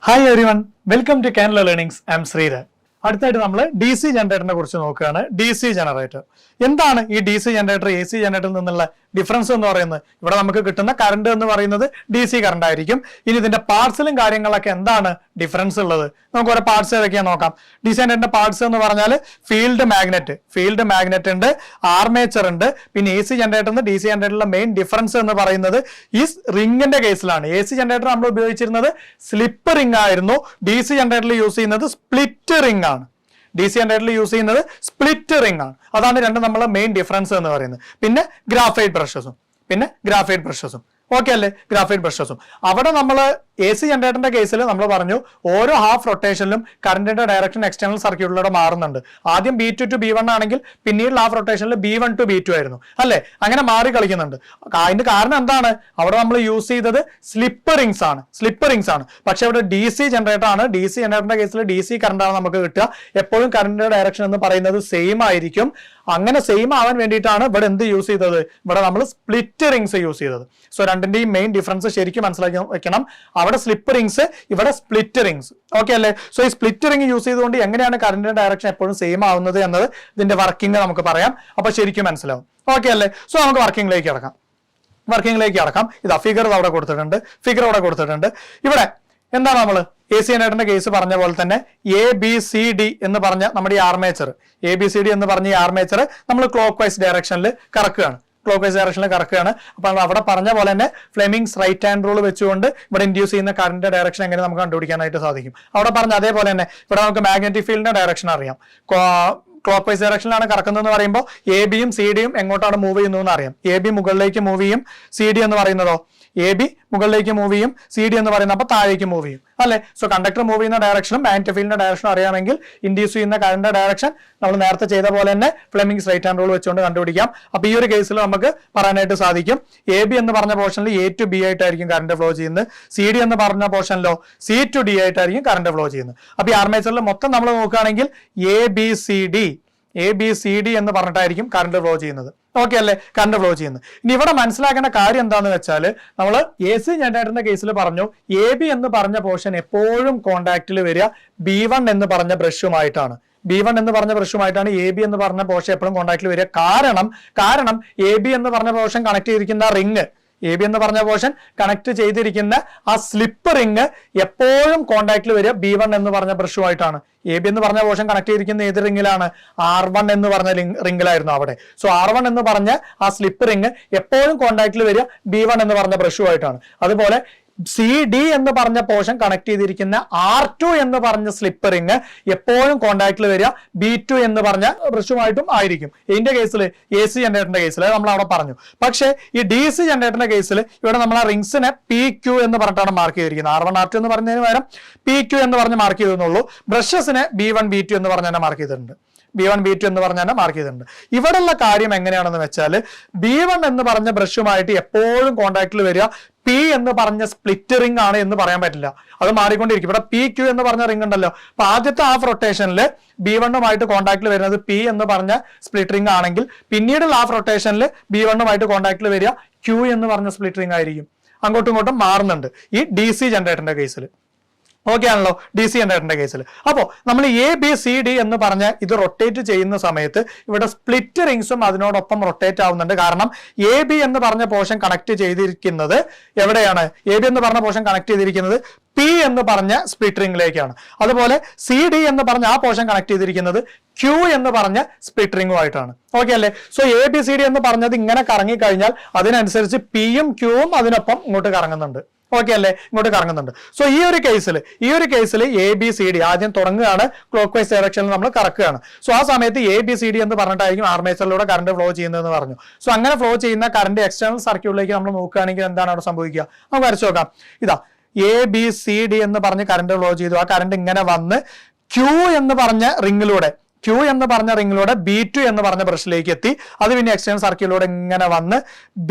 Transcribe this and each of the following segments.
Hi everyone, welcome to Canada Learnings. I am Sridhar. അടുത്തായിട്ട് നമ്മൾ D C ജനറേറ്ററിനെ കുറിച്ച് നോക്കുകയാണ്. ഡി സി ജനറേറ്റർ എന്താണ്? ഈ D C generator A C ജനറേറ്ററിൽ നിന്നുള്ള ഡിഫറൻസ് എന്ന് പറയുന്നത്, ഇവിടെ നമുക്ക് കിട്ടുന്ന കറണ്ട് എന്ന് പറയുന്നത് ഡി സി കറണ്ട് ആയിരിക്കും. ഇനി ഇതിന്റെ പാർട്സിലും കാര്യങ്ങളൊക്കെ എന്താണ് ഡിഫറൻസ് ഉള്ളത്? നമുക്ക് ഓരോ പാർട്സ് ഏതൊക്കെയാണ് നോക്കാം. ഡി സി ജനറേറ്ററിന്റെ പാർട്സ് എന്ന് പറഞ്ഞാൽ ഫീൽഡ് മാഗ്നറ്റ് ഉണ്ട്, ആർമേച്ചർ ഉണ്ട്. പിന്നെ എ സി ജനറേറ്ററിന് ഡി സി ജനറേറ്ററിലെ മെയിൻ ഡിഫറൻസ് എന്ന് പറയുന്നത് ഈ റിംഗിന്റെ കേസിലാണ്. എ സി ജനറേറ്റർ നമ്മൾ ഉപയോഗിച്ചിരുന്നത് സ്ലിപ്പ് റിംഗ് ആയിരുന്നു, ഡി സി ജനറേറ്ററിൽ യൂസ് ചെയ്യുന്നത് സ്പ്ലിറ്റ് റിംഗ് ആണ്. ഡി സി ജനറേറ്ററിൽ യൂസ് ചെയ്യുന്നത് സ്പ്ലിറ്റ് റിംഗ് ആണ്. അതാണ് രണ്ട് നമ്മളെ മെയിൻ ഡിഫറൻസ് എന്ന് പറയുന്നത്. പിന്നെ ഗ്രാഫൈറ്റ് ബ്രഷസും ഓക്കെ അല്ലേ? ഗ്രാഫൈറ്റ് ബ്രഷസും അവിടെ നമ്മൾ എ സി ജനറേറ്ററിന്റെ കേസിൽ നമ്മൾ പറഞ്ഞു ഓരോ ഹാഫ് റൊട്ടേഷനിലും കറണ്ടിന്റെ ഡയറക്ഷൻ എക്സ്റ്റേണൽ സർക്യൂട്ടിലൂടെ മാറുന്നുണ്ട്. ആദ്യം B2 to B1 ആണെങ്കിൽ പിന്നീട് ഹാഫ് റൊട്ടേഷനിൽ B1 to B2 ആയിരുന്നു അല്ലെ? അങ്ങനെ മാറി കളിക്കുന്നുണ്ട്. അതിന്റെ കാരണം എന്താണ്? അവിടെ നമ്മൾ യൂസ് ചെയ്തത് സ്ലിപ്പ് റിംഗ്സ് ആണ്. പക്ഷെ ഇവിടെ ഡി സി ജനറേറ്റർ ആണ്. ഡി സി ജനറേറ്ററിന്റെ കേസിൽ ഡി സി കറണ്ടാണ് നമുക്ക് കിട്ടുക. എപ്പോഴും കറണ്ടിന്റെ ഡയറക്ഷൻ എന്ന് പറയുന്നത് സെയിം ആയിരിക്കും. അങ്ങനെ സെയിം ആവാൻ വേണ്ടിയിട്ടാണ് ഇവിടെ എന്ത് യൂസ് ചെയ്തത്? ഇവിടെ നമ്മൾ സ്പ്ലിറ്റ് റിംഗ്സ് യൂസ് ചെയ്തത്. സോ രണ്ടിന്റെയും മെയിൻ ഡിഫറൻസ് ശരിക്കും മനസ്സിലാക്കി വെക്കണം. അവിടെ സ്ലിപ്പ് റിംഗ്സ്, ഇവിടെ സ്പ്ലിറ്റ് റിംഗ്സ്. ഓക്കെ അല്ലേ? സോ ഈ സ്പ്ലിറ്റ് റിംഗ് യൂസ് ചെയ്തുകൊണ്ട് എങ്ങനെയാണ് കറണ്ടിന്റെ ഡയറക്ഷൻ എപ്പോഴും സെയിം ആവുന്നത് എന്നത് ഇതിന്റെ വർക്കിംഗ് നമുക്ക് പറയാം. അപ്പൊ ശരിക്കും മനസ്സിലാവും. ഓക്കെ അല്ലേ? സോ നമുക്ക് വർക്കിംഗിലേക്ക് അടക്കാം. ഇതാ ഫിഗർ അവിടെ കൊടുത്തിട്ടുണ്ട്. ഇവിടെ എന്താണ് നമ്മൾ എ സി ജനറേറ്ററിന്റെ കേസ് പറഞ്ഞ പോലെ തന്നെ ABCD എന്ന് പറഞ്ഞ നമ്മുടെ ഈ ആർമേച്ചർ, ABCD എന്ന് പറഞ്ഞ ഈ ആർമേച്ചർ നമ്മൾ ക്ലോക്ക് വൈസ് ഡയറക്ഷനിൽ കറക്കുകയാണ്. അപ്പൊ അവിടെ പറഞ്ഞ പോലെ തന്നെ ഫ്ലെമിങ്സ് റൈറ്റ് ഹാൻഡ് റൂൾ വെച്ചുകൊണ്ട് ഇവിടെ ഇൻഡ്യൂസ് ചെയ്യുന്ന കറന്റ് ഡയറക്ഷൻ എങ്ങനെ നമുക്ക് കണ്ടുപിടിക്കാനായിട്ട് സാധിക്കും. അവിടെ പറഞ്ഞ അതേപോലെ തന്നെ ഇവിടെ നമുക്ക് മാഗ്നറ്റിക് ഫീൽഡിന്റെ ഡയറക്ഷൻ അറിയാം. ക്ലോക്ക് വൈസ് ഡയറക്ഷനിലാണ് കറക്കുന്നതെന്ന് പറയുമ്പോൾ എ ബിയും സി ഡിയും എങ്ങോട്ടാണ് മൂവ് ചെയ്യുന്നതെന്ന് അറിയാം. എ ബി മുകളിലേക്ക് മൂവ് ചെയ്യും, സി ഡി എന്ന് പറയുന്നതോ എ ബി മുകളിലേക്ക് മൂവ് ചെയ്യും, സി ഡി എന്ന് പറയുന്നത് അപ്പോൾ താഴേക്ക് മൂവ് ചെയ്യും അല്ലെ? സോ കണ്ടക്ടർ മൂവ് ചെയ്യുന്ന ഡയറക്ഷനും മാഗ്നറ്റിക് ഫീൽഡിന്റെ ഡയറക്ഷനും അറിയാമെങ്കിൽ ഇൻഡ്യൂസ് ചെയ്യുന്ന കറന്റ് ഡയറക്ഷൻ നമ്മൾ നേരത്തെ ചെയ്ത പോലെ തന്നെ ഫ്ലെമിങ്സ് റൈറ്റ് ഹാൻഡ് റൂൾ വെച്ചുകൊണ്ട് കണ്ടുപിടിക്കാം. അപ്പൊ ഈ ഒരു കേസിൽ നമുക്ക് പറയാനായിട്ട് സാധിക്കും എ ബി എന്ന് പറഞ്ഞ പോർഷനിൽ A to B ആയിട്ടായിരിക്കും കറന്റ് ഫ്ലോ ചെയ്യുന്നത്, സി ഡി എന്ന് പറഞ്ഞ പോർഷനിലോ C to D ആയിട്ടായിരിക്കും കറന്റ് ഫ്ലോ ചെയ്യുന്നത്. അപ്പൊ ഈ ആർമേച്ചറിൽ മൊത്തം നമ്മൾ നോക്കുകയാണെങ്കിൽ ABCD എന്ന് പറഞ്ഞിട്ടായിരിക്കും കറണ്ട് ഫ്ലോ ചെയ്യുന്നത്. ഓക്കെ അല്ലേ? കറണ്ട് ഫ്ലോ ചെയ്യുന്നത്. ഇനി ഇവിടെ മനസ്സിലാക്കേണ്ട കാര്യം എന്താണെന്ന് വെച്ചാൽ നമ്മൾ എ സി ജനറേറ്ററിന്റെ കേസിൽ പറഞ്ഞു AB എന്ന് പറഞ്ഞ പോർഷൻ എപ്പോഴും കോണ്ടാക്റ്റിൽ വരിക B1 എന്ന് പറഞ്ഞ ബ്രഷുമായിട്ടാണ്. AB എന്ന് പറഞ്ഞ പോർഷൻ എപ്പോഴും കോണ്ടാക്റ്റിൽ വരിക. കാരണം AB എന്ന് പറഞ്ഞ പോർഷൻ കണക്ട് ചെയ്തിരിക്കുന്ന റിംഗ്, AB എന്ന് പറഞ്ഞ പോർഷൻ കണക്ട് ചെയ്തിരിക്കുന്ന ആ സ്ലിപ്പ് റിംഗ് എപ്പോഴും കോണ്ടാക്റ്റിൽ വരിക B1 എന്ന് പറഞ്ഞ ബ്രഷുമായിട്ടാണ്. AB എന്ന് പറഞ്ഞ പോർഷൻ കണക്ട് ചെയ്തിരിക്കുന്ന ഏത് റിംഗിലാണ്? R1 എന്ന് പറഞ്ഞ റിംഗിലായിരുന്നു അവിടെ. സോ R1 എന്ന് പറഞ്ഞ ആ സ്ലിപ്പ് റിംഗ് എപ്പോഴും കോണ്ടാക്റ്റിൽ വരിക B1 എന്ന് പറഞ്ഞ ബ്രഷുമായിട്ടാണ്. അതുപോലെ CD എന്ന് പറഞ്ഞ പോർഷൻ കണക്ട് ചെയ്തിരിക്കുന്ന R2 എന്ന് പറഞ്ഞ സ്ലിപ്പ് റിംഗ് എപ്പോഴും കോണ്ടാക്റ്റിൽ വരിക B2 എന്ന് പറഞ്ഞ ബ്രഷുമായിട്ടും ആയിരിക്കും. ഇതിന്റെ കേസിൽ AC ജനറേറ്ററിന്റെ കേസിൽ നമ്മൾ അവിടെ പറഞ്ഞു. പക്ഷേ ഈ DC ജനറേറ്ററിന്റെ കേസിൽ ഇവിടെ നമ്മൾ ആ റിംഗ്സിനെ PQ എന്ന് പറഞ്ഞിട്ടാണ് മാർക്ക് ചെയ്തിരിക്കുന്നത്. R1 R2 എന്ന് പറഞ്ഞതിന് പകരം PQ എന്ന് പറഞ്ഞ് മാർക്ക് ചെയ്തെന്നുള്ളൂ. ബ്രഷസിനെ B1 B2 എന്ന് പറഞ്ഞ് തന്നെ മാർക്ക് ചെയ്തിട്ടുണ്ട്. ഇവിടെയുള്ള കാര്യം എങ്ങനെയാണെന്ന് വെച്ചാൽ B1 എന്ന് പറഞ്ഞ ബ്രഷുമായിട്ട് എപ്പോഴും കോണ്ടാക്റ്റിൽ വരിക P എന്ന് പറഞ്ഞ സ്പ്ലിറ്റ് റിംഗ് ആണ് എന്ന് പറയാൻ പറ്റില്ല. അത് മാറിക്കൊണ്ടിരിക്കും. ഇവിടെ PQ എന്ന് പറഞ്ഞ റിംഗ് ഉണ്ടല്ലോ. അപ്പൊ ആദ്യത്തെ ഹാഫ് റൊട്ടേഷനിൽ B1 കോണ്ടാക്റ്റിൽ വരുന്നത് P എന്ന് പറഞ്ഞ സ്പ്ലിറ്റ് റിംഗ് ആണെങ്കിൽ പിന്നീടുള്ള ഹാഫ് റൊട്ടേഷനിൽ B1 കോണ്ടാക്റ്റിൽ വരിക Q എന്ന് പറഞ്ഞ സ്പ്ലിറ്റ് റിംഗ് ആയിരിക്കും. അങ്ങോട്ടും ഇങ്ങോട്ടും മാറുന്നുണ്ട് ഈ DC ജനറേറ്ററിന്റെ കേസിൽ. ഓക്കെ ആണല്ലോ? DC ജനറേറ്ററിന്റെ കേസിൽ. അപ്പോൾ നമ്മൾ ABCD എന്ന് പറഞ്ഞ ഇത് റൊട്ടേറ്റ് ചെയ്യുന്ന സമയത്ത് ഇവിടെ സ്പ്ലിറ്റ് റിംഗ്സും അതിനോടൊപ്പം റൊട്ടേറ്റ് ആവുന്നുണ്ട്. കാരണം AB എന്ന് പറഞ്ഞ പോർഷൻ കണക്ട് ചെയ്തിരിക്കുന്നത് എവിടെയാണ്? AB എന്ന് പറഞ്ഞ പോർഷൻ കണക്ട് ചെയ്തിരിക്കുന്നത് P എന്ന് പറഞ്ഞ സ്പ്ലിറ്റ് റിംഗിലേക്കാണ്. അതുപോലെ CD എന്ന് പറഞ്ഞ ആ പോർഷൻ കണക്ട് ചെയ്തിരിക്കുന്നത് Q എന്ന് പറഞ്ഞ സ്പ്ലിറ്റ് റിംഗുമായിട്ടാണ്. ഓക്കെ അല്ലേ? സോ ABCD എന്ന് പറഞ്ഞത് ഇങ്ങനെ കറങ്ങിക്കഴിഞ്ഞാൽ അതിനനുസരിച്ച് Pയും Qവും അതിനൊപ്പം ഇങ്ങോട്ട് കറങ്ങുന്നുണ്ട്. ഓക്കെ അല്ലേ? ഇങ്ങോട്ട് കറങ്ങുന്നുണ്ട്. സോ ഈ ഒരു കേസിൽ ABCD ആദ്യം തുടങ്ങുകയാണ്, ക്ലോക്ക് വൈസ് ഡയറക്ഷനിൽ നമ്മൾ കറക്കുകയാണ്. സോ ആ സമയത്ത് ABCD എന്ന് പറഞ്ഞിട്ടായിരിക്കും ആർമേച്ചറിലൂടെ കറണ്ട് ഫ്ലോ ചെയ്യുന്നതെന്ന് പറഞ്ഞു. സോ അങ്ങനെ ഫ്ലോ ചെയ്യുന്ന കറണ്ട് എക്സ്റ്റേണൽ സർക്യൂട്ടിലേക്ക് നമ്മൾ നോക്കുകയാണെങ്കിൽ എന്താണ് അവിടെ സംഭവിക്കുക? നമുക്ക് വരച്ചു നോക്കാം. ഇതാ ABCD എന്ന് പറഞ്ഞ് കറണ്ട് ഫ്ലോ ചെയ്തു. ആ കറണ്ട് ഇങ്ങനെ വന്ന് Q എന്ന് പറഞ്ഞ റിംഗിലൂടെ B2 എന്ന് പറഞ്ഞ ബ്രഷിലേക്ക് എത്തി. അത് പിന്നെ എക്സ്റ്റേണൽ സർക്യൂട്ടിലൂടെ ഇങ്ങനെ വന്ന്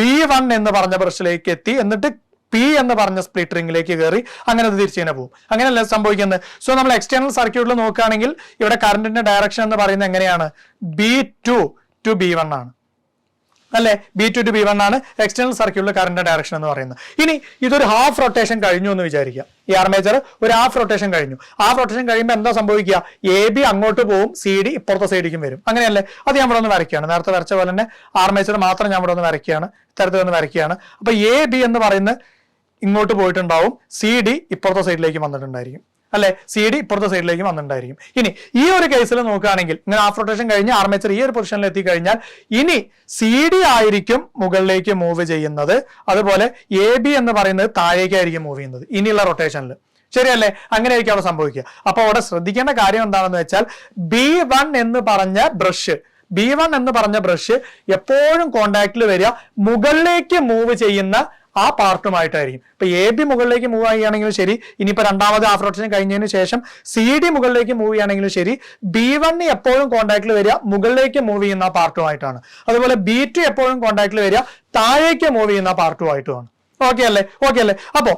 B1 എന്ന് പറഞ്ഞ ബ്രഷിലേക്ക് എത്തി. എന്നിട്ട് P എന്ന് പറഞ്ഞ സ്പ്ലിറ്റ് റിംഗിലേക്ക് കയറി അങ്ങനെ അത് തിരിച്ചു തന്നെ പോകും. അങ്ങനെയല്ല സംഭവിക്കുന്നത്. സോ നമ്മൾ എക്സ്റ്റേണൽ സർക്യൂട്ടിൽ നോക്കുകയാണെങ്കിൽ ഇവിടെ കറണ്ടിന്റെ ഡയറക്ഷൻ എന്ന് പറയുന്നത് എങ്ങനെയാണ്? B2 to B1 ആണ്. അല്ലെ. B2 to B1 ആണ് എക്സ്റ്റേണൽ സർക്യൂട്ടിലെ കറന്റ് ഡയറക്ഷൻ എന്ന് പറയുന്നത്. ഇനി ഇതൊരു ഹാഫ് റൊട്ടേഷൻ കഴിഞ്ഞു എന്ന് വിചാരിക്കുക. ഈ ആർമേച്ചർ ഒരു ഹാഫ് റൊട്ടേഷൻ കഴിഞ്ഞു. ഹാഫ് റൊട്ടേഷൻ കഴിയുമ്പോൾ എന്താ സംഭവിക്കുക? AB അങ്ങോട്ട് പോകും, CD ഇപ്പുറത്തെ സൈഡിലേക്കും വരും. അങ്ങനെയല്ലേ? അത് ഞാൻ ഇവിടെ ഒന്ന് വരയ്ക്കുകയാണ്. നേരത്തെ വരച്ച പോലെ തന്നെ ആർമേച്ചർ മാത്രം ഞാൻ ഇവിടെ ഒന്ന് വരയ്ക്കുകയാണ്, ഇത്തരത്തിൽ ഒന്ന് വരയ്ക്കുകയാണ്. അപ്പൊ AB എന്ന് പറയുന്നത് ഇങ്ങോട്ട് പോയിട്ടുണ്ടാവും, CD ഇപ്പുറത്തെ സൈഡിലേക്ക് വന്നിട്ടുണ്ടായിരിക്കും അല്ലെ. CD ഇപ്പുറത്തെ സൈഡിലേക്ക് വന്നിട്ടുണ്ടായിരിക്കും. ഇനി ഈ ഒരു കേസിൽ നോക്കുകയാണെങ്കിൽ ഇങ്ങനെ ഹാഫ് റൊട്ടേഷൻ കഴിഞ്ഞ് ആർമേച്ചർ ഈ ഒരു പൊസിഷനിൽ എത്തിക്കഴിഞ്ഞാൽ ഇനി CD ആയിരിക്കും മുകളിലേക്ക് മൂവ് ചെയ്യുന്നത്, അതുപോലെ AB എന്ന് പറയുന്നത് താഴേക്കായിരിക്കും മൂവ് ചെയ്യുന്നത് ഇനിയുള്ള റൊട്ടേഷനിൽ. ശരിയല്ലേ? അങ്ങനെയായിരിക്കും അവിടെ സംഭവിക്കുക. അപ്പൊ അവിടെ ശ്രദ്ധിക്കേണ്ട കാര്യം എന്താണെന്ന് വെച്ചാൽ B1 എന്ന് പറഞ്ഞ ബ്രഷ് എപ്പോഴും കോണ്ടാക്റ്റിൽ വരിക മുകളിലേക്ക് മൂവ് ചെയ്യുന്ന ആ പാർട്ടുമായിട്ടായിരിക്കും. ഇപ്പൊ AB മുകളിലേക്ക് മൂവ് ചെയ്യുകയാണെങ്കിലും ശരി, ഇനിയിപ്പോ രണ്ടാമത് ഹാഫ് റൊട്ടേഷൻ കഴിഞ്ഞതിന് ശേഷം CD മുകളിലേക്ക് മൂവ് ചെയ്യുകയാണെങ്കിലും ശരി, B1 എപ്പോഴും കോണ്ടാക്റ്റിൽ വരിക മുകളിലേക്ക് മൂവ് ചെയ്യുന്ന ആ പാർട്ടുമായിട്ടാണ്. അതുപോലെ B2 എപ്പോഴും കോണ്ടാക്റ്റിൽ വരിക താഴേക്ക് മൂവ് ചെയ്യുന്ന പാർട്ടുമായിട്ടുമാണ്. ഓക്കെ അല്ലേ? അപ്പോ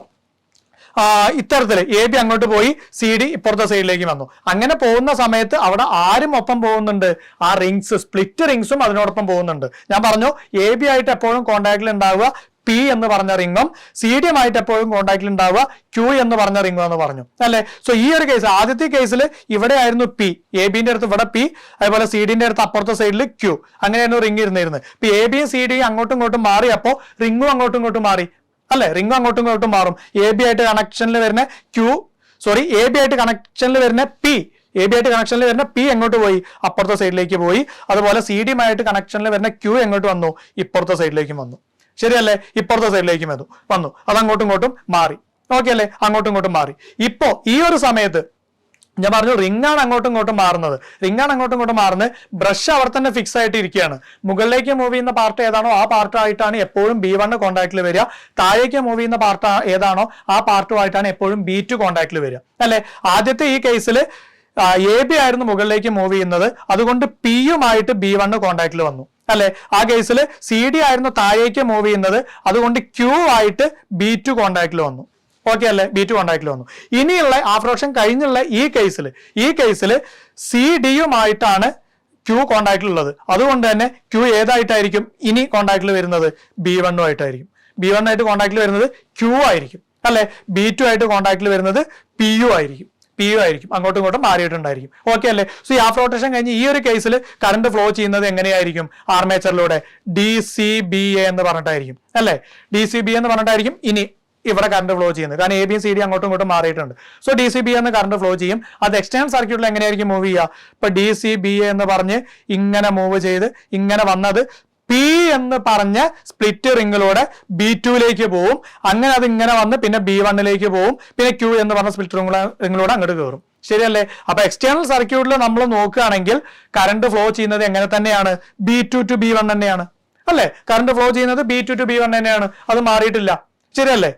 ഇത്തരത്തില് AB അങ്ങോട്ട് പോയി, CD ഇപ്പുറത്തെ സൈഡിലേക്ക് വന്നു. അങ്ങനെ പോകുന്ന സമയത്ത് അവിടെ ആരും ഒപ്പം പോകുന്നുണ്ട്? ആ റിങ്സ്, സ്പ്ലിറ്റ് റിങ്സും അതിനോടൊപ്പം പോകുന്നുണ്ട്. ഞാൻ പറഞ്ഞു AB ആയിട്ട് എപ്പോഴും കോണ്ടാക്റ്റിൽ ഉണ്ടാവുക P എന്ന് പറഞ്ഞ റിംഗും CD ആയിട്ട് എപ്പോഴും കോണ്ടാക്റ്റിൽ ഉണ്ടാവുക Q എന്ന് പറഞ്ഞ റിംഗും എന്ന് പറഞ്ഞു അല്ലെ. സോ ഈ ഒരു കേസ്, ആദ്യത്തെ കേസിൽ ഇവിടെ ആയിരുന്നു P, AB-ന്റെ അടുത്ത് ഇവിടെ P, അതുപോലെ CD-ന്റെ അടുത്ത് അപ്പുറത്തെ സൈഡിൽ Q, അങ്ങനെയായിരുന്നു റിംഗ് ഇരുന്നിരുന്നത്. ഇപ്പൊ AB-യും CD-യും അങ്ങോട്ടും ഇങ്ങോട്ടും മാറിയപ്പോ റിംഗും അങ്ങോട്ടും ഇങ്ങോട്ടും മാറി അല്ലെ. റിംഗും അങ്ങോട്ടും ഇങ്ങോട്ടും മാറും. AB ആയിട്ട് കണക്ഷനിൽ വരുന്ന AB ആയിട്ട് കണക്ഷനിൽ വരുന്ന P എങ്ങോട്ട് പോയി? അപ്പുറത്തെ സൈഡിലേക്ക് പോയി. അതുപോലെ CD-യുമായിട്ട് കണക്ഷനിൽ വരുന്ന Q എങ്ങോട്ട് വന്നു? ഇപ്പുറത്തെ സൈഡിലേക്കും വന്നു. ശരിയല്ലേ? ഇപ്പുറത്തെ സൈഡിലേക്കും വന്നു. അത് അങ്ങോട്ടും ഇങ്ങോട്ടും മാറി. ഓക്കെ അല്ലേ? അങ്ങോട്ടും ഇങ്ങോട്ടും മാറി. ഇപ്പോ ഈ ഒരു സമയത്ത് ഞാൻ പറഞ്ഞു റിംഗാണ് അങ്ങോട്ടും ഇങ്ങോട്ടും മാറുന്നത്. ബ്രഷ് അവിടെ തന്നെ ഫിക്സ് ആയിട്ട് ഇരിക്കുകയാണ്. മുകളിലേക്ക് മൂവ് ചെയ്യുന്ന പാർട്ട് ഏതാണോ ആ പാർട്ടായിട്ടാണ് എപ്പോഴും B1 കോണ്ടാക്റ്റിൽ വരിക. താഴേക്ക് മൂവ് ചെയ്യുന്ന പാർട്ട് ഏതാണോ ആ പാർട്ടുമായിട്ടാണ് എപ്പോഴും B2 കോണ്ടാക്റ്റിൽ വരിക അല്ലെ. ആദ്യത്തെ ഈ കേസിൽ AB ആയിരുന്നു മുകളിലേക്ക് മൂവ് ചെയ്യുന്നത്, അതുകൊണ്ട് P-യുമായിട്ട് B1 കോണ്ടാക്റ്റിൽ വന്നു അല്ലെ. ആ കേസിൽ CD ആയിരുന്നു താഴേക്ക് മൂവ് ചെയ്യുന്നത്, അതുകൊണ്ട് Q ആയിട്ട് B2 കോണ്ടാക്റ്റിൽ വന്നു. ഓക്കെ അല്ലെ? B2 കോണ്ടാക്റ്റിൽ വന്നു. ഇനിയുള്ള ഹാഫ് റൊട്ടേഷൻ കഴിഞ്ഞുള്ള ഈ കേസിൽ CD-യുമായിട്ടാണ് Q കോണ്ടാക്റ്റിൽ ഉള്ളത്, അതുകൊണ്ട് തന്നെ Q ഏതായിട്ടായിരിക്കും ഇനി കോണ്ടാക്റ്റിൽ വരുന്നത്? B1 ആയിട്ടായിരിക്കും. B1 ആയിട്ട് കോണ്ടാക്റ്റിൽ വരുന്നത് Q ആയിരിക്കും അല്ലെ. B2 ആയിട്ട് കോണ്ടാക്റ്റിൽ വരുന്നത് PU ആയിരിക്കും. അങ്ങോട്ടും ഇങ്ങോട്ടും മാറിയിട്ടുണ്ടായിരിക്കും. ഓക്കെ അല്ലേ? സോ ഈ ഹാഫ് റൊട്ടേഷൻ കഴിഞ്ഞ് ഈ ഒരു കേസിൽ കറണ്ട് ഫ്ലോ ചെയ്യുന്നത് എങ്ങനെയായിരിക്കും? ആർമേച്ചറിലൂടെ DCBA എന്ന് പറഞ്ഞിട്ടായിരിക്കും അല്ലെ. DCBA എന്ന് പറഞ്ഞിട്ടായിരിക്കും ഇനി ഇവിടെ കറണ്ട് ഫ്ലോ ചെയ്യുന്നത്, കാരണം AB CD അങ്ങോട്ടും ഇങ്ങോട്ടും മാറിയിട്ടുണ്ട്. സോ DCBA എന്ന് കറണ്ട് ഫ്ലോ ചെയ്യും. അത് എക്സ്റ്റേണൽ സർക്യൂട്ടിൽ എങ്ങനെയായിരിക്കും മൂവ് ചെയ്യുക? ഇപ്പൊ DCBA എന്ന് പറഞ്ഞ് ഇങ്ങനെ മൂവ് ചെയ്ത് ഇങ്ങനെ വന്നത് P എന്ന് പറഞ്ഞ സ്പ്ലിറ്റ് റിംഗിലൂടെ B2ലേക്ക് പോവും. അങ്ങനെ അത് ഇങ്ങനെ വന്ന് പിന്നെ B1ലേക്ക് പോവും. പിന്നെ Q എന്ന് പറഞ്ഞ സ്പ്ലിറ്റ് റിംഗിലൂടെ അങ്ങോട്ട് കയറും. ശരിയല്ലേ? അപ്പൊ എക്സ്റ്റേണൽ സർക്യൂട്ടിൽ നമ്മൾ നോക്കുകയാണെങ്കിൽ കറണ്ട് ഫ്ലോ ചെയ്യുന്നത് എങ്ങനെ തന്നെയാണ്? B2 to B1 തന്നെയാണ് അല്ലെ. കറണ്ട് ഫ്ലോ ചെയ്യുന്നത് B2 to B1 തന്നെയാണ്. അത് മാറിയിട്ടില്ല. ശരിയല്ലേ?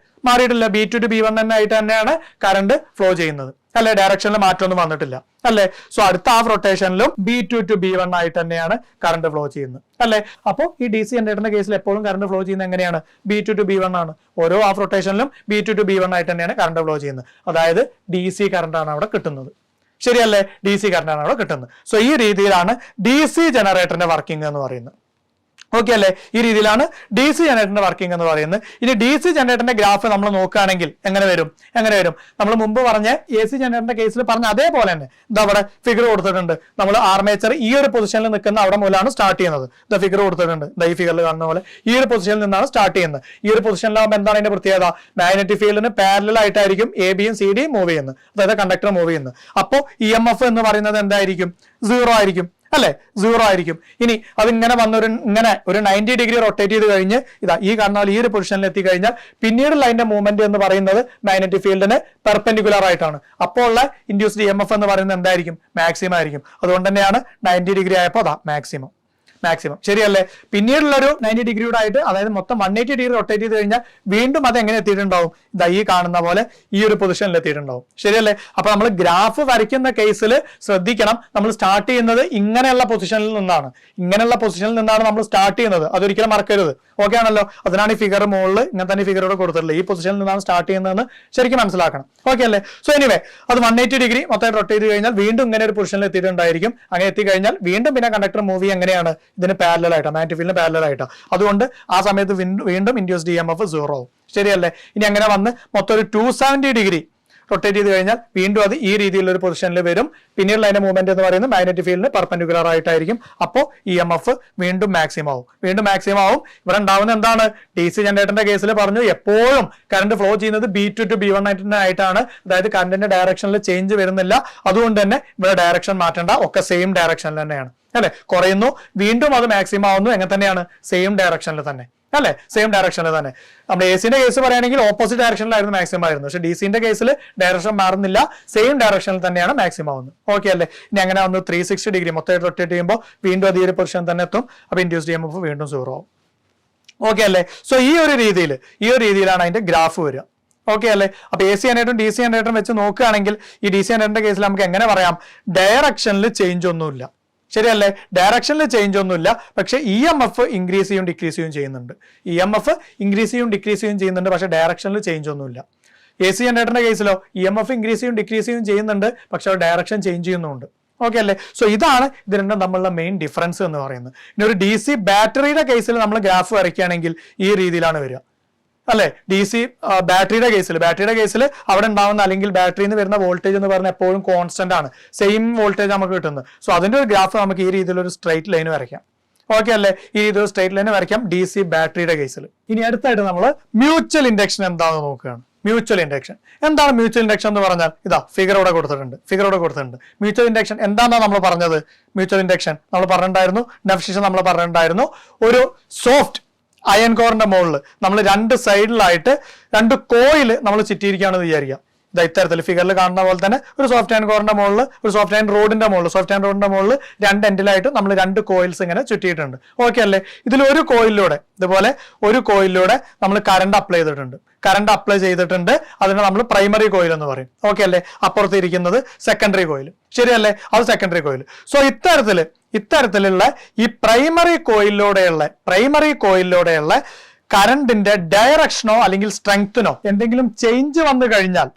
B2 to B1 തന്നെ ആയിട്ട് തന്നെയാണ് കറണ്ട് ഫ്ലോ ചെയ്യുന്നത് അല്ലെ. ഡയറക്ഷനിൽ മാറ്റമൊന്നും വന്നിട്ടില്ല അല്ലെ. സോ അടുത്ത ഹാഫ് റൊട്ടേഷനിലും B2 to B1 ആയിട്ട് തന്നെയാണ് കറണ്ട് ഫ്ലോ ചെയ്യുന്നത് അല്ലെ. അപ്പോൾ ഈ DC ജനറേറ്ററിന്റെ കേസിൽ എപ്പോഴും കറണ്ട് ഫ്ലോ ചെയ്യുന്നത് എങ്ങനെയാണ്? B2 to B1 ആണ്. ഓരോ ഹാഫ് റൊട്ടേഷനിലും B2 to B1 ആയിട്ട് തന്നെയാണ് കറണ്ട് ഫ്ലോ ചെയ്യുന്നത്. അതായത് DC കറണ്ട് ആണ് അവിടെ കിട്ടുന്നത്. ശരിയല്ലേ? DC കറണ്ട് ആണ് അവിടെ കിട്ടുന്നത്. സോ ഈ രീതിയിലാണ് DC ജനറേറ്ററിന്റെ വർക്കിംഗ് എന്ന് പറയുന്നത്. ഓക്കെ അല്ലേ? ഈ രീതിയിലാണ് DC ജനറേറ്ററിന്റെ വർക്കിംഗ് എന്ന് പറയുന്നത്. ഇനി DC ജനറേറ്ററിന്റെ ഗ്രാഫ് നമ്മൾ നോക്കുകയാണെങ്കിൽ എങ്ങനെ വരും? നമ്മൾ മുമ്പ് പറഞ്ഞ AC ജനറേറ്ററിന്റെ കേസിൽ പറഞ്ഞ അതേപോലെ തന്നെ ഇതാ അവിടെ ഫിഗർ കൊടുത്തിട്ടുണ്ട്. നമ്മൾ ആർമേച്ചർ ഈ ഒരു പൊസിഷനിൽ നിൽക്കുന്ന അവിടെ മുതലാണ് സ്റ്റാർട്ട് ചെയ്യുന്നത്. ഇതാ ഫിഗർ കൊടുത്തിട്ടുണ്ട്. ഈ ഫിഗറിൽ കാണുന്ന പോലെ ഈ ഒരു പൊസിഷനിൽ നിന്നാണ് സ്റ്റാർട്ട് ചെയ്യുന്നത്. ഈ ഒരു പൊസിഷനിലാകുമ്പോൾ എന്താണ് അതിന്റെ പ്രത്യേകത? മാഗ്നറ്റിക് ഫീൽഡിന് പാരലൽ ആയിട്ടായിരിക്കും AB-യും CD-യും മൂവ് ചെയ്യുന്നത്, അതായത് കണ്ടക്ടർ മൂവ് ചെയ്യുന്നത്. അപ്പോൾ EMF എന്ന് പറയുന്നത് എന്തായിരിക്കും? 0 ആയിരിക്കും അല്ലെ. 0 ആയിരിക്കും. ഇനി അതിങ്ങനെ വന്നൊരു ഇങ്ങനെ ഒരു 90 ഡിഗ്രി റൊട്ടേറ്റ് ചെയ്ത് കഴിഞ്ഞ് ഇതാ ഈ കാണുന്ന ഈ ഒരു പൊസിഷനിൽ എത്തിക്കഴിഞ്ഞാൽ പിന്നീടുള്ള അതിന്റെ മൂവ്മെന്റ് എന്ന് പറയുന്നത് മാഗ്നറ്റിക് ഫീൽഡിന് പെർപെൻഡിക്കുലർ ആയിട്ടാണ്. അപ്പോൾ ഉള്ള ഇൻഡ്യൂസ്ഡ് EMF എന്ന് പറയുന്നത് എന്തായിരിക്കും? മാക്സിമം ആയിരിക്കും. അതുകൊണ്ട് തന്നെയാണ് 90 ഡിഗ്രി ആയപ്പോൾ അതാ മാക്സിമം. ശരിയല്ലേ? പിന്നീടുള്ള ഒരു 90 ഡിഗ്രിയുടെ ആയിട്ട്, അതായത് മൊത്തം 180 ഡിഗ്രി റൊട്ടേറ്റ് ചെയ്ത് കഴിഞ്ഞാൽ വീണ്ടും അത് എങ്ങനെ എത്തിയിട്ടുണ്ടാവും? ഇതാ ഈ കാണുന്ന പോലെ ഈ ഒരു പൊസിഷനിൽ എത്തിയിട്ടുണ്ടാവും. ശരിയല്ലേ? അപ്പൊ നമ്മൾ ഗ്രാഫ് വരയ്ക്കുന്ന കേസിൽ ശ്രദ്ധിക്കണം, നമ്മൾ സ്റ്റാർട്ട് ചെയ്യുന്നത് ഇങ്ങനെയുള്ള പൊസിഷനിൽ നിന്നാണ് നമ്മൾ സ്റ്റാർട്ട് ചെയ്യുന്നത്. അതൊരിക്കലും മറക്കരുത്. ഓക്കെ ആണല്ലോ? അതിനാണ് ഈ ഫിഗർ മുകളിൽ ഇങ്ങനെ തന്നെ ഫിഗറോടെ കൊടുത്തിട്ടുള്ളത്. ഈ പൊസിഷനിൽ നിന്നാണ് സ്റ്റാർട്ട് ചെയ്യുന്നതെന്ന് ശരിക്കും മനസ്സിലാക്കണം. ഓക്കെ അല്ലേ? സോ എനിവേ അത് 180 ഡിഗ്രി മൊത്തം റൊട്ടേറ്റ് ചെയ്ത് കഴിഞ്ഞാൽ വീണ്ടും ഇങ്ങനെ ഒരു പൊസിഷനിൽ എത്തിയിട്ടുണ്ടായിരിക്കും. അങ്ങനെ എത്തിക്കഴിഞ്ഞാൽ വീണ്ടും പിന്നെ കണ്ടക്ടർ മൂവ് എങ്ങനെയാണ്? ഇതിന് പാരലൽ മാഗ്നറ്റിക് ഫീൽഡിന് പാരലൽ ആയിട്ടാണ്. അതുകൊണ്ട് ആ സമയത്ത് വീണ്ടും ഇൻഡ്യൂസ്ഡ് EMF 0 ആവും. ശരിയല്ലേ? ഇനി അങ്ങനെ വന്ന് മൊത്തം ഒരു 270 ഡിഗ്രി റൊട്ടേറ്റ് ചെയ്ത് കഴിഞ്ഞാൽ വീണ്ടും അത് ഈ രീതിയിലുള്ള ഒരു പൊസിഷനിൽ വരും. പിന്നീട് അതിന്റെ മൂവ്മെന്റ് എന്ന് പറയുന്നത് മാഗ്നറ്റിക് ഫീൽഡിന് പെർപെൻഡിക്കുലർ ആയിട്ടായിരിക്കും. അപ്പോൾ EMF വീണ്ടും മാക്സിമം ആവും. ഇവിടെ ഉണ്ടാവുന്ന എന്താണ്? DC ജനറേറ്ററിന്റെ കേസിൽ പറഞ്ഞു എപ്പോഴും കറണ്ട് ഫ്ലോ ചെയ്യുന്നത് B2 to B1 ആയിട്ടാണ്. അതായത് കറണ്ടിന്റെ ഡയറക്ഷനിൽ ചേഞ്ച് വരുന്നില്ല. അതുകൊണ്ട് തന്നെ ഇവിടെ ഡയറക്ഷൻ മാറ്റേണ്ട, ഒക്കെ സെയിം ഡയറക്ഷനിൽ തന്നെയാണ് അല്ലെ. കുറയുന്നു, വീണ്ടും അത് മാക്സിമം ആവുന്നു, എങ്ങനെ തന്നെയാണ്? സെയിം ഡയറക്ഷനിൽ തന്നെ അല്ലെ, സെയിം ഡയറക്ഷനിൽ തന്നെ. നമ്മുടെ AC-ന്റെ കേസ് പറയുകയാണെങ്കിൽ ഓപ്പോസിറ്റ് ഡയറക്ഷനിലായിരുന്നു മാക്സിമം ആയിരുന്നു. പക്ഷെ DC-ന്റെ കേസിൽ ഡയറക്ഷൻ മാറുന്നില്ല, സെയിം ഡയറക്ഷനിൽ തന്നെയാണ് മാക്സിമം ആവുന്നത്. ഓക്കെ അല്ലേ? ഇനി അങ്ങനെ വന്നു 360 ഡിഗ്രി മൊത്തമായിട്ട് റൊട്ടേറ്റ് ചെയ്യുമ്പോൾ വീണ്ടും അത് ഈ ഒരു പൊസിഷൻ തന്നെ എത്തും. അപ്പൊ ഇൻഡ്യൂസ്ഡ് EMF വീണ്ടും 0 ആവും. ഓക്കെ അല്ലേ? സോ ഈ ഒരു രീതിയിലാണ് അതിന്റെ ഗ്രാഫ് വരിക. ഓക്കെ അല്ലേ? അപ്പൊ AC ജനറേറ്ററും DC ജനറേറ്ററും വെച്ച് നോക്കുകയാണെങ്കിൽ ഈ DC ജനറേറ്ററിന്റെ കേസിൽ നമുക്ക് എങ്ങനെ പറയാം? ഡയറക്ഷനിൽ ചേഞ്ച് ഒന്നുമില്ല. ശരിയല്ലേ? ഡയറക്ഷനിൽ ചേഞ്ച് ഒന്നുമില്ല. പക്ഷെ EMF ഇൻക്രീസ് ചെയ്യും ഡിക്രീസ് ചെയ്യും ചെയ്യുന്നുണ്ട്. EMF ഇൻക്രീസ് ചെയ്യും ഡിക്രീസ് ചെയ്യും ചെയ്യുന്നുണ്ട്. പക്ഷെ ഡയറക്ഷനിൽ ചേഞ്ച് ഒന്നുമില്ല. AC ജനറേറ്ററിന്റെ കേസിലോ EMF ഇൻക്രീസ് ചെയ്യും ഡിക്രീസ് ചെയ്യും ചെയ്യുന്നുണ്ട്. പക്ഷെ ഡയറക്ഷൻ ചേഞ്ച് ചെയ്യുന്നുണ്ട്. ഓക്കെ അല്ലേ? സോ ഇതാണ് ഇത് രണ്ടും തമ്മിലുള്ള മെയിൻ ഡിഫറൻസ് എന്ന് പറയുന്നത്. ഇനി ഒരു DC ബാറ്ററിയുടെ കേസിൽ നമ്മൾ ഗ്രാഫ് വരയ്ക്കുകയാണെങ്കിൽ ഈ രീതിയിലാണ് വരിക അല്ലെ. DC ബാറ്ററിയുടെ കേസിൽ അവിടെ ഉണ്ടാവുന്ന അല്ലെങ്കിൽ ബാറ്ററിയിൽ നിന്ന് വരുന്ന വോൾട്ടേജ് എന്ന് പറഞ്ഞാൽ എപ്പോഴും കോൺസ്റ്റന്റ് ആണ്, സെയിം വോൾട്ടേജ് നമുക്ക് കിട്ടുന്നത്. സോ അതിന്റെ ഒരു ഗ്രാഫ് നമുക്ക് ഈ രീതിയിലൊരു സ്ട്രൈറ്റ് ലൈൻ വരയ്ക്കാം. ഓക്കെ അല്ലേ? ഈ രീതിയിൽ സ്ട്രൈറ്റ് ലൈൻ വരയ്ക്കാം DC ബാറ്ററിയുടെ കേസിൽ. ഇനി അടുത്തായിട്ട് നമ്മൾ മ്യൂച്വൽ ഇൻഡക്ഷൻ എന്താണെന്ന് നോക്കുകയാണ്. മ്യൂച്വൽ ഇൻഡക്ഷൻ എന്താണ്? മ്യൂച്വൽ ഇൻഡക്ഷൻ എന്ന് പറഞ്ഞാൽ ഇതാ ഫിഗർ ഇവിടെ കൊടുത്തിട്ടുണ്ട്. മ്യൂച്വൽ ഇൻഡക്ഷൻ എന്താണെന്നാണ് നമ്മൾ പറഞ്ഞത്? മ്യൂച്വൽ ഇൻഡക്ഷൻ നമ്മൾ പറഞ്ഞിട്ടുണ്ടായിരുന്നു, ഡെഫിനിഷൻ നമ്മൾ പറഞ്ഞിട്ടുണ്ടായിരുന്നു. ഒരു സോഫ്റ്റ് അയൺ കോറിന്റെ മുകളിൽ നമ്മൾ രണ്ട് സൈഡിലായിട്ട് രണ്ട് കോയിൽ നമ്മൾ ചുറ്റിയിരിക്കുകയാണെന്ന് വിചാരിക്കാം. ഇതാ ഇത്തരത്തിൽ ഫിഗറിൽ കാണുന്ന പോലെ തന്നെ ഒരു സോഫ്റ്റ് അയൺ കോറിന്റെ മുകളിൽ, ഒരു സോഫ്റ്റ് അയൺ റോഡിന്റെ മുകളിൽ രണ്ട് എൻഡിലായിട്ട് നമ്മൾ രണ്ട് കോയിൽസ് ഇങ്ങനെ ചുറ്റിയിട്ടുണ്ട്. ഓക്കെ അല്ലേ? ഇതിൽ ഒരു കോയിലൂടെ നമ്മൾ കറണ്ട് അപ്ലൈ ചെയ്തിട്ടുണ്ട്. അതിനെ നമ്മൾ പ്രൈമറി കോയിൽ എന്ന് പറയും. ഓക്കെ അല്ലേ? അപ്പുറത്ത് ഇരിക്കുന്നത് സെക്കൻഡറി കോയിൽ. ശരിയല്ലേ? അത് സെക്കൻഡറി കോയിൽ. സോ ഇത്തരത്തിലുള്ള ഈ പ്രൈമറി കോയിലൂടെയുള്ള കറണ്ടിന്റെ ഡയറക്ഷനോ അല്ലെങ്കിൽ സ്ട്രെങ്ത്തിനോ എന്തെങ്കിലും ചേഞ്ച് വന്നു കഴിഞ്ഞാൽ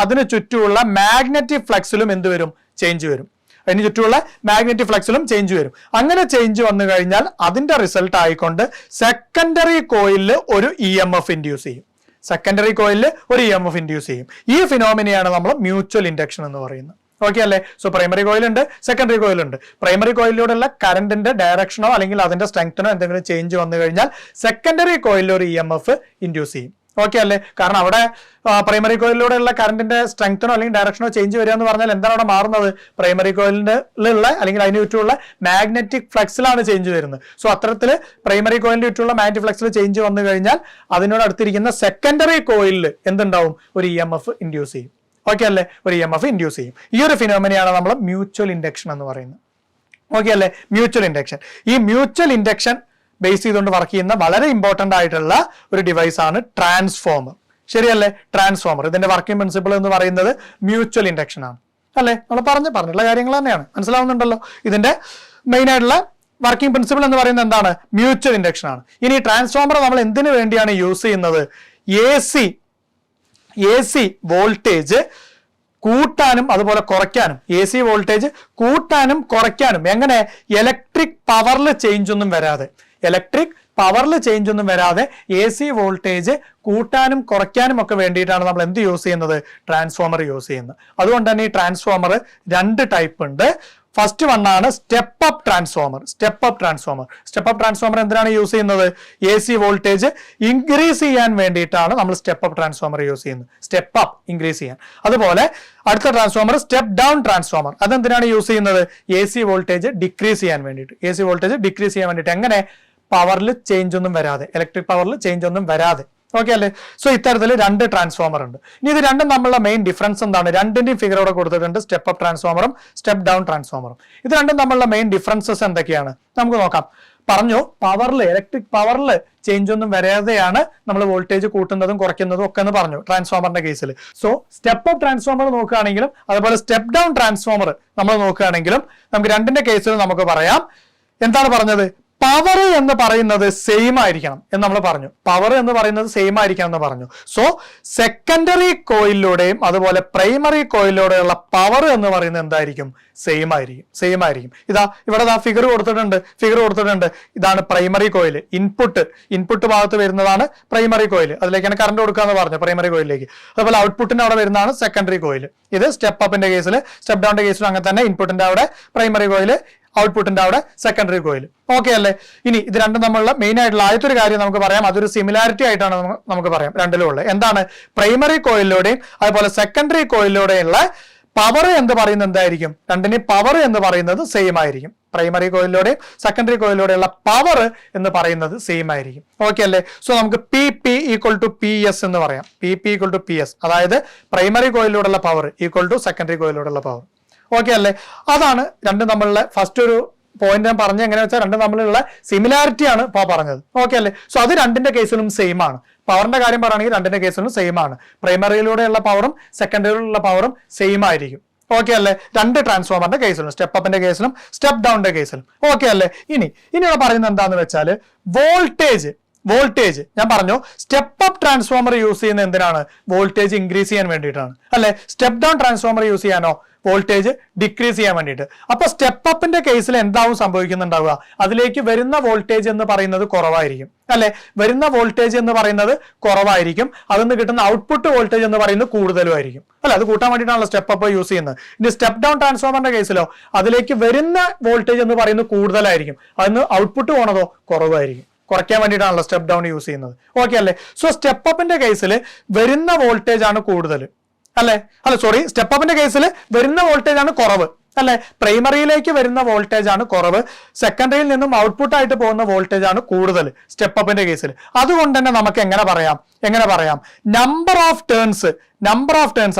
അതിന് ചുറ്റുമുള്ള മാഗ്നറ്റിക് ഫ്ലക്സിലും എന്ത് വരും? ചേഞ്ച് വരും. അതിന് ചുറ്റുമുള്ള മാഗ്നറ്റിക് ഫ്ലക്സിലും ചേഞ്ച് വരും. അങ്ങനെ ചേഞ്ച് വന്നു കഴിഞ്ഞാൽ അതിന്റെ റിസൾട്ട് ആയിക്കൊണ്ട് സെക്കൻഡറി കോയിലിൽ ഒരു EMF ഇൻഡ്യൂസ് ചെയ്യും. ഈ ഫിനോമിനയാണ് നമ്മൾ മ്യൂച്വൽ ഇൻഡക്ഷൻ എന്ന് പറയുന്നത്. ഓക്കെ അല്ലേ? സോ പ്രൈമറി കോയിൽ ഉണ്ട്, സെക്കൻഡറി കോയിൽ ഉണ്ട്. പ്രൈമറി കോയിലൂടെയുള്ള കറണ്ടിന്റെ ഡയറക്ഷനോ അല്ലെങ്കിൽ അതിന്റെ സ്ട്രെങ്ത്തിനോ എന്തെങ്കിലും ചേഞ്ച് വന്നു കഴിഞ്ഞാൽ സെക്കൻഡറി കോയിലിൽ ഒരു EMF ഇൻഡ്യൂസ് ചെയ്യും. ഓക്കെ അല്ലേ? കാരണം അവിടെ പ്രൈമറി കോയിലൂടെയുള്ള കറണ്ടിന്റെ സ്ട്രെങ്ത്തിനോ അല്ലെങ്കിൽ ഡയറക്ഷനോ ചേഞ്ച് വരിക എന്ന് പറഞ്ഞാൽ എന്താണ് അവിടെ മാറുന്നത്? പ്രൈമറി കോയിലിലുള്ള അല്ലെങ്കിൽ അതിന് ചുറ്റുമുള്ള മാഗ്നറ്റിക് ഫ്ലക്സിലാണ് ചേഞ്ച് വരുന്നത്. സോ അത്തരത്തിൽ പ്രൈമറി കോയിലിന് ചുറ്റുമുള്ള മാഗ്നറ്റിക് ഫ്ലക്സിൽ ചേഞ്ച് വന്നു കഴിഞ്ഞാൽ അതിനോട് അടുത്തിരിക്കുന്ന സെക്കൻഡറി കോയിലിൽ എന്തുണ്ടാവും? ഒരു EMF ഇൻഡ്യൂസ് ചെയ്യും. ഓക്കെ അല്ലേ? ഒരു EMF ഇൻഡ്യൂസ് ചെയ്യും. ഈ ഒരു ഫിനോമിനയാണ് നമ്മൾ മ്യൂച്വൽ ഇൻഡക്ഷൻ എന്ന് പറയുന്നത്. ഓക്കെ അല്ലേ? Mutual induction. ഈ മ്യൂച്വൽ ഇൻഡക്ഷൻ ബേസ് ചെയ്തുകൊണ്ട് വർക്ക് ചെയ്യുന്ന വളരെ ഇമ്പോർട്ടന്റ് ആയിട്ടുള്ള ഒരു ഡിവൈസ് ആണ് ട്രാൻസ്ഫോമർ. ശരിയല്ലേ? ട്രാൻസ്ഫോമർ ഇതിന്റെ വർക്കിംഗ് പ്രിൻസിപ്പിൾ എന്ന് പറയുന്നത് മ്യൂച്വൽ ഇൻഡക്ഷൻ ആണ് അല്ലെ? നമ്മൾ പറഞ്ഞിട്ടുള്ള കാര്യങ്ങൾ തന്നെയാണ്. മനസ്സിലാവുന്നുണ്ടല്ലോ? ഇതിന്റെ മെയിൻ ആയിട്ടുള്ള വർക്കിംഗ് പ്രിൻസിപ്പിൾ എന്ന് പറയുന്നത് എന്താണ്? മ്യൂച്വൽ ഇൻഡക്ഷൻ ആണ്. ഇനി ട്രാൻസ്ഫോമർ നമ്മൾ എന്തിനു വേണ്ടിയാണ് യൂസ് ചെയ്യുന്നത്? AC വോൾട്ടേജ് കൂട്ടാനും അതുപോലെ കുറയ്ക്കാനും. AC വോൾട്ടേജ് കൂട്ടാനും കുറയ്ക്കാനും എങ്ങനെ? ഇലക്ട്രിക് പവറിൽ ചേഞ്ച് ഒന്നും വരാതെ AC വോൾട്ടേജ് കൂട്ടാനും കുറയ്ക്കാനും ഒക്കെ വേണ്ടിയിട്ടാണ് നമ്മൾ എന്ത് യൂസ് ചെയ്യുന്നത്? ട്രാൻസ്ഫോമർ യൂസ് ചെയ്യുന്നത്. അതുകൊണ്ട് തന്നെ ഈ ട്രാൻസ്ഫോമർ രണ്ട് ടൈപ്പ് ഉണ്ട്. ഫസ്റ്റ് വണ്ണാണ് സ്റ്റെപ്പ് അപ്പ് ട്രാൻസ്ഫോമർ. എന്തിനാണ് യൂസ് ചെയ്യുന്നത്? AC വോൾട്ടേജ് ഇൻക്രീസ് ചെയ്യാൻ വേണ്ടിയിട്ടാണ് നമ്മൾ സ്റ്റെപ്പ് അപ്പ് ട്രാൻസ്ഫോമർ യൂസ് ചെയ്യുന്നത്. സ്റ്റെപ്പ് അപ്പ് ഇൻക്രീസ് ചെയ്യാൻ. അതുപോലെ അടുത്ത ട്രാൻസ്ഫോമർ സ്റ്റെപ്പ് ഡൗൺ ട്രാൻസ്ഫോമർ. അതെന്തിനാണ് യൂസ് ചെയ്യുന്നത്? AC വോൾട്ടേജ് ഡിക്രീസ് ചെയ്യാൻ വേണ്ടിയിട്ട്. എങ്ങനെ? പവറിൽ ചേഞ്ച് ഒന്നും വരാതെ, ഇലക്ട്രിക് പവറിൽ ചേഞ്ച് ഒന്നും വരാതെ. ഓക്കെ അല്ലേ? സോ ഇത്തരത്തിൽ രണ്ട് ട്രാൻസ്ഫോമർ ഉണ്ട്. ഇനി ഇത് രണ്ടും തമ്മിലുള്ള മെയിൻ ഡിഫറൻസ് എന്താണ്? രണ്ടിന്റെയും ഫിഗർ ഇവിടെ കൊടുത്തിട്ടുണ്ട്. സ്റ്റെപ്പ് അപ്പ് ട്രാൻസ്ഫോമറും സ്റ്റെപ്പ് ഡൗൺ ട്രാൻസ്ഫോമറും. ഇത് രണ്ടും തമ്മിലുള്ള മെയിൻ ഡിഫറൻസസ് എന്തൊക്കെയാണ് നമുക്ക് നോക്കാം. പറഞ്ഞു ഇലക്ട്രിക് പവറിൽ ചേഞ്ച് ഒന്നും വരാതെയാണ് നമ്മൾ വോൾട്ടേജ് കൂട്ടുന്നതും കുറയ്ക്കുന്നതും ഒക്കെ എന്ന് പറഞ്ഞു ട്രാൻസ്ഫോമറിന്റെ കേസിൽ. സോ സ്റ്റെപ്പ് അപ്പ് ട്രാൻസ്ഫോമർ നോക്കുകയാണെങ്കിലും അതുപോലെ സ്റ്റെപ്പ് ഡൗൺ ട്രാൻസ്ഫോമർ നമ്മൾ നോക്കുകയാണെങ്കിലും നമുക്ക് രണ്ടിന്റെ കേസിൽ നമുക്ക് പറയാം എന്താണ് പറഞ്ഞത്? പവർ എന്ന് പറയുന്നത് സെയിം ആയിരിക്കണം എന്ന് നമ്മൾ പറഞ്ഞു. പവർ എന്ന് പറയുന്നത് സെയിം ആയിരിക്കണം എന്ന് പറഞ്ഞു. സോ സെക്കൻഡറി കോയിലൂടെയും അതുപോലെ പ്രൈമറി കോയിലൂടെയുള്ള പവർ എന്ന് പറയുന്നത് എന്തായിരിക്കും? സെയിം ആയിരിക്കും. ഇതാ ഇവിടെ ഫിഗർ കൊടുത്തിട്ടുണ്ട്. ഇതാണ് പ്രൈമറി കോയിൽ. ഇൻപുട്ട് ഭാഗത്ത് വരുന്നതാണ് പ്രൈമറി കോയിൽ. അതിലേക്കാണ് കറണ്ട് കൊടുക്കുക എന്ന് പറഞ്ഞു, പ്രൈമറി കോയിലേക്ക്. അതുപോലെ ഔട്ട്പുട്ടിന്റെ അവിടെ വരുന്നതാണ് സെക്കൻഡറി കോയിൽ. ഇത് സ്റ്റെപ്പ് അപ്പിന്റെ കേസിൽ, സ്റ്റെപ്പ് ഡൗണിന്റെ കേസിലും അങ്ങനെ തന്നെ. ഇൻപുട്ടിന്റെ അവിടെ പ്രൈമറി കോയിൽ, ഔട്ട്പുട്ടിന്റെ അവിടെ സെക്കൻഡറി കോയിൽ. ഓക്കെ അല്ലേ? ഇനി ഇത് രണ്ടും തമ്മിലുള്ള മെയിൻ ആയിട്ടുള്ള ആദ്യത്തെ ഒരു കാര്യം നമുക്ക് പറയാം, അതൊരു സിമിലാരിറ്റി ആയിട്ടാണ് നമുക്ക് പറയാം രണ്ടിലും ഉള്ളത്. എന്താണ്? പ്രൈമറി കോയിലൂടെയും അതുപോലെ സെക്കൻഡറി കോയിലൂടെയുള്ള പവർ എന്ന് പറയുന്നത് എന്തായിരിക്കും? രണ്ടിനെയും പവർ എന്ന് പറയുന്നത് സെയിം ആയിരിക്കും. പ്രൈമറി കോയിലൂടെയും സെക്കൻഡറി കോയിലൂടെയുള്ള പവർ എന്ന് പറയുന്നത് സെയിം ആയിരിക്കും. ഓക്കെ അല്ലേ? സോ നമുക്ക് P P equal to P S എന്ന് പറയാം. P P equal to P S, അതായത് പ്രൈമറി കോയിലൂടെയുള്ള പവർ ഈക്വൽ ടു സെക്കൻഡറി കോയിലൂടെയുള്ള പവർ. ഓക്കെ അല്ലേ? അതാണ് രണ്ടും തമ്മിലുള്ള ഫസ്റ്റ് ഒരു പോയിന്റ് ഞാൻ പറഞ്ഞത്. എങ്ങനെയാ വെച്ചാൽ രണ്ടും തമ്മിലുള്ള സിമിലാരിറ്റി ആണ് ഇപ്പോൾ പറഞ്ഞത്. ഓക്കെ അല്ലേ? സോ അത് രണ്ടിന്റെ കേസിലും സെയിം ആണ്. പവറിന്റെ കാര്യം പറയുകയാണെങ്കിൽ രണ്ടിന്റെ കേസിലും സെയിം ആണ്. പ്രൈമറിയിലൂടെയുള്ള പവറും സെക്കൻഡറിയിലുള്ള പവറും സെയിം ആയിരിക്കും. ഓക്കെ അല്ലേ? രണ്ട് ട്രാൻസ്ഫോമറിന്റെ കേസിലും, സ്റ്റെപ്പ് അപ്പിന്റെ കേസിലും സ്റ്റെപ്പ് ഡൗണിന്റെ കേസിലും. ഓക്കെ അല്ലേ? ഇനി പറയുന്നത് എന്താന്ന് വെച്ചാൽ വോൾട്ടേജ് ഞാൻ പറഞ്ഞു, സ്റ്റെപ്പ് അപ്പ് ട്രാൻസ്ഫോമർ യൂസ് ചെയ്യുന്ന എന്തിനാണ്? വോൾട്ടേജ് ഇൻക്രീസ് ചെയ്യാൻ വേണ്ടിയിട്ടാണ് അല്ലെ? സ്റ്റെപ്പ് ഡൗൺ ട്രാൻസ്ഫോമർ യൂസ് ചെയ്യാനോ? വോൾട്ടേജ് ഡിക്രീസ് ചെയ്യാൻ വേണ്ടിയിട്ട്. അപ്പൊ സ്റ്റെപ്പ് അപ്പിന്റെ കേസിൽ എന്താവും സംഭവിക്കുന്നുണ്ടാവുക? അതിലേക്ക് വരുന്ന വോൾട്ടേജ് എന്ന് പറയുന്നത് കുറവായിരിക്കും അല്ലെ? വരുന്ന വോൾട്ടേജ് എന്ന് പറയുന്നത് കുറവായിരിക്കും. അതിൽ കിട്ടുന്ന ഔട്ട്പുട്ട് വോൾട്ടേജ് എന്ന് പറയുന്നത് കൂടുതലും ആയിരിക്കും അല്ലെ? അത് കൂട്ടാൻ വേണ്ടിയിട്ടാണല്ലോ സ്റ്റെപ്പ് അപ്പ് യൂസ് ചെയ്യുന്നത്. ഇനി സ്റ്റെപ്പ് ഡൗൺ ട്രാൻസ്ഫോമറിന്റെ കേസിലോ അതിലേക്ക് വരുന്ന വോൾട്ടേജ് എന്ന് പറയുന്നത് കൂടുതലായിരിക്കും. അതിന് ഔട്ട്പുട്ട് പോണതോ കുറവായിരിക്കും. കുറയ്ക്കാൻ വേണ്ടിയിട്ടാണല്ലോ സ്റ്റെപ്പ് ഡൗൺ യൂസ് ചെയ്യുന്നത്. ഓക്കെ അല്ലേ? സോ സ്റ്റെപ്പ് അപ്പിന്റെ കേസിൽ വരുന്ന വോൾട്ടേജ് ആണ് കൂടുതൽ സ്റ്റെപ്പ് അപ്പിന്റെ കേസിൽ വരുന്ന വോൾട്ടേജ് ആണ് കുറവ് അല്ലെ? പ്രൈമറിയിലേക്ക് വരുന്ന വോൾട്ടേജ് ആണ് കുറവ്, സെക്കൻഡറിയിൽ നിന്നും ഔട്ട്പുട്ട് ആയിട്ട് പോകുന്ന വോൾട്ടേജ് ആണ് കൂടുതൽ സ്റ്റെപ്പ് അപ്പിന്റെ കേസിൽ. അതുകൊണ്ട് തന്നെ നമുക്ക് എങ്ങനെ പറയാം? നമ്പർ ഓഫ് ടേൺസ്,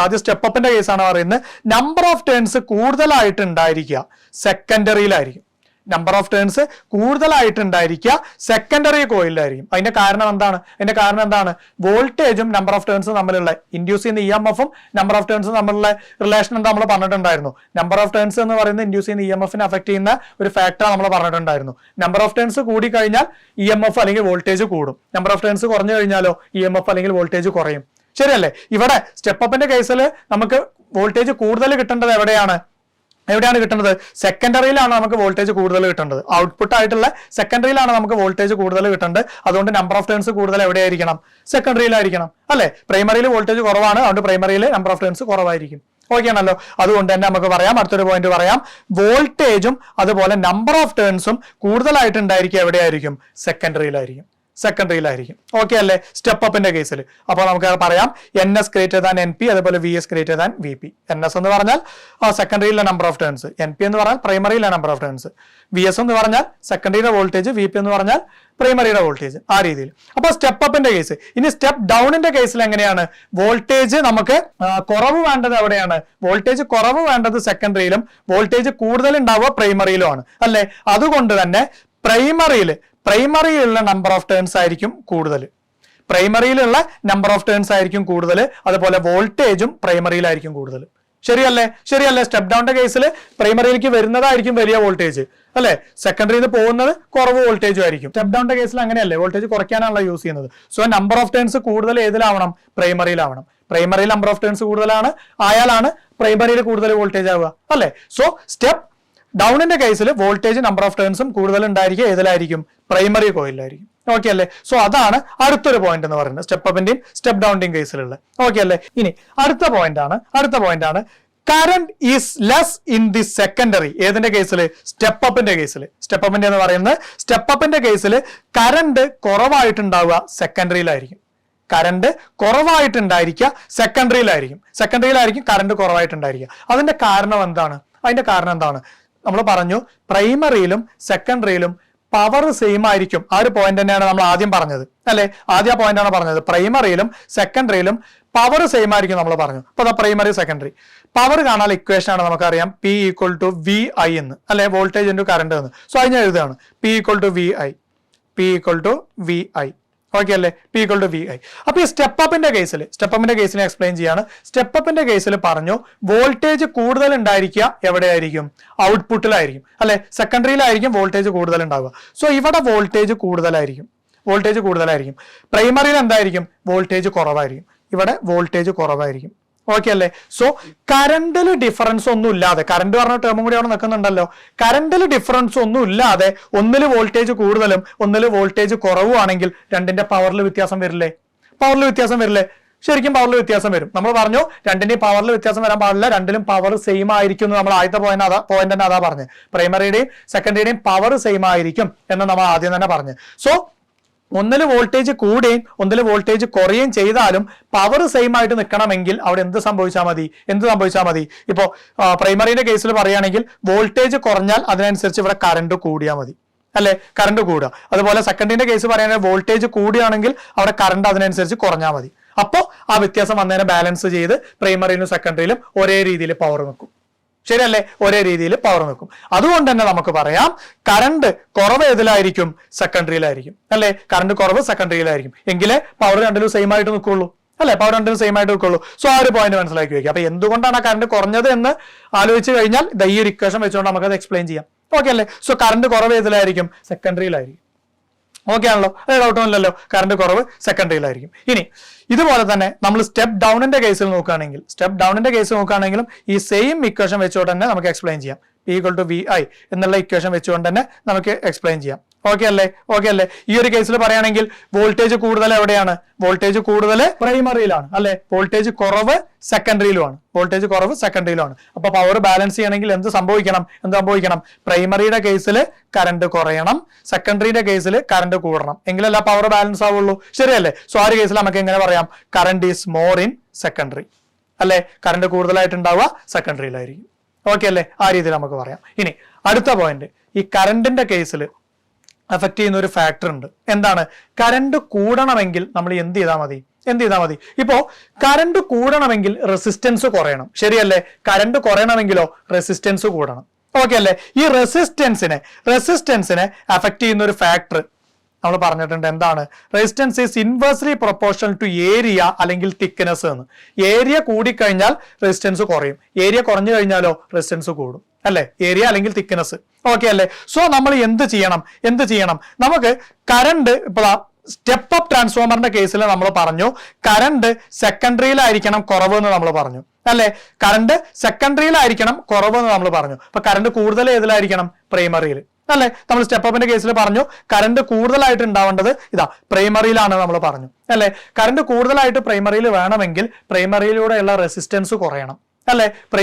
ആദ്യം സ്റ്റെപ്പ് അപ്പിന്റെ കേസാണ് പറയുന്നത്. നമ്പർ ഓഫ് ടേൺസ് കൂടുതലായിട്ട് ഉണ്ടായിരിക്കുക സെക്കൻഡറിയിലായിരിക്കും. നമ്പർ ഓഫ് ടേൺസ് കൂടുതലായിട്ട് ഉണ്ടായിരിക്കുക സെക്കൻഡറി കോയിലായിരിക്കും. അതിന്റെ കാരണം എന്താണ്? വോൾട്ടേജും നമ്പർ ഓഫ് ടേൺസും തമ്മിലുള്ള ഇൻഡ്യൂസ് ചെയ്യുന്ന EMF-ഉം നമ്പർ ഓഫ് ടേൺസും തമ്മിലുള്ള റിലേഷൻ എന്താ നമ്മൾ പറഞ്ഞിട്ടുണ്ടായിരുന്നു? നമ്പർ ഓഫ് ടേൺസ് എന്ന് പറയുന്നത് ഇൻഡ്യൂസ് ചെയ്യുന്ന EMF-നെ അഫക്ട് ചെയ്യുന്ന ഒരു ഫാക്ടർ നമ്മൾ പറഞ്ഞിട്ടുണ്ടായിരുന്നു. നമ്പർ ഓഫ് ടേൺസ് കൂടി കഴിഞ്ഞാൽ EMF അല്ലെങ്കിൽ വോൾട്ടേജ് കൂടും. നമ്പർ ഓഫ് ടേൺസ് കുറഞ്ഞു കഴിഞ്ഞാലോ EMF അല്ലെങ്കിൽ വോൾട്ടേജ് കുറയും. ശരിയല്ലേ? ഇവിടെ സ്റ്റെപ്പ് അപ്പിന്റെ കേസിൽ നമുക്ക് വോൾട്ടേജ് കൂടുതൽ കിട്ടേണ്ടത് എവിടെയാണ് കിട്ടുന്നത്? സെക്കൻഡറിയിലാണ് നമുക്ക് വോൾട്ടേജ് കൂടുതൽ കിട്ടേണ്ടത്. ഔട്ട്പുട്ട് ആയിട്ടുള്ള സെക്കൻഡറിയിലാണ് നമുക്ക് വോൾട്ടേജ് കൂടുതൽ കിട്ടേണ്ടത്. അതുകൊണ്ട് നമ്പർ ഓഫ് ടേൺസ് കൂടുതൽ എവിടെയായിരിക്കണം? സെക്കൻഡറിയിലായിരിക്കണം അല്ലെ? പ്രൈമറിയിൽ വോൾട്ടേജ് കുറവാണ്, അതുകൊണ്ട് പ്രൈമറിയിൽ നമ്പർ ഓഫ് ടേൺസ് കുറവായിരിക്കും. ഓക്കെ ആണല്ലോ? അതുകൊണ്ട് തന്നെ നമുക്ക് പറയാം, അടുത്തൊരു പോയിന്റ് പറയാം, വോൾട്ടേജും അതുപോലെ നമ്പർ ഓഫ് ടേൺസും കൂടുതലായിട്ട് ഉണ്ടായിരിക്കുക എവിടെയായിരിക്കും? സെക്കൻഡറിയിലായിരിക്കും. ഓക്കെ അല്ലേ? സ്റ്റെപ്പ് അപ്പിന്റെ കേസിൽ. അപ്പോൾ നമുക്ക് പറയാം NS ഗ്രേറ്റർ ദാൻ NP, അതുപോലെ VS greater than VP. NS എന്ന് പറഞ്ഞാൽ സെക്കൻഡറിയിലെ നമ്പർ ഓഫ് ടേൺസ്, NP എന്ന് പറഞ്ഞാൽ പ്രൈമറിയിലെ നമ്പർ ഓഫ് ടേൺസ്, VS എന്ന് പറഞ്ഞാൽ സെക്കൻഡറിയുടെ വോൾട്ടേജ്, VP എന്ന് പറഞ്ഞാൽ പ്രൈമറിയുടെ വോൾട്ടേജ്. ആ രീതിയിൽ. അപ്പോൾ സ്റ്റെപ്പ് അപ്പിന്റെ കേസ്. ഇനി സ്റ്റെപ്പ് ഡൗണിന്റെ കേസിൽ എങ്ങനെയാണ്? വോൾട്ടേജ് നമുക്ക് കുറവ് വേണ്ടത് എവിടെയാണ്? വോൾട്ടേജ് കുറവ് വേണ്ടത് സെക്കൻഡറിയിലും വോൾട്ടേജ് കൂടുതൽ ഉണ്ടാവുക പ്രൈമറിയിലുമാണ് അല്ലെ? അതുകൊണ്ട് തന്നെ പ്രൈമറിയിലുള്ള നമ്പർ ഓഫ് ടേൺസ് ആയിരിക്കും കൂടുതൽ. അതുപോലെ വോൾട്ടേജും പ്രൈമറിയിലായിരിക്കും കൂടുതൽ. ശരിയല്ലേ? സ്റ്റെപ്പ് ഡൗണിന്റെ കേസിൽ പ്രൈമറിയിലേക്ക് വരുന്നതായിരിക്കും വലിയ വോൾട്ടേജ് അല്ലെ? സെക്കൻഡറിയിൽ നിന്ന് പോകുന്നത് കുറവ് വോൾട്ടേജും ആയിരിക്കും. സ്റ്റെപ്പ് ഡൗണിന്റെ കേസിൽ അങ്ങനെയല്ലേ? വോൾട്ടേജ് കുറയ്ക്കാനാണല്ലോ യൂസ് ചെയ്യുന്നത്. സോ നമ്പർ ഓഫ് ടേൺസ് കൂടുതൽ ഏതിലാവണം? പ്രൈമറിയിലാവണം. പ്രൈമറിയിൽ നമ്പർ ഓഫ് ടേൺസ് കൂടുതലാണ് ആയാലാണ് പ്രൈമറിയിൽ കൂടുതൽ വോൾട്ടേജ് ആവുക അല്ലെ? സോ സ്റ്റെപ്പ് ഡൗണിന്റെ കേസിൽ വോൾട്ടേജ് നമ്പർ ഓഫ് ടേൺസും കൂടുതൽ ഉണ്ടായിരിക്കുക ഏതിലായിരിക്കും? പ്രൈമറി കോയിലായിരിക്കും. ഓക്കെ അല്ലേ? സോ അതാണ് അടുത്തൊരു പോയിന്റ് എന്ന് പറയുന്നത് സ്റ്റെപ്പ് അപ്പിന്റെയും സ്റ്റെപ്പ് ഡൗണിന്റെയും കേസിലുള്ള. ഓക്കെ അല്ലേ? ഇനി അടുത്ത പോയിന്റ് ആണ് current is less in the secondary. ഏതിന്റെ കേസിൽ? സ്റ്റെപ്പ് അപ്പിന്റെ കേസിൽ. സ്റ്റെപ്പ് അപ്പിന്റെ കേസിൽ കറന്റ് കുറവായിട്ടുണ്ടാവുക സെക്കൻഡറിയിലായിരിക്കും. സെക്കൻഡറിയിലായിരിക്കും കറന്റ് കുറവായിട്ടുണ്ടായിരിക്കുക. അതിന്റെ കാരണം എന്താണ്? നമ്മൾ പറഞ്ഞു പ്രൈമറിയിലും സെക്കൻഡറിയിലും പവർ സെയിം ആയിരിക്കും. ആ ഒരു പോയിന്റ് തന്നെയാണ് നമ്മൾ ആദ്യം പറഞ്ഞത് അല്ലെ? ആദ്യ പോയിന്റ് ആണ് പറഞ്ഞത്. പ്രൈമറിയിലും സെക്കൻഡറിയിലും പവർ സെയിം ആയിരിക്കും നമ്മൾ പറഞ്ഞു. അപ്പൊ പ്രൈമറി സെക്കൻഡറി പവർ കാണാൻ ഇക്വേഷൻ ആണ് നമുക്കറിയാം, P ഈക്വൽ ടു VI എന്ന് അല്ലെ? വോൾട്ടേജ് ഇൻറ്റു കറന്റ് എന്ന്. സോ അതിന് എഴുതുകയാണ് P equal to VI. Okay അല്ലേ, P = VI. അപ്പൊ ഈ സ്റ്റെപ്പ് അപ്പിന്റെ കേസിനെ എക്സ്പ്ലെയിൻ ചെയ്യാണ്. സ്റ്റെപ്പ് അപ്പിന്റെ കേസിൽ പറഞ്ഞു വോൾട്ടേജ് കൂടുതൽ ഉണ്ടായിരിക്കുക എവിടെയായിരിക്കും? ഔട്ട്പുട്ടിലായിരിക്കും അല്ലെ, സെക്കൻഡറിയിലായിരിക്കും വോൾട്ടേജ് കൂടുതൽ ഉണ്ടാവുക. സോ ഇവിടെ വോൾട്ടേജ് കൂടുതലായിരിക്കും. പ്രൈമറിയിൽ എന്തായിരിക്കും? വോൾട്ടേജ് കുറവായിരിക്കും. ഇവിടെ വോൾട്ടേജ് കുറവായിരിക്കും. ഓക്കെ അല്ലേ. സോ കറണ്ടിൽ ഡിഫറൻസ് ഒന്നും ഇല്ലാതെ, കറണ്ട് പറഞ്ഞ ടേമും കൂടി അവിടെ നിൽക്കുന്നുണ്ടല്ലോ, കറണ്ടിൽ ഡിഫറൻസ് ഒന്നും ഇല്ലാതെ ഒന്നിൽ വോൾട്ടേജ് കൂടുതലും ഒന്നിൽ വോൾട്ടേജ് കുറവുമാണെങ്കിൽ രണ്ടിന്റെ പവറിൽ വ്യത്യാസം വരില്ലേ? ശരിക്കും പവറിൽ വ്യത്യാസം വരും. നമ്മൾ പറഞ്ഞു രണ്ടിന്റെയും പവറിൽ വ്യത്യാസം വരാൻ പാടില്ല, രണ്ടിലും പവർ സെയിം ആയിരിക്കും എന്ന് നമ്മൾ ആദ്യത്തെ പോയിന്റ് തന്നെ അതാ പറഞ്ഞത്. പ്രൈമറിയുടെയും സെക്കൻഡറിയുടെയും പവർ സെയിം ആയിരിക്കും എന്ന് നമ്മൾ ആദ്യം തന്നെ പറഞ്ഞു. സോ ഒന്നിൽ വോൾട്ടേജ് കൂടുകയും ഒന്നിൽ വോൾട്ടേജ് കുറയുകയും ചെയ്താലും പവർ സെയിം ആയിട്ട് നിൽക്കണമെങ്കിൽ അവിടെ എന്ത് സംഭവിച്ചാൽ മതി? ഇപ്പോ പ്രൈമറിന്റെ കേസിൽ പറയുകയാണെങ്കിൽ വോൾട്ടേജ് കുറഞ്ഞാൽ അതിനനുസരിച്ച് ഇവിടെ കറണ്ട് കൂടിയാൽ മതി അല്ലെ, കറണ്ട് കൂടുക. അതുപോലെ സെക്കൻഡിന്റെ കേസ് പറയുകയാണെങ്കിൽ വോൾട്ടേജ് കൂടുകയാണെങ്കിൽ അവിടെ കറണ്ട് അതിനനുസരിച്ച് കുറഞ്ഞാൽ മതി. അപ്പോൾ ആ വ്യത്യാസം വന്നതിനെ ബാലൻസ് ചെയ്ത് പ്രൈമറിയിലും സെക്കൻഡറിയിലും ഒരേ രീതിയിൽ പവർ നിൽക്കും. ശരിയല്ലേ, ഒരേ രീതിയിൽ പവർ നിൽക്കും. അതുകൊണ്ട് തന്നെ നമുക്ക് പറയാം കറണ്ട് കുറവ് ഏതിലായിരിക്കും? സെക്കൻഡറിയിലായിരിക്കും അല്ലെ, കറണ്ട് കുറവ് സെക്കൻഡറിയിലായിരിക്കും. എങ്കിലേ പവർ രണ്ടിലും സെയിം ആയിട്ട് നിൽക്കുള്ളൂ അല്ലെ, സോ ആ ഒരു പോയിന്റ് മനസ്സിലാക്കി വെക്കുക. അപ്പൊ എന്തുകൊണ്ടാണ് ആ കറണ്ട് കുറഞ്ഞത് എന്ന് ആലോചിച്ച് കഴിഞ്ഞാൽ ഈ ഒരു ഇക്വേഷൻ വെച്ചുകൊണ്ട് നമുക്കത് എക്സ്പ്ലെയിൻ ചെയ്യാം. ഓക്കെ അല്ലേ. സോ കറണ്ട് കുറവ് ഏതിലായിരിക്കും? സെക്കൻഡറിയിലായിരിക്കും. ഓക്കെ ആണല്ലോ, അത് ഡൗട്ടൊന്നുമില്ലല്ലോ, കറണ്ട് കുറവ് സെക്കൻഡറിയിലായിരിക്കും. ഇനി ഇതുപോലെ തന്നെ നമ്മൾ സ്റ്റെപ്പ് ഡൗണിന്റെ കേസിൽ നോക്കുകയാണെങ്കിലും ഈ സെയിം ഇക്വേഷൻ വെച്ചുകൊണ്ട് തന്നെ നമുക്ക് എക്സ്പ്ലെയിൻ ചെയ്യാം. P = VI എന്നുള്ള ഇക്വേഷൻ വെച്ചുകൊണ്ട് തന്നെ നമുക്ക് എക്സ്പ്ലെയിൻ ചെയ്യാം. ഓക്കെ അല്ലേ. ഈ ഒരു കേസിൽ പറയുകയാണെങ്കിൽ വോൾട്ടേജ് കൂടുതൽ എവിടെയാണ്? വോൾട്ടേജ് കൂടുതൽ പ്രൈമറിയിലാണ് അല്ലെ, വോൾട്ടേജ് കുറവ് സെക്കൻഡറിയിലുമാണ്. അപ്പൊ പവർ ബാലൻസ് ചെയ്യണമെങ്കിൽ എന്ത് സംഭവിക്കണം? പ്രൈമറിയുടെ കേസിൽ കറണ്ട് കുറയണം, സെക്കൻഡറിയുടെ കേസിൽ കറണ്ട് കൂടണം, എങ്കിലല്ല പവർ ബാലൻസ് ആവുള്ളൂ. ശരിയല്ലേ. സോ ആ ഒരു കേസിൽ നമുക്ക് എങ്ങനെ പറയാം? Current is more in secondary അല്ലെ, കറണ്ട് കൂടുതലായിട്ടുണ്ടാവുക സെക്കൻഡറിയിലായിരിക്കും. ഓക്കെ അല്ലേ, ആ രീതിയിൽ നമുക്ക് പറയാം. ഇനി അടുത്ത പോയിന്റ്, ഈ കറണ്ടിന്റെ കേസിൽ അഫക്ട് ചെയ്യുന്ന ഒരു ഫാക്ടർ ഉണ്ട്. എന്താണ്? കറണ്ട് കൂടണമെങ്കിൽ നമ്മൾ എന്ത് ചെയ്താൽ മതി? ഇപ്പോ കറണ്ട് കൂടണമെങ്കിൽ റെസിസ്റ്റൻസ് കുറയണം. ശരിയല്ലേ. കറണ്ട് കുറയണമെങ്കിലോ റെസിസ്റ്റൻസ് കൂടണം. ഓക്കെ അല്ലേ. ഈ റെസിസ്റ്റൻസിനെ അഫക്ട് ചെയ്യുന്ന ഒരു ഫാക്ടർ നമ്മൾ പറഞ്ഞിട്ടുണ്ട്. എന്താണ്? Resistance is inversely proportional to area അല്ലെങ്കിൽ തിക്നെസ് എന്ന്. ഏരിയ കൂടിക്കഴിഞ്ഞാൽ റെസിസ്റ്റൻസ് കുറയും, ഏരിയ കുറഞ്ഞു കഴിഞ്ഞാലോ റെസിസ്റ്റൻസ് കൂടും അല്ലെ, ഏരിയ അല്ലെങ്കിൽ തിക്നെസ്. ഓക്കെ അല്ലേ. സോ നമ്മൾ എന്ത് ചെയ്യണം? നമുക്ക് കറണ്ട് ഇപ്പൊ സ്റ്റെപ്പ് അപ്പ് ട്രാൻസ്ഫോമറിന്റെ കേസിൽ നമ്മൾ പറഞ്ഞു കറണ്ട് സെക്കൻഡറിയിലായിരിക്കണം കുറവ് എന്ന് നമ്മൾ പറഞ്ഞു അല്ലെ, കറണ്ട് സെക്കൻഡറിയിലായിരിക്കണം കുറവ് എന്ന് നമ്മൾ പറഞ്ഞു. അപ്പൊ കറണ്ട് കൂടുതൽ ഏതിലായിരിക്കണം? പ്രൈമറിയിൽ അല്ലെ. നമ്മൾ സ്റ്റെപ്പ് അപ്പിന്റെ കേസിൽ പറഞ്ഞു കറണ്ട് കൂടുതലായിട്ട് ഉണ്ടാവേണ്ടത് പ്രൈമറിയിലാണ് നമ്മൾ പറഞ്ഞു അല്ലെ. കറണ്ട് കൂടുതലായിട്ട് പ്രൈമറിയിൽ വേണമെങ്കിൽ പ്രൈമറിയിലൂടെയുള്ള റെസിസ്റ്റൻസ് കുറയണം അല്ലെ, അപ്പൊ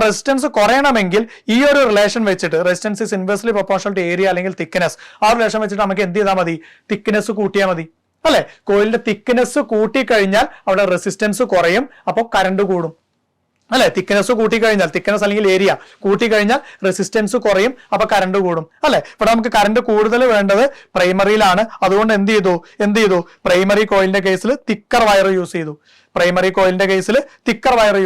റെസിസ്റ്റൻസ് കുറയണമെങ്കിൽ ഈ ഒരു റിലേഷൻ വെച്ചിട്ട് resistance is inversely proportional to area അല്ലെങ്കിൽ തിക്നെസ്, ആ റിലേഷൻ വെച്ചിട്ട് നമുക്ക് എന്ത് ചെയ്താൽ മതി? തിക്നെസ് കൂട്ടിയാൽ മതി അല്ലെ. കോയിലിന്റെ തിക്നെസ് കൂട്ടിക്കഴിഞ്ഞാൽ അവിടെ റെസിസ്റ്റൻസ് കുറയും, അപ്പോൾ കറണ്ട് കൂടും അല്ലെ. തിക്നെസ് കൂട്ടിക്കഴിഞ്ഞാൽ, തിക്നെസ് അല്ലെങ്കിൽ ഏരിയ കൂട്ടിക്കഴിഞ്ഞാൽ റെസിസ്റ്റൻസ് കുറയും, അപ്പൊ കറണ്ട് കൂടും അല്ലെ. ഇവിടെ നമുക്ക് കറണ്ട് കൂടുതൽ വേണ്ടത് പ്രൈമറിയിലാണ്. അതുകൊണ്ട് എന്ത് ചെയ്തു? പ്രൈമറി കോയിലിന്റെ കേസിൽ തിക്കർ വയർ യൂസ് ചെയ്തു. തിക്കർ വയർ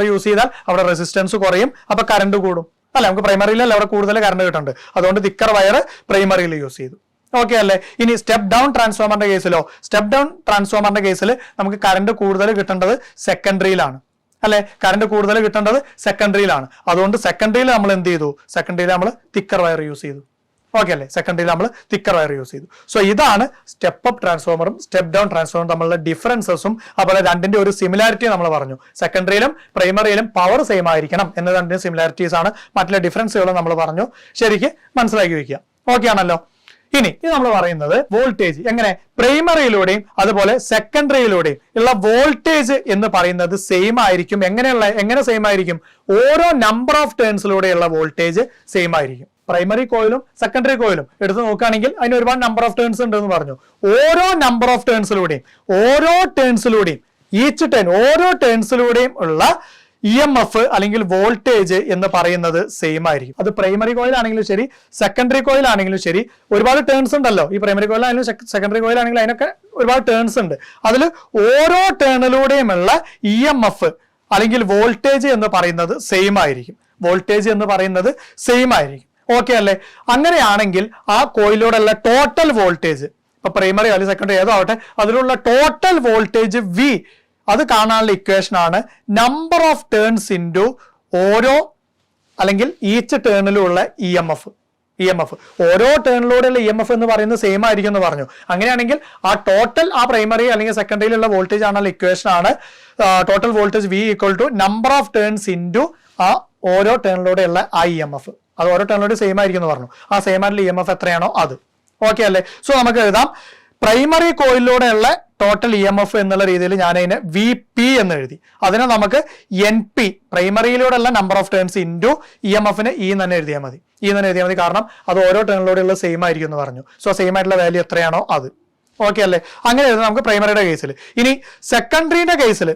യൂസ് ചെയ്താൽ അവിടെ റെസിസ്റ്റൻസ് കുറയും, അപ്പൊ കറണ്ട് കൂടും അല്ലെ. നമുക്ക് പ്രൈമറിയിലല്ല അവിടെ കൂടുതൽ കറണ്ട് കിട്ടുന്നുണ്ട്, അതുകൊണ്ട് തിക്കർ വയർ പ്രൈമറിയിൽ യൂസ് ചെയ്തു. ഓക്കെ അല്ലേ. ഇനി സ്റ്റെപ്പ് ഡൗൺ ട്രാൻസ്ഫോമറിന്റെ കേസിൽ നമുക്ക് കറണ്ട് കൂടുതൽ കിട്ടേണ്ടത് സെക്കൻഡറിയിലാണ് അല്ലെ, അതുകൊണ്ട് സെക്കൻഡറിയിൽ നമ്മൾ എന്ത് ചെയ്തു? നമ്മൾ തിക്കർ വയർ യൂസ് ചെയ്തു. ഓക്കെ അല്ലേ, സോ ഇതാണ് സ്റ്റെപ്പ് അപ്പ് ട്രാൻസ്ഫോമറും സ്റ്റെപ്പ് ഡൗൺ ട്രാൻസ്ഫോമറും തമ്മിലുള്ള ഡിഫറൻസസും അതുപോലെ രണ്ടിന്റെ ഒരു സിമിലാരിറ്റി നമ്മൾ പറഞ്ഞു. സെക്കൻഡറിയിലും പ്രൈമറിയിലും പവർ സെയിം ആയിരിക്കണം എന്ന രണ്ടിന്റെ സിമിലാരിറ്റീസ് ആണ്. മറ്റുള്ള ഡിഫറൻസുകളും നമ്മൾ പറഞ്ഞു. ശരിക്ക് മനസ്സിലാക്കി വെക്കുക. ഓക്കെ ആണല്ലോ. ഇനി നമ്മൾ പറയുന്നത് വോൾട്ടേജ് എങ്ങനെ പ്രൈമറിയിലൂടെയും അതുപോലെ സെക്കൻഡറിയിലൂടെയും ഉള്ള വോൾട്ടേജ് എന്ന് പറയുന്നത് സെയിം ആയിരിക്കും. എങ്ങനെ സെയിം ആയിരിക്കും? ഓരോ നമ്പർ ഓഫ് ടേൺസിലൂടെയുള്ള വോൾട്ടേജ് സെയിം ആയിരിക്കും. പ്രൈമറി കോയിലും സെക്കൻഡറി കോയിലും എടുത്ത് നോക്കുകയാണെങ്കിൽ അതിന് ഒരുപാട് നമ്പർ ഓഫ് ടേൺസ് ഉണ്ട് എന്ന് പറഞ്ഞു. ഓരോ നമ്പർ ഓഫ് ടേൺസിലൂടെയും ഓരോ ടേൺസിലൂടെയും ഉള്ള EMF അല്ലെങ്കിൽ വോൾട്ടേജ് എന്ന് പറയുന്നത് സെയിം ആയിരിക്കും. അത് പ്രൈമറി കോയിൽ ആണെങ്കിലും ശരി സെക്കൻഡറി കോയിൽ ആണെങ്കിലും ശരി. ഒരുപാട് ടേൺസ് ഉണ്ടല്ലോ, ഈ പ്രൈമറി കോയിൽ ആണെങ്കിലും സെക്കൻഡറി കോയിൽ ആണെങ്കിലും അതിനൊക്കെ ഒരുപാട് ടേൺസ് ഉണ്ട്. അതിൽ ഓരോ ടേണിലൂടെയുമുള്ള EMF അല്ലെങ്കിൽ വോൾട്ടേജ് എന്ന് പറയുന്നത് സെയിം ആയിരിക്കും. ഓക്കെ അല്ലേ? അങ്ങനെയാണെങ്കിൽ ആ കോയിലൂടെയുള്ള ടോട്ടൽ വോൾട്ടേജ്, ഇപ്പൊ പ്രൈമറി അല്ലെങ്കിൽ സെക്കൻഡറി ഏതോ ആവട്ടെ, അതിലുള്ള ടോട്ടൽ വോൾട്ടേജ് V, അത് കാണാനുള്ള ഇക്വേഷൻ ആണ് നമ്പർ ഓഫ് ടേൺസ് ഇൻറ്റു ഓരോ അല്ലെങ്കിൽ ഈച്ച് ടേണിലുള്ള EMF. ഓരോ ടേണിലൂടെയുള്ള EMF എന്ന് പറയുന്നത് സെയിം ആയിരിക്കും എന്ന് പറഞ്ഞു. അങ്ങനെയാണെങ്കിൽ ആ ടോട്ടൽ ആ പ്രൈമറി അല്ലെങ്കിൽ സെക്കൻഡറിയിലുള്ള വോൾട്ടേജ് ആണുള്ള ഇക്വേഷൻ ആണ് total voltage V equal to number of turns into ആ ഓരോ ടേണിലൂടെയുള്ള ആ EMF. അത് ഓരോ ടേണിലൂടെ സെയിം ആയിരിക്കും എന്ന് പറഞ്ഞു. ആ സെയിം ആയിട്ടുള്ള EMF എത്രയാണോ അത്. ഓക്കെ അല്ലേ? സോ നമുക്ക് എഴുതാം പ്രൈമറി കോയിലൂടെയുള്ള ടോട്ടൽ EMF എന്നുള്ള രീതിയിൽ ഞാൻ അതിനെ VP എന്ന് എഴുതി. അതിനെ നമുക്ക് NP, പ്രൈമറിയിലൂടെയുള്ള നമ്പർ ഓഫ് ടേൺസ് ഇൻറ്റു EMF-നെ E തന്നെ എഴുതിയാൽ മതി. കാരണം അത് ഓരോ ടേണിലൂടെയുള്ള സെയിം ആയിരിക്കും എന്ന് പറഞ്ഞു. സോ സെയിം ആയിട്ടുള്ള വാല്യൂ എത്രയാണോ അത്. ഓക്കെ അല്ലേ? അങ്ങനെ എഴുതാം നമുക്ക് പ്രൈമറിയുടെ കേസിൽ. ഇനി സെക്കൻഡറിയുടെ കേസിൽ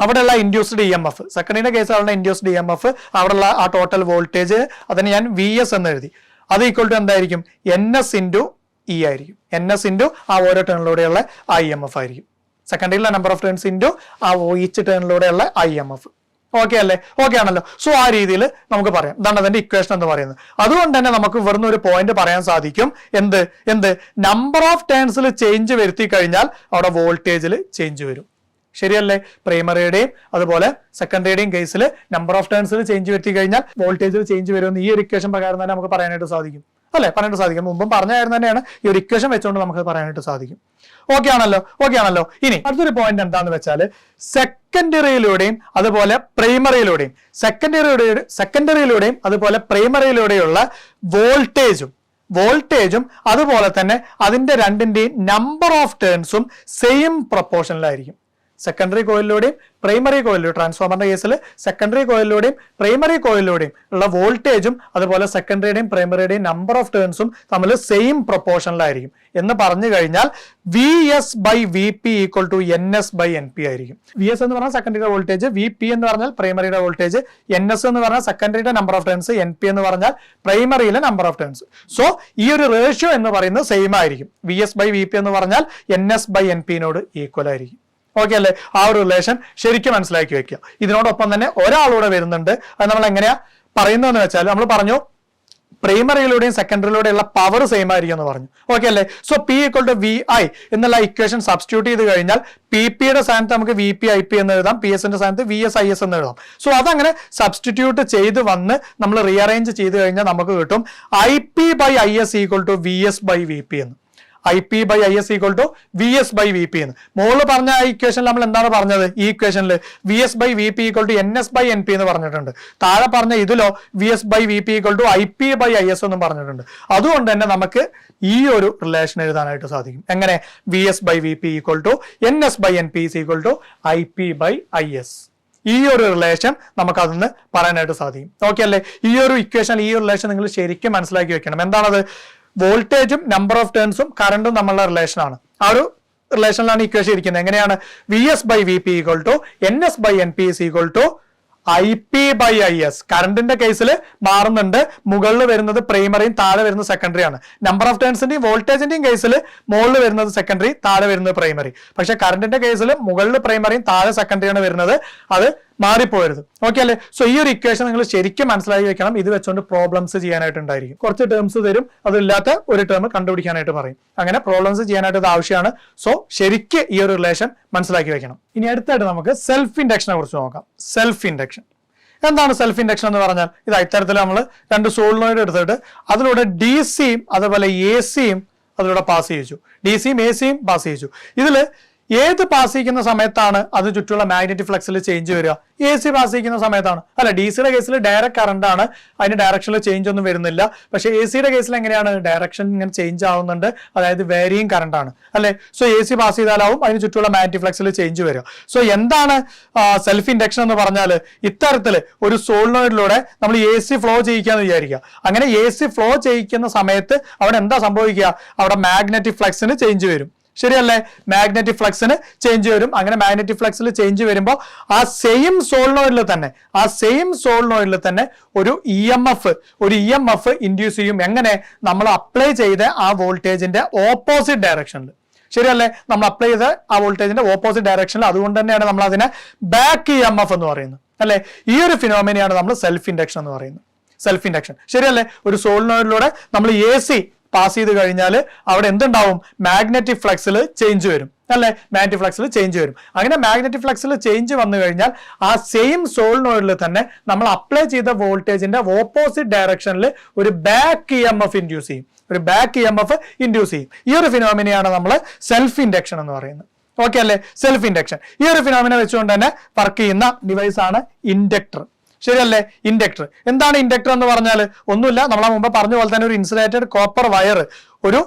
അവിടെയുള്ള ഇൻഡ്യൂസ്ഡ് EMF, സെക്കൻഡറിയുടെ കേസിൽ അവിടെ ഇൻഡ്യൂസ്ഡ് EMF, അവിടെയുള്ള ആ ടോട്ടൽ വോൾട്ടേജ് അതിന് ഞാൻ VS എന്ന് എഴുതി. അത് ഈക്വൽ ടു എന്തായിരിക്കും? NS ഇൻറ്റു E ആയിരിക്കും. NS ഇൻറ്റു ആ ഓരോ ടേണിലൂടെയുള്ള ആ EMF ആയിരിക്കും. സെക്കൻഡറിയിലെ നമ്പർ ഓഫ് ടേൺസ് ഇൻറ്റു ആ ഈച്ച് ടേണിലൂടെയുള്ള ആ EMF. ഓക്കെ അല്ലേ? ഓക്കെ ആണല്ലോ? സോ ആ രീതിയിൽ നമുക്ക് പറയാം. ഇതാണ് അതിന്റെ ഇക്വേഷൻ എന്ന് പറയുന്നത്. അതുകൊണ്ട് തന്നെ നമുക്ക് ഇവിടുന്ന് ഒരു പോയിന്റ് പറയാൻ സാധിക്കും. എന്ത് നമ്പർ ഓഫ് ടേൺസിൽ ചേഞ്ച് വരുത്തി കഴിഞ്ഞാൽ അവിടെ വോൾട്ടേജിൽ ചേഞ്ച് വരും. ശരിയല്ലേ? പ്രൈമറിയുടെയും അതുപോലെ സെക്കൻഡറിയുടെയും കേസിൽ നമ്പർ ഓഫ് ടേൺസിൽ ചേഞ്ച് വരുത്തി കഴിഞ്ഞാൽ വോൾട്ടേജിൽ ചേഞ്ച് വരുമെന്ന് ഈ ഒരു ഇക്വേഷൻ പ്രകാരം തന്നെ നമുക്ക് പറയാനായിട്ട് സാധിക്കും. അല്ലെ? പറയാനായിട്ട് സാധിക്കും. മുമ്പും പറഞ്ഞ കാര്യം തന്നെയാണ്, ഈ ഒരു ഇക്വേഷൻ വെച്ചുകൊണ്ട് നമുക്ക് പറയാനായിട്ട് സാധിക്കും. ഓക്കെ ആണല്ലോ? ഇനി അടുത്തൊരു പോയിന്റ് എന്താന്ന് വെച്ചാൽ സെക്കൻഡറിയിലൂടെയും അതുപോലെ പ്രൈമറിയിലൂടെയും അതുപോലെ പ്രൈമറിയിലൂടെയുള്ള വോൾട്ടേജും അതുപോലെ തന്നെ അതിന്റെ രണ്ടിന്റെയും നമ്പർ ഓഫ് ടേൺസും സെയിം പ്രൊപ്പോർഷനിലായിരിക്കും. സെക്കൻഡറി കോയിലൂടെയും പ്രൈമറി കോയിലൂടെയും, ട്രാൻസ്ഫോമറിന്റെ കേസിൽ സെക്കൻഡറി കോയിലൂടെയും പ്രൈമറി കോയിലൂടെയും ഉള്ള വോൾട്ടേജും അതുപോലെ സെക്കൻഡറിയുടെയും പ്രൈമറിയുടെയും നമ്പർ ഓഫ് ടേൺസും തമ്മിൽ സെയിം പ്രൊപ്പോർഷനിലായിരിക്കും എന്ന് പറഞ്ഞു കഴിഞ്ഞാൽ VS by VP equal to NS by NP ആയിരിക്കും. VS എന്ന് പറഞ്ഞാൽ സെക്കൻഡറിയുടെ വോൾട്ടേജ്, VP എന്ന് പറഞ്ഞാൽ പ്രൈമറിയുടെ വോൾട്ടേജ്, NS എന്ന് പറഞ്ഞാൽ സെക്കൻഡറിയുടെ നമ്പർ ഓഫ് ടേൺസ്, NP എന്ന് പറഞ്ഞാൽ പ്രൈമറിയിലെ നമ്പർ ഓഫ് ടേൺസ്. സോ ഈ ഒരു റേഷ്യോ എന്ന് പറയുന്നത് സെയിം ആയിരിക്കും. VS ബൈ VP എന്ന് പറഞ്ഞാൽ NS ബൈ NP-നോട് ഈക്വൽ ആയിരിക്കും. ഓക്കെ അല്ലേ? ആ ഒരു റിലേഷൻ ശരിക്കും മനസ്സിലാക്കി വെക്കുക. ഇതിനോടൊപ്പം തന്നെ ഒരാളൂടെ വരുന്നുണ്ട്. അത് നമ്മൾ എങ്ങനെയാ പറയുന്നതെന്ന് വെച്ചാൽ നമ്മൾ പറഞ്ഞു പ്രൈമറിയിലൂടെയും സെക്കൻഡറിയിലൂടെയുള്ള പവർ സെയിം ആയിരിക്കും എന്ന് പറഞ്ഞു. ഓക്കെ അല്ലേ? So P equal to VI എന്നുള്ള ഇക്വേഷൻ സബ്സ്റ്റിറ്റ്യൂട്ട് ചെയ്ത് കഴിഞ്ഞാൽ PP-യുടെ സ്ഥാനത്ത് നമുക്ക് VP/IP എന്ന് എഴുതാം, PS-ന്റെ സ്ഥാനത്ത് VS/IS എന്ന് എഴുതാം. സോ അതങ്ങനെ സബ്സ്റ്റിറ്റ്യൂട്ട് ചെയ്ത് വന്ന് നമ്മൾ റീഅറേഞ്ച് ചെയ്ത് കഴിഞ്ഞാൽ നമുക്ക് കിട്ടും IP/IS equal to VS by VP എന്ന്. IP/IS equal to VS by VP എന്ന്. മുകളിൽ പറഞ്ഞ ആ ഇക്വേഷനിൽ നമ്മൾ എന്താണ് പറഞ്ഞത്? ഈ ഇക്വേഷനിൽ VS by VP equal to NS by NP എന്ന് പറഞ്ഞിട്ടുണ്ട്. താഴെ പറഞ്ഞ ഇതിലോ VS by VP equal to IP/IS എന്നും പറഞ്ഞിട്ടുണ്ട്. അതുകൊണ്ട് തന്നെ നമുക്ക് ഈ ഒരു റിലേഷൻ എഴുതാനായിട്ട് സാധിക്കും. എങ്ങനെ? VS by VP equal to NS by NP equal to IP/IS. ഈ ഒരു റിലേഷൻ നമുക്ക് അതിന് പറയാനായിട്ട് സാധിക്കും. ഓക്കെ അല്ലേ? ഈ ഒരു ഇക്വേഷൻ, ഈ ഒരു റിലേഷൻ നിങ്ങൾ ശരിക്കും മനസ്സിലാക്കി വെക്കണം. എന്താണത്? വോൾട്ടേജും നമ്പർ ഓഫ് ടേൺസും കറണ്ടും തമ്മിലുള്ള റിലേഷനാണ്. ആ ഒരു റിലേഷനിലാണ് ഇക്വേഷൻ ഇരിക്കുന്നത്. എങ്ങനെയാണ്? VS by VP equal to NS by NP equal to IP/IS. കറണ്ടിന്റെ കേസിൽ മാറുന്നുണ്ട്. മുകളിൽ വരുന്നത് പ്രൈമറിയും താഴെ വരുന്നത് സെക്കൻഡറിയാണ്. നമ്പർ ഓഫ് ടേൺസിന്റെയും വോൾട്ടേജിന്റെയും കേസിൽ മുകളിൽ വരുന്നത് സെക്കൻഡറി, താഴെ വരുന്നത് പ്രൈമറി. പക്ഷെ കറണ്ടിന്റെ കേസിൽ മുകളിൽ പ്രൈമറിയും താഴെ സെക്കൻഡറിയാണ് വരുന്നത്. അത് മാറിപ്പോരുത്. ഓക്കെ അല്ലേ? സോ ഈ ഒരു ഇക്വേഷൻ നിങ്ങൾ ശരിക്കും മനസ്സിലാക്കി വെക്കണം. ഇത് വെച്ചുകൊണ്ട് പ്രോബ്ലംസ് ചെയ്യാനായിട്ടുണ്ടായിരിക്കും. കുറച്ച് ടേംസ് തരും, അതില്ലാത്ത ഒരു ടേം കണ്ടുപിടിക്കാനായിട്ട് പറയും. അങ്ങനെ പ്രോബ്ലംസ് ചെയ്യാനായിട്ട് ഇത് ആവശ്യമാണ്. സോ ശരിക്ക് ഈ ഒരു റിലേഷൻ മനസ്സിലാക്കി വെക്കണം. ഇനി അടുത്തായിട്ട് നമുക്ക് സെൽഫ് ഇൻഡക്ഷനെ കുറിച്ച് നോക്കാം. സെൽഫ് ഇൻഡക്ഷൻ എന്താണ്? സെൽഫ് ഇൻഡക്ഷൻ എന്ന് പറഞ്ഞാൽ ഇത് ഇത്തരത്തിൽ നമ്മൾ രണ്ട് സോളിനോയിഡ് എടുത്തിട്ട് അതിലൂടെ DC-യും അതുപോലെ AC-യും അതിലൂടെ പാസ് ചെയ്യിച്ചു. DC-യും AC-യും പാസ് ചെയ്യിച്ചു. ഇതിൽ ഏത് പാസ് ചെയ്യുന്ന സമയത്താണ് അത് ചുറ്റുള്ള മാഗ്നറ്റിക് ഫ്ലക്സിൽ ചേഞ്ച് വരിക? AC പാസ് ചെയ്യുന്ന സമയത്താണ്. അല്ല, DC-യുടെ കേസിൽ ഡയറക്റ്റ് കറണ്ട് ആണ്, അതിന് ഡയറക്ഷനിൽ ചേഞ്ച് ഒന്നും വരുന്നില്ല. പക്ഷേ AC-യുടെ കേസിൽ എങ്ങനെയാണ്? ഡയറക്ഷൻ ഇങ്ങനെ ചേഞ്ച് ആവുന്നുണ്ട്, അതായത് വേരിയിങ് കറണ്ട് ആണ് അല്ലെ? സോ AC പാസ് ചെയ്താലാവും അതിന് ചുറ്റുള്ള മാഗ്നറ്റിക് ഫ്ലക്സിൽ ചേഞ്ച് വരിക. സോ എന്താണ് സെൽഫ് ഇൻഡക്ഷൻ എന്ന് പറഞ്ഞാൽ? ഇത്തരത്തിൽ ഒരു സോളിനോയിഡിലൂടെ നമ്മൾ AC ഫ്ലോ ചെയ്യിക്കാന്ന് വിചാരിക്കുക. അങ്ങനെ AC ഫ്ലോ ചെയ്യിക്കുന്ന സമയത്ത് അവിടെ എന്താ സംഭവിക്കുക? അവിടെ മാഗ്നറ്റിക് ഫ്ലക്സിന് ചേഞ്ച് വരും. ശരിയല്ലേ? മാഗ്നറ്റിക് ഫ്ലക്സിന് ചേഞ്ച് വരും. അങ്ങനെ മാഗ്നറ്റിക് ഫ്ലക്സിൽ ചേഞ്ച് വരുമ്പോൾ ആ സെയിം സോളിനോയിഡിൽ തന്നെ ഒരു EMF ഇൻഡ്യൂസ് ചെയ്യും. എങ്ങനെ? നമ്മൾ അപ്ലൈ ചെയ്ത ആ വോൾട്ടേജിന്റെ ഓപ്പോസിറ്റ് ഡയറക്ഷനിൽ. ശരിയല്ലേ? നമ്മൾ അപ്ലൈ ചെയ്ത ആ വോൾട്ടേജിന്റെ ഓപ്പോസിറ്റ് ഡയറക്ഷനിൽ. അതുകൊണ്ട് തന്നെയാണ് നമ്മൾ അതിനെ ബാക്ക് EMF എന്ന് പറയുന്നത് അല്ലെ? ഈ ഒരു ഫിനോമിനയാണ് നമ്മൾ സെൽഫ് ഇൻഡക്ഷൻ എന്ന് പറയുന്നത്. Self induction. ശരിയല്ലേ? ഒരു സോളിനോയിഡിലൂടെ നമ്മൾ AC പാസ് ചെയ്ത് കഴിഞ്ഞാൽ അവിടെ എന്തുണ്ടാവും? മാഗ്നറ്റിക് ഫ്ലക്സിൽ ചേഞ്ച് വരും അല്ലെ? മാഗ്നറ്റിക് ഫ്ലക്സിൽ ചേഞ്ച് വരും. അങ്ങനെ മാഗ്നറ്റിക് ഫ്ലക്സിൽ ചേഞ്ച് വന്നു കഴിഞ്ഞാൽ ആ സെയിം സോളിനോയിഡിൽ തന്നെ നമ്മൾ അപ്ലൈ ചെയ്ത വോൾട്ടേജിന്റെ ഓപ്പോസിറ്റ് ഡയറക്ഷനിൽ ഒരു ബാക്ക് EMF ഇൻഡ്യൂസ് ചെയ്യും. ഒരു ബാക്ക് EMF ഇൻഡ്യൂസ് ചെയ്യും. ഈ ഒരു ഫിനോമിനയാണ് നമ്മൾ സെൽഫ് ഇൻഡക്ഷൻ എന്ന് പറയുന്നത്. ഓക്കെ അല്ലേ? Self induction. ഈ ഒരു ഫിനോമിന വെച്ചുകൊണ്ട് തന്നെ വർക്ക് ചെയ്യുന്ന ഡിവൈസ് ആണ് ഇൻഡക്ടർ. ശരിയല്ലേ? ഇൻഡക്ടർ. എന്താണ് ഇൻഡക്ടർ എന്ന് പറഞ്ഞാൽ? ഒന്നുമില്ല, നമ്മളെ മുമ്പ് പറഞ്ഞ പോലെ തന്നെ ഒരു ഇൻസുലേറ്റഡ് കോപ്പർ വയർ ഒരു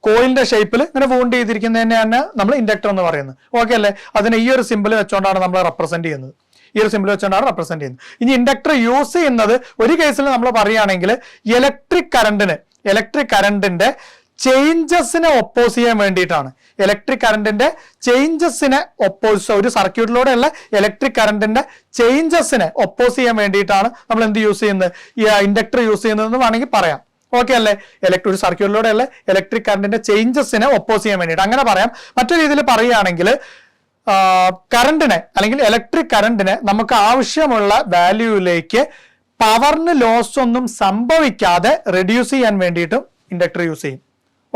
കോയിലിന്റെ ഷേപ്പിൽ ഇങ്ങനെ വൂണ്ട് ചെയ്തിരിക്കുന്നതിനെയാണ് നമ്മൾ ഇൻഡക്ടർ എന്ന് പറയുന്നത്. ഓക്കെ അല്ലേ? അതിനെ ഈ ഒരു സിമ്പിൾ വെച്ചുകൊണ്ടാണ് നമ്മൾ റെപ്രസെന്റ് ചെയ്യുന്നത്. ഈ ഒരു സിമ്പിൾ വെച്ചുകൊണ്ടാണ് റെപ്രസെന്റ് ചെയ്യുന്നത്. ഇനി ഇൻഡക്ടർ യൂസ് ചെയ്യുന്നത് ഒരു കേസിൽ നമ്മൾ പറയുകയാണെങ്കിൽ ഇലക്ട്രിക് കറണ്ടിന്റെ ചേഞ്ചസിനെ ഒപ്പോസ് ചെയ്യാൻ വേണ്ടിയിട്ടാണ്. ഇലക്ട്രിക് കറണ്ടിന്റെ ചേഞ്ചസിനെ ഒരു സർക്യൂട്ടിലൂടെയുള്ള ഇലക്ട്രിക് കറണ്ടിന്റെ ചേഞ്ചസിനെ ഒപ്പോസ് ചെയ്യാൻ വേണ്ടിയിട്ടാണ് നമ്മൾ എന്ത് യൂസ് ചെയ്യുന്നത്? ഈ ഇൻഡക്ടർ യൂസ് ചെയ്യുന്നതെന്ന് വേണമെങ്കിൽ പറയാം. ഓക്കെ അല്ലേ? ഒരു സർക്യൂട്ടിലൂടെയുള്ള ഇലക്ട്രിക് കറണ്ടിന്റെ ചേഞ്ചസിനെ ഒപ്പോസ് ചെയ്യാൻ വേണ്ടിയിട്ട് അങ്ങനെ പറയാം. മറ്റൊരു രീതിയിൽ പറയുകയാണെങ്കിൽ കറണ്ടിനെ അല്ലെങ്കിൽ ഇലക്ട്രിക് കറണ്ടിനെ നമുക്ക് ആവശ്യമുള്ള വാല്യൂയിലേക്ക് പവറിന് ലോസ് ഒന്നും സംഭവിക്കാതെ റെഡ്യൂസ് ചെയ്യാൻ വേണ്ടിയിട്ടും ഇൻഡക്ടർ യൂസ് ചെയ്യും.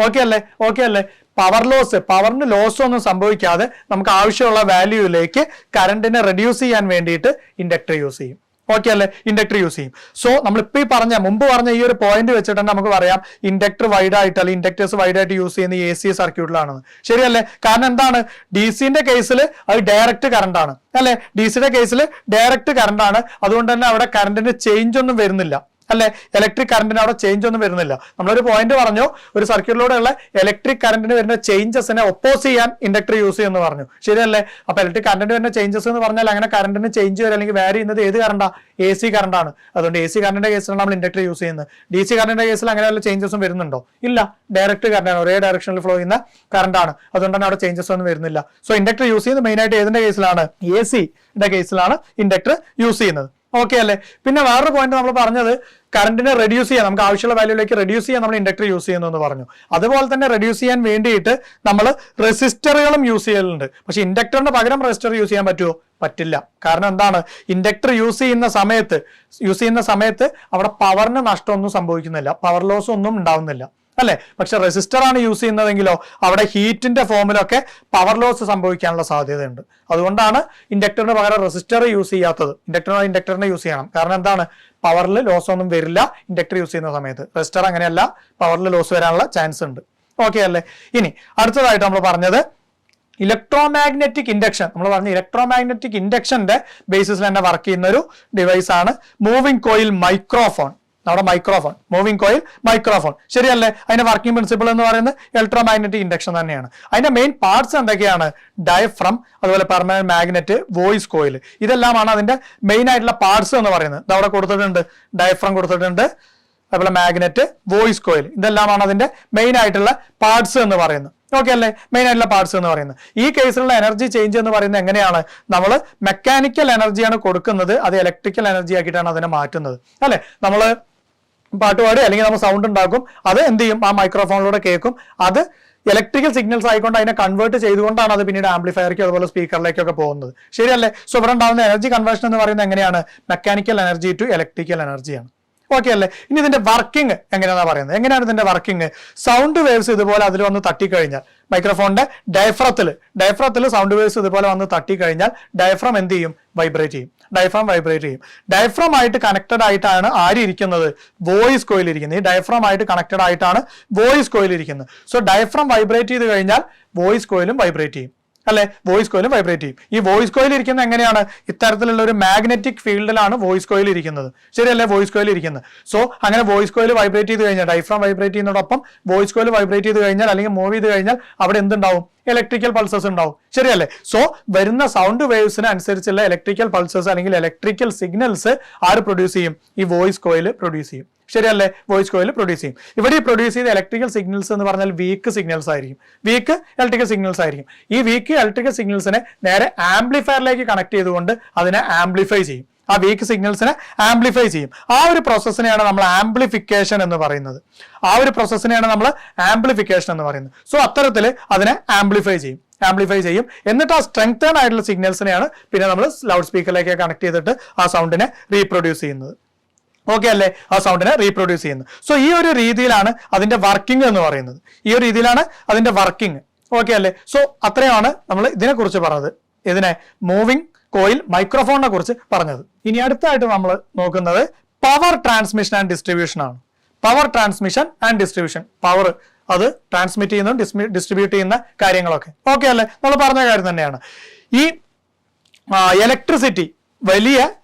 ഓക്കെ അല്ലേ? പവറിന് ലോസ് ഒന്നും സംഭവിക്കാതെ നമുക്ക് ആവശ്യമുള്ള വാല്യൂയിലേക്ക് കറണ്ടിനെ റെഡ്യൂസ് ചെയ്യാൻ വേണ്ടിയിട്ട് ഇൻഡക്ടർ യൂസ് ചെയ്യും. ഓക്കെ അല്ലേ? ഇൻഡക്ടർ യൂസ് ചെയ്യും. സോ നമ്മളിപ്പോ മുമ്പ് പറഞ്ഞ ഈ ഒരു പോയിന്റ് വെച്ചിട്ട് തന്നെ നമുക്ക് പറയാം ഇൻഡക്ടർ വൈഡ് ആയിട്ട് അല്ലെങ്കിൽ ഇൻഡക്ടേഴ്സ് വൈഡ് ആയിട്ട് യൂസ് ചെയ്യുന്ന AC സർക്യൂട്ടിലാണെന്ന്. ശരിയല്ലേ? കാരണം എന്താണ്? DCന്റെ കേസിൽ അത് ഡയറക്റ്റ് കറണ്ട് ആണ് അല്ലെ? DCയുടെ കേസിൽ ഡയറക്റ്റ് കറണ്ട് ആണ്. അതുകൊണ്ട് തന്നെ അവിടെ കറണ്ടിന് ചേഞ്ച് ഒന്നും വരുന്നില്ല അല്ലെ? ഇലക്ട്രിക് കറണ്ടിന് അവിടെ ചേഞ്ച് ഒന്നും വരുന്നില്ല. നമ്മളൊരു പോയിന്റ് പറഞ്ഞു, ഒരു സർക്യൂട്ടിലൂടെയുള്ള ഇലക്ട്രിക് കറണ്ടിന് വരുന്ന ചേഞ്ചസിനെ ഒപ്പോസ് ചെയ്യാൻ ഇൻഡക്ടർ യൂസ് ചെയ്യുമെന്ന് പറഞ്ഞു. ശരിയല്ലേ? അപ്പൊ ഇലക്ട്രിക് കറണ്ടിന് വരുന്ന ചേഞ്ചസ് എന്ന് പറഞ്ഞാൽ അങ്ങനെ കറണ്ടിന് ചേഞ്ച് വരും അല്ലെങ്കിൽ വാരി ചെയ്യുന്നത് ഏത് കറണ്ടാ? AC കറണ്ടാണ്. അതുകൊണ്ട് AC കറണ്ടിന്റെ കേസിലാണ് നമ്മൾ ഇൻഡക്ടർ യൂസ് ചെയ്യുന്നത്. DC കറണ്ടിന്റെ കേസിൽ അങ്ങനെ വല്ല ചേഞ്ചസും വരുന്നുണ്ടോ? ഇല്ല, ഡയറക്റ്റ് കറണ്ടാണ്, ഒരേ ഡയറക്ഷനിൽ ഫ്ലോ ചെയ്യുന്ന കറണ്ടാണ്. അതുകൊണ്ട് തന്നെ അവിടെ ചേഞ്ചസ് ഒന്നും വരുന്നില്ല. സോ ഇൻഡക്ടർ യൂസ് ചെയ്യുന്നത് മെയിൻ ആയിട്ട് ഏതിന്റെ കേസിലാണ്? ACയുടെ കേസിലാണ് ഇൻഡക്ടർ യൂസ് ചെയ്യുന്നത്. ഓക്കെ അല്ലേ? പിന്നെ വേറൊരു പോയിന്റ് നമ്മൾ പറഞ്ഞത് കറണ്ടിനെ റെഡ്യൂസ് ചെയ്യാൻ, നമുക്ക് ആവശ്യമുള്ള വാല്യൂയിലേക്ക് റെഡ്യൂസ് ചെയ്യാൻ നമ്മൾ ഇൻഡക്ടർ യൂസ് ചെയ്യുന്നു എന്ന് പറഞ്ഞു. അതുപോലെ തന്നെ റെഡ്യൂസ് ചെയ്യാൻ വേണ്ടിയിട്ട് നമ്മൾ റെസിസ്റ്ററുകളും യൂസ് ചെയ്യലുണ്ട്. പക്ഷെ ഇൻഡക്ടറിന് പകരം റെസിസ്റ്റർ യൂസ് ചെയ്യാൻ പറ്റുമോ? പറ്റില്ല. കാരണം എന്താണ്? ഇൻഡക്ടർ യൂസ് ചെയ്യുന്ന സമയത്ത് അവിടെ പവറിന് നഷ്ടമൊന്നും സംഭവിക്കുന്നില്ല, പവർ ലോസ് ഒന്നും ഉണ്ടാവുന്നില്ല അല്ലെ? പക്ഷെ റെസിസ്റ്റർ ആണ് യൂസ് ചെയ്യുന്നതെങ്കിലോ അവിടെ ഹീറ്റിന്റെ ഫോമിലൊക്കെ പവർ ലോസ് സംഭവിക്കാനുള്ള സാധ്യതയുണ്ട്. അതുകൊണ്ടാണ് ഇൻഡക്ടറിന് പകരം റെസിസ്റ്റർ യൂസ് ചെയ്യാത്തത്. ഇൻഡക്ടറിനെ യൂസ് ചെയ്യണം. കാരണം എന്താണ്? പവറിൽ ലോസ് ഒന്നും വരില്ല ഇൻഡക്ടർ യൂസ് ചെയ്യുന്ന സമയത്ത്. റെസിസ്റ്റർ അങ്ങനെയല്ല, പവറിൽ ലോസ് വരാനുള്ള ചാൻസ് ഉണ്ട്. ഓക്കെ അല്ലേ? ഇനി അടുത്തതായിട്ട് നമ്മൾ പറഞ്ഞത് ഇലക്ട്രോമാഗ്നറ്റിക് ഇൻഡക്ഷൻ. നമ്മൾ പറഞ്ഞ ഇലക്ട്രോമാഗ്നറ്റിക് ഇൻഡക്ഷന്റെ ബേസിസിൽ തന്നെ വർക്ക് ചെയ്യുന്ന ഒരു ഡിവൈസ് ആണ് മൂവിംഗ് കോയിൽ മൈക്രോഫോൺ. നമ്മുടെ മൂവിംഗ് കോയിൽ മൈക്രോഫോൺ. ശരിയല്ലേ? അതിന്റെ വർക്കിംഗ് പ്രിൻസിപ്പിൾ എന്ന് പറയുന്നത് ഇലക്ട്രോമാഗ്നറ്റിക് ഇൻഡക്ഷൻ തന്നെയാണ്. അതിന്റെ മെയിൻ പാർട്സ് എന്തൊക്കെയാണ്? ഡയഫ്രം, അതുപോലെ പെർമനന്റ് മാഗ്നറ്റ്, വോയിസ് കോയിൽ. ഇതെല്ലാമാണ് അതിന്റെ മെയിൻ ആയിട്ടുള്ള പാർട്സ് എന്ന് പറയുന്നത്. ഇത് അവിടെ കൊടുത്തിട്ടുണ്ട്, ഡയഫ്രം കൊടുത്തിട്ടുണ്ട്, അതുപോലെ മാഗ്നറ്റ്, വോയിസ് കോയിൽ. ഇതെല്ലാമാണ് അതിന്റെ മെയിൻ ആയിട്ടുള്ള പാർട്സ് എന്ന് പറയുന്നത്. ഓക്കെ അല്ലേ? മെയിൻ ആയിട്ടുള്ള പാർട്സ് എന്ന് പറയുന്നത്. ഈ കേസിലുള്ള എനർജി ചേഞ്ച് എന്ന് പറയുന്നത് എങ്ങനെയാണ്? നമ്മൾ മെക്കാനിക്കൽ എനർജിയാണ് കൊടുക്കുന്നത്, അത് ഇലക്ട്രിക്കൽ എനർജി ആക്കിയിട്ടാണ് അതിനെ മാറ്റുന്നത് അല്ലെ? നമ്മൾ പാട്ടുപാടി അല്ലെങ്കിൽ നമ്മൾ സൗണ്ട് ഉണ്ടാക്കും, അത് എന്ത് ചെയ്യും? ആ മൈക്രോഫോണിലൂടെ കേൾക്കും. അത് ഇലക്ട്രിക്കൽ സിഗ്നൽസ് ആയിക്കൊണ്ട് അതിനെ കൺവേർട്ട് ചെയ്തുകൊണ്ടാണ് അത് പിന്നീട് ആംപ്ലിഫയർക്കും അതുപോലെ സ്പീക്കറിലേക്കൊക്കെ പോകുന്നത്. ശരിയല്ലേ? സോ ഇവിടെ ഉണ്ടാകുന്ന എനർജി കൺവേർഷൻ എന്ന് പറയുന്നത് എങ്ങനെയാണ്? മെക്കാനിക്കൽ എനർജി ടു ഇലക്ട്രിക്കൽ എനർജിയാണ്. ഓക്കെ അല്ലേ? ഇനി ഇതിന്റെ വർക്കിംഗ് എങ്ങനെയാണെന്ന് പറയുന്നത്. എങ്ങനെയാണ് ഇതിന്റെ വർക്കിംഗ്? സൗണ്ട് വേവ്സ് ഇതുപോലെ അതിൽ വന്ന് തട്ടിക്കഴിഞ്ഞാൽ മൈക്രോഫോണിന്റെ ഡയഫ്രത്തിൽ സൗണ്ട് വേവ്സ് ഇതുപോലെ വന്ന് തട്ടിക്കഴിഞ്ഞാൽ ഡയഫ്രം എന്ത് ചെയ്യും? വൈബ്രേറ്റ് ചെയ്യും. ഡയഫ്രം ആയിട്ട് കണക്റ്റഡ് ആയിട്ടാണ് ആര് ഇരിക്കുന്നത്? വോയിസ് കോയിൽ ഇരിക്കുന്നത്. ഈ ഡയഫ്രം ആയിട്ട് കണക്റ്റഡ് ആയിട്ടാണ് വോയിസ് കോയിൽ ഇരിക്കുന്നത്. സോ ഡയഫ്രം വൈബ്രേറ്റ് ചെയ്ത് കഴിഞ്ഞാൽ വോയിസ് കോയിലും വൈബ്രേറ്റ് ചെയ്യും അല്ലെ? വോയിസ് കോയിലും വൈബ്രേറ്റ് ചെയ്യും. ഈ വോയിസ് കോയിൽ ഇരിക്കുന്നത് എങ്ങനെയാണ്? ഇത്തരത്തിലുള്ള ഒരു മാഗ്നറ്റിക് ഫീൽഡിലാണ് വോയിസ് കോയിൽ ഇരിക്കുന്നത്. ശരിയല്ലേ? വോയിസ് കോയിൽ ഇരിക്കുന്നത്. സോ അങ്ങനെ വോയിസ് കോയിൽ വൈബ്രേറ്റ് ചെയ്ത് കഴിഞ്ഞാൽ, ഡയഫ്രം വൈബ്രേറ്റ് ചെയ്യുന്നതോടൊപ്പം വോയിസ് കോയിൽ വൈബ്രേറ്റ് ചെയ്ത് കഴിഞ്ഞാൽ അല്ലെങ്കിൽ മൂവ് ചെയ്ത് കഴിഞ്ഞാൽ അവിടെ എന്തുണ്ടാവും? ഇലക്ട്രിക്കൽ പൾസസ് ഉണ്ടാവും. ശരിയല്ലേ? സോ വരുന്ന സൗണ്ട് വേവ്സിന് അനുസരിച്ചുള്ള ഇലക്ട്രിക്കൽ പൾസസ് അല്ലെങ്കിൽ ഇലക്ട്രിക്കൽ സിഗ്നൽസ് ആര് പ്രൊഡ്യൂസ് ചെയ്യും? ഈ വോയിസ് കോയിൽ പ്രൊഡ്യൂസ് ചെയ്യും. ശരിയല്ലേ? വോയിസ് കോയിൽ പ്രൊഡ്യൂസ് ചെയ്യും. ഇവിടെ പ്രൊഡ്യൂസ് ചെയ്ത ഇലക്ട്രിക്കൽ സിഗ്നൽസ് എന്ന് പറഞ്ഞാൽ വീക്ക് സിഗ്നൽസ് ആയിരിക്കും. വീക്ക് ഇലക്ട്രിക്കൽ സിഗ്നൽസ് ആയിരിക്കും. ഈ വീക്ക് ഇലക്ട്രിക്കൽ സിഗ്നൽസിനെ നേരെ ആംപ്ലിഫയറിലേക്ക് കണക്ട് ചെയ്തുകൊണ്ട് അതിനെ ആംപ്ലിഫൈ ചെയ്യും. ആ വീക്ക് സിഗ്നൽസിനെ ആംപ്ലിഫൈ ചെയ്യും. ആ ഒരു പ്രോസസ്സിനെയാണ് നമ്മൾ ആംപ്ലിഫിക്കേഷൻ എന്ന് പറയുന്നത്. സോ അത്തരത്തിൽ അതിനെ ആംപ്ലിഫൈ ചെയ്യും. എന്നിട്ട് ആ സ്ട്രെങ്തേൺ ആയിട്ടുള്ള സിഗ്നൽസിനെയാണ് പിന്നെ നമ്മൾ ലൗഡ് സ്പീക്കറിലേക്ക് കണക്ട് ചെയ്തിട്ട് ആ സൗണ്ടിനെ റീപ്രൊഡ്യൂസ് ചെയ്യുന്നത്. ഓക്കെ അല്ലേ, ആ സൗണ്ടിനെ റീപ്രൊഡ്യൂസ് ചെയ്യുന്നത്. സോ ഈ ഒരു രീതിയിലാണ് അതിന്റെ വർക്കിംഗ് എന്ന് പറയുന്നത്. ഈ ഒരു രീതിയിലാണ് അതിന്റെ വർക്കിംഗ്. ഓക്കെ അല്ലേ. സോ അത്രയാണ് നമ്മൾ ഇതിനെക്കുറിച്ച് പറഞ്ഞത്. ഇതിനെ മൂവിംഗ് കോയിൽ മൈക്രോഫോണിനെ കുറിച്ച് പറഞ്ഞത്. ഇനി അടുത്തായിട്ട് നമ്മൾ നോക്കുന്നത് പവർ ട്രാൻസ്മിഷൻ ആൻഡ് ഡിസ്ട്രിബ്യൂഷൻ ആണ്. Power transmission and distribution, power അത് ട്രാൻസ്മിറ്റ് ചെയ്യുന്നതും ഡിസ്ട്രിബ്യൂട്ട് ചെയ്യുന്ന കാര്യങ്ങളൊക്കെ. ഓക്കെ അല്ലേ, നമ്മൾ പറഞ്ഞ കാര്യം തന്നെയാണ്. ഈ ഇലക്ട്രിസിറ്റി വലിയ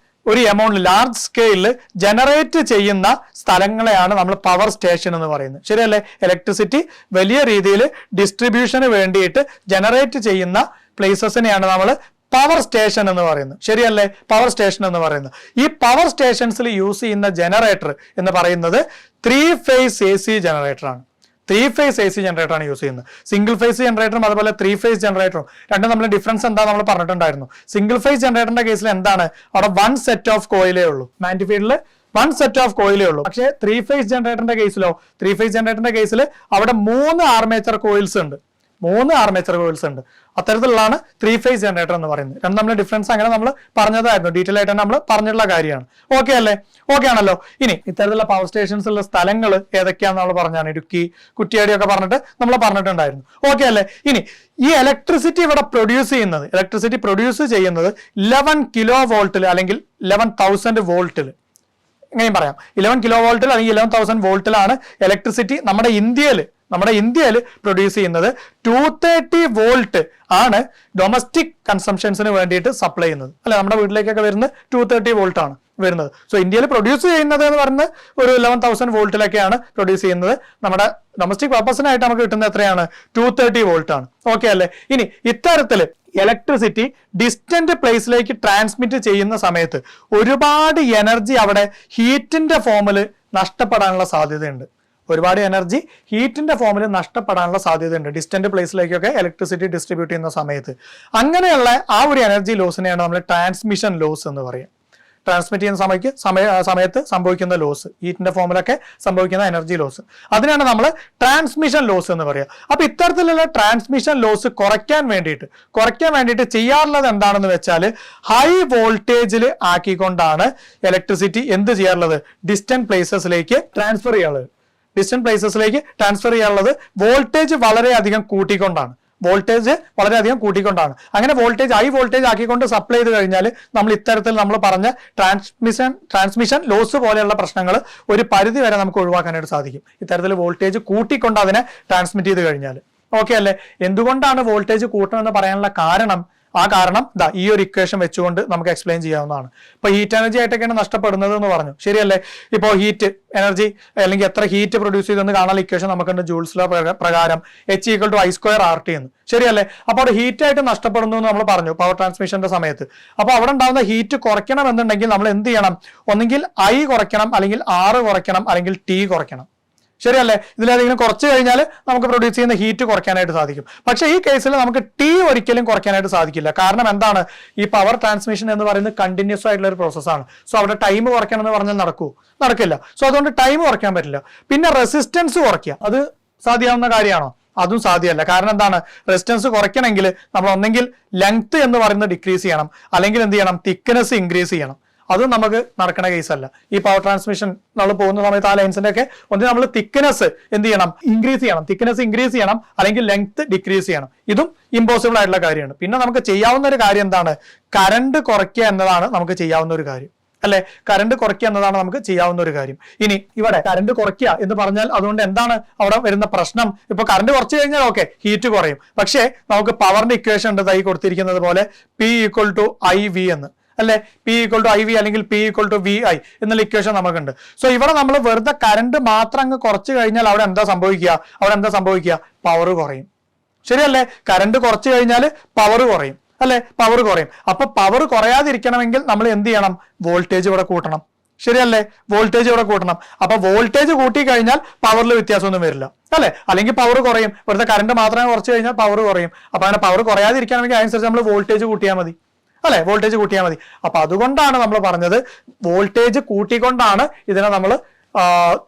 ഒരു എമൗണ്ട് ലാർജ് സ്കെയിലിൽ ജനറേറ്റ് ചെയ്യുന്ന സ്ഥലങ്ങളെയാണ് നമ്മൾ പവർ സ്റ്റേഷൻ എന്ന് പറയുന്നത്. ശരിയല്ലേ, ഇലക്ട്രിസിറ്റി വലിയ രീതിയിൽ ഡിസ്ട്രിബ്യൂഷന് വേണ്ടിയിട്ട് ജനറേറ്റ് ചെയ്യുന്ന പ്ലേസസിനെയാണ് നമ്മൾ പവർ സ്റ്റേഷൻ എന്ന് പറയുന്നത്. ശരിയല്ലേ, പവർ സ്റ്റേഷൻ എന്ന് പറയുന്നത്. ഈ പവർ സ്റ്റേഷൻസിൽ യൂസ് ചെയ്യുന്ന ജനറേറ്റർ എന്ന് പറയുന്നത് 3 phase AC ജനറേറ്റർ ആണ്. 3 phase AC ജനറേറ്റർ ആണ് യൂസ് ചെയ്യുന്നത്. സിംഗിൾ ഫേസ് ജനറേറ്ററും അതുപോലെ 3 phase ജനറേറ്ററും രണ്ടും നമ്മൾ ഡിഫറൻസ് എന്താ നമ്മൾ പറഞ്ഞിട്ടുണ്ടായിരുന്നു. സിംഗിൾ ഫേസ് ജനറേറ്ററിന്റെ കേസിൽ എന്താണ്, അവിടെ 1 set ഓഫ് കോയിലേ ഉള്ളൂ. മാഗ്നറ്റിക് ഫീൽഡിൽ 1 set ഓഫ് കോയിലേ ഉള്ളൂ. പക്ഷേ 3 phase ജനറേറ്ററിന്റെ കേസിലോ, 3 phase ജനറേറ്ററിന്റെ കേസിൽ അവിടെ 3 ആർമേച്ചർ കോയിൽസ് ഉണ്ട്. 3 ആർമേച്ചർ കോയിൽസ് ഉണ്ട്. അത്തരത്തിലുള്ളതാണ് 3 phase ജനറേറ്റർ എന്ന് പറയുന്നത്. രണ്ടും നമ്മൾ ഡിഫറൻസ് അങ്ങനെ നമ്മൾ പറഞ്ഞതായിരുന്നു, ഡീറ്റെയിൽ ആയിട്ട് നമ്മൾ പറഞ്ഞിട്ടുള്ള കാര്യമാണ്. ഓക്കെ അല്ലേ, ഓക്കെ ആണല്ലോ. ഇനി ഇത്തരത്തിലുള്ള പവർ സ്റ്റേഷൻസിലുള്ള സ്ഥലങ്ങൾ ഏതൊക്കെയാണെന്ന് നമ്മൾ പറഞ്ഞാണ്, ഇടുക്കി, കുറ്റിയാടി ഒക്കെ പറഞ്ഞിട്ട് നമ്മൾ പറഞ്ഞിട്ടുണ്ടായിരുന്നു. ഓക്കെ അല്ലേ. ഇനി ഈ ഇലക്ട്രിസിറ്റി ഇവിടെ പ്രൊഡ്യൂസ് ചെയ്യുന്നത്, ഇലക്ട്രിസിറ്റി പ്രൊഡ്യൂസ് ചെയ്യുന്നത് 11 kV അല്ലെങ്കിൽ 11,000 വോൾട്ടിൽ, എങ്ങനെയും പറയാം, 11 kV അല്ലെങ്കിൽ 11,000 വോൾട്ടിലാണ് ഇലക്ട്രിസിറ്റി നമ്മുടെ ഇന്ത്യയിൽ പ്രൊഡ്യൂസ് ചെയ്യുന്നത്. 230 വോൾട്ട് ആണ് ഡൊമസ്റ്റിക് കൺസംഷൻസിന് വേണ്ടിയിട്ട് സപ്ലൈ ചെയ്യുന്നത്. അല്ലെ, നമ്മുടെ വീട്ടിലേക്കൊക്കെ വരുന്നത് 230 വോൾട്ട് ആണ് വരുന്നത്. സോ ഇന്ത്യയിൽ പ്രൊഡ്യൂസ് ചെയ്യുന്നത് എന്ന് പറയുന്നത് ഒരു 11,000 വോൾട്ടിലൊക്കെയാണ് പ്രൊഡ്യൂസ് ചെയ്യുന്നത്. നമ്മുടെ ഡൊമസ്റ്റിക് പർപ്പസിനായിട്ട് നമുക്ക് കിട്ടുന്നത് എത്രയാണ്, 230 വോൾട്ട് ആണ്. ഓക്കെ അല്ലേ. ഇനി ഇത്തരത്തില് ഇലക്ട്രിസിറ്റി ഡിസ്റ്റന്റ് പ്ലേസിലേക്ക് ട്രാൻസ്മിറ്റ് ചെയ്യുന്ന സമയത്ത് ഒരുപാട് എനർജി അവിടെ ഹീറ്റിന്റെ ഫോമിൽ നഷ്ടപ്പെടാനുള്ള സാധ്യതയുണ്ട്. ഒരുപാട് എനർജി ഹീറ്റിന്റെ ഫോമിൽ നഷ്ടപ്പെടാനുള്ള സാധ്യതയുണ്ട് ഡിസ്റ്റന്റ് പ്ലേസിലേക്കൊക്കെ ഇലക്ട്രിസിറ്റി ഡിസ്ട്രിബ്യൂട്ട് ചെയ്യുന്ന സമയത്ത്. അങ്ങനെയുള്ള ആ ഒരു എനർജി ലോസിനെയാണ് നമ്മൾ ട്രാൻസ്മിഷൻ ലോസ് എന്ന് പറയുക. ട്രാൻസ്മിറ്റ് ചെയ്യുന്ന സമയത്ത് സംഭവിക്കുന്ന ലോസ്, ഹീറ്റിന്റെ ഫോമിലൊക്കെ സംഭവിക്കുന്ന എനർജി ലോസ്, അതിനാണ് നമ്മൾ ട്രാൻസ്മിഷൻ ലോസ് എന്ന് പറയുക. അപ്പൊ ഇത്തരത്തിലുള്ള ട്രാൻസ്മിഷൻ ലോസ് കുറയ്ക്കാൻ വേണ്ടിയിട്ട് ചെയ്യാറുള്ളത് എന്താണെന്ന് വെച്ചാൽ ഹൈ വോൾട്ടേജിൽ ആക്കിക്കൊണ്ടാണ് ഇലക്ട്രിസിറ്റി എന്ത് ചെയ്യാറുള്ളത്, ഡിസ്റ്റന്റ് പ്ലേസസിലേക്ക് ട്രാൻസ്ഫർ ചെയ്യാറുള്ളത്. വോൾട്ടേജ് വളരെയധികം കൂട്ടിക്കൊണ്ടാണ്. അങ്ങനെ വോൾട്ടേജ് ഹൈ വോൾട്ടേജ് ആക്കിക്കൊണ്ട് സപ്ലൈ ചെയ്ത് കഴിഞ്ഞാൽ നമ്മൾ ഇത്തരത്തിൽ നമ്മൾ പറഞ്ഞ ട്രാൻസ്മിഷൻ ലോസ് പോലെയുള്ള പ്രശ്നങ്ങൾ ഒരു പരിധി വരെ നമുക്ക് ഒഴിവാക്കാനായിട്ട് സാധിക്കും. ഇത്തരത്തിൽ വോൾട്ടേജ് കൂട്ടിക്കൊണ്ട് അതിനെ ട്രാൻസ്മിറ്റ് ചെയ്ത് കഴിഞ്ഞാൽ. ഓക്കെ അല്ലേ. എന്തുകൊണ്ടാണ് വോൾട്ടേജ് കൂട്ടണമെന്ന് പറയാനുള്ള കാരണം ഈ ഒരു ഇക്വേഷൻ വെച്ചുകൊണ്ട് നമുക്ക് എക്സ്പ്ലെയിൻ ചെയ്യാവുന്നതാണ്. ഇപ്പൊ ഹീറ്റ് എനർജി ആയിട്ടൊക്കെയാണ് നഷ്ടപ്പെടുന്നത് എന്ന് പറഞ്ഞു. ശരിയല്ലേ. ഇപ്പോൾ ഹീറ്റ് എനർജി അല്ലെങ്കിൽ എത്ര ഹീറ്റ് പ്രൊഡ്യൂസ് ചെയ്തെന്ന് കാണാനുള്ള ഇക്വേഷൻ നമുക്കുണ്ട്. ജൂൾസ് ലോ പ്രകാരം H=I²RT എന്ന്. ശരിയല്ലേ. അപ്പോൾ അവിടെ ഹീറ്റ് ആയിട്ട് നഷ്ടപ്പെടുന്നു എന്ന് നമ്മൾ പറഞ്ഞു പവർ ട്രാൻസ്മിഷന്റെ സമയത്ത്. അപ്പോൾ അവിടെ ഉണ്ടാകുന്ന ഹീറ്റ് കുറയ്ക്കണം എന്നുണ്ടെങ്കിൽ നമ്മൾ എന്ത് ചെയ്യണം, ഒന്നെങ്കിൽ I കുറയ്ക്കണം, അല്ലെങ്കിൽ R കുറയ്ക്കണം, അല്ലെങ്കിൽ T കുറയ്ക്കണം. ശരിയല്ലേ. ഇതിലേതെങ്കിലും കുറച്ച് കഴിഞ്ഞാൽ നമുക്ക് പ്രൊഡ്യൂസ് ചെയ്യുന്ന ഹീറ്റ് കുറയ്ക്കാനായിട്ട് സാധിക്കും. പക്ഷേ ഈ കേസിൽ നമുക്ക് T ഒരിക്കലും കുറയ്ക്കാനായിട്ട് സാധിക്കില്ല. കാരണം എന്താണ്, ഈ പവർ ട്രാൻസ്മിഷൻ എന്ന് പറയുന്നത് കണ്ടിന്യൂസ് ആയിട്ടുള്ള ഒരു പ്രോസസ്സാണ്. സോ അവിടെ ടൈം കുറയ്ക്കണം എന്ന് പറഞ്ഞാൽ നടക്കില്ല. സോ അതുകൊണ്ട് ടൈം കുറയ്ക്കാൻ പറ്റില്ല. പിന്നെ റെസിസ്റ്റൻസ് കുറയ്ക്കുക, അത് സാധ്യമാവുന്ന കാര്യമാണോ? അതും സാധ്യമല്ല. കാരണം എന്താണ്, റെസിസ്റ്റൻസ് കുറയ്ക്കണമെങ്കിൽ നമ്മൾ ഒന്നെങ്കിൽ ലെങ്ത് എന്ന് പറയുന്നത് ഡിക്രീസ് ചെയ്യണം, അല്ലെങ്കിൽ എന്ത് ചെയ്യണം, തിക്നെസ് ഇൻക്രീസ് ചെയ്യണം. അതും നമുക്ക് നടക്കുന്ന കേസല്ല. ഈ പവർ ട്രാൻസ്മിഷൻ നമ്മൾ പോകുന്ന സമയത്ത് ആ ലൈൻസിന്റെ ഒക്കെ ഒന്ന് നമ്മൾ തിക്നെസ് എന്ത് ചെയ്യണം, ഇൻക്രീസ് ചെയ്യണം, അല്ലെങ്കിൽ ലെങ്ത് ഡിക്രീസ് ചെയ്യണം. ഇതും ഇമ്പോസിബിൾ ആയിട്ടുള്ള കാര്യമാണ്. പിന്നെ നമുക്ക് ചെയ്യാവുന്ന ഒരു കാര്യം എന്താണ്, കറണ്ട് കുറയ്ക്കുക എന്നതാണ് നമുക്ക് ചെയ്യാവുന്ന ഒരു കാര്യം. അല്ലെ, കറണ്ട് കുറയ്ക്കുക എന്നതാണ് നമുക്ക് ചെയ്യാവുന്ന ഒരു കാര്യം. ഇനി ഇവിടെ കറണ്ട് കുറയ്ക്കുക എന്ന് പറഞ്ഞാൽ അതുകൊണ്ട് എന്താണ് അവിടെ വരുന്ന പ്രശ്നം? ഇപ്പൊ കറണ്ട് കുറച്ച് കഴിഞ്ഞാൽ ഓക്കെ, ഹീറ്റ് കുറയും. പക്ഷേ നമുക്ക് പവറിന്റെ ഇക്വേഷൻ ഉണ്ട് തൈ കൊടുത്തിരിക്കുന്നത് പോലെ P=IV എന്ന്. അല്ലെ, P=IV അല്ലെങ്കിൽ P=VI എന്നുള്ള ഇക്വേഷൻ നമുക്കുണ്ട്. സോ ഇവിടെ നമ്മൾ വെറുതെ കറണ്ട് മാത്രം അങ്ങ് കുറച്ച് കഴിഞ്ഞാൽ അവിടെ എന്താ സംഭവിക്കുക, പവർ കുറയും. ശരിയല്ലേ. കറണ്ട് കുറച്ച് കഴിഞ്ഞാൽ പവർ കുറയും. അപ്പൊ പവർ കുറയാതിരിക്കണമെങ്കിൽ നമ്മൾ എന്ത് ചെയ്യണം, വോൾട്ടേജ് ഇവിടെ കൂട്ടണം. ശരിയല്ലേ, വോൾട്ടേജ് ഇവിടെ കൂട്ടണം. അപ്പൊ വോൾട്ടേജ് കൂട്ടി കഴിഞ്ഞാൽ പവറിൽ വ്യത്യാസമൊന്നും വരില്ല. അല്ലെ, അല്ലെങ്കിൽ പവർ കുറയും. വെറുതെ കറണ്ട് മാത്രമേ കുറച്ച് കഴിഞ്ഞാൽ പവർ കുറയും. അപ്പൊ അങ്ങനെ പവർ കുറയാതിരിക്കണമെങ്കിൽ അതനുസരിച്ച് നമ്മൾ വോൾട്ടേജ് കൂട്ടിയാൽ മതി. അപ്പൊ അതുകൊണ്ടാണ് നമ്മൾ പറഞ്ഞത് വോൾട്ടേജ് കൂട്ടിക്കൊണ്ടാണ് ഇതിനെ നമ്മൾ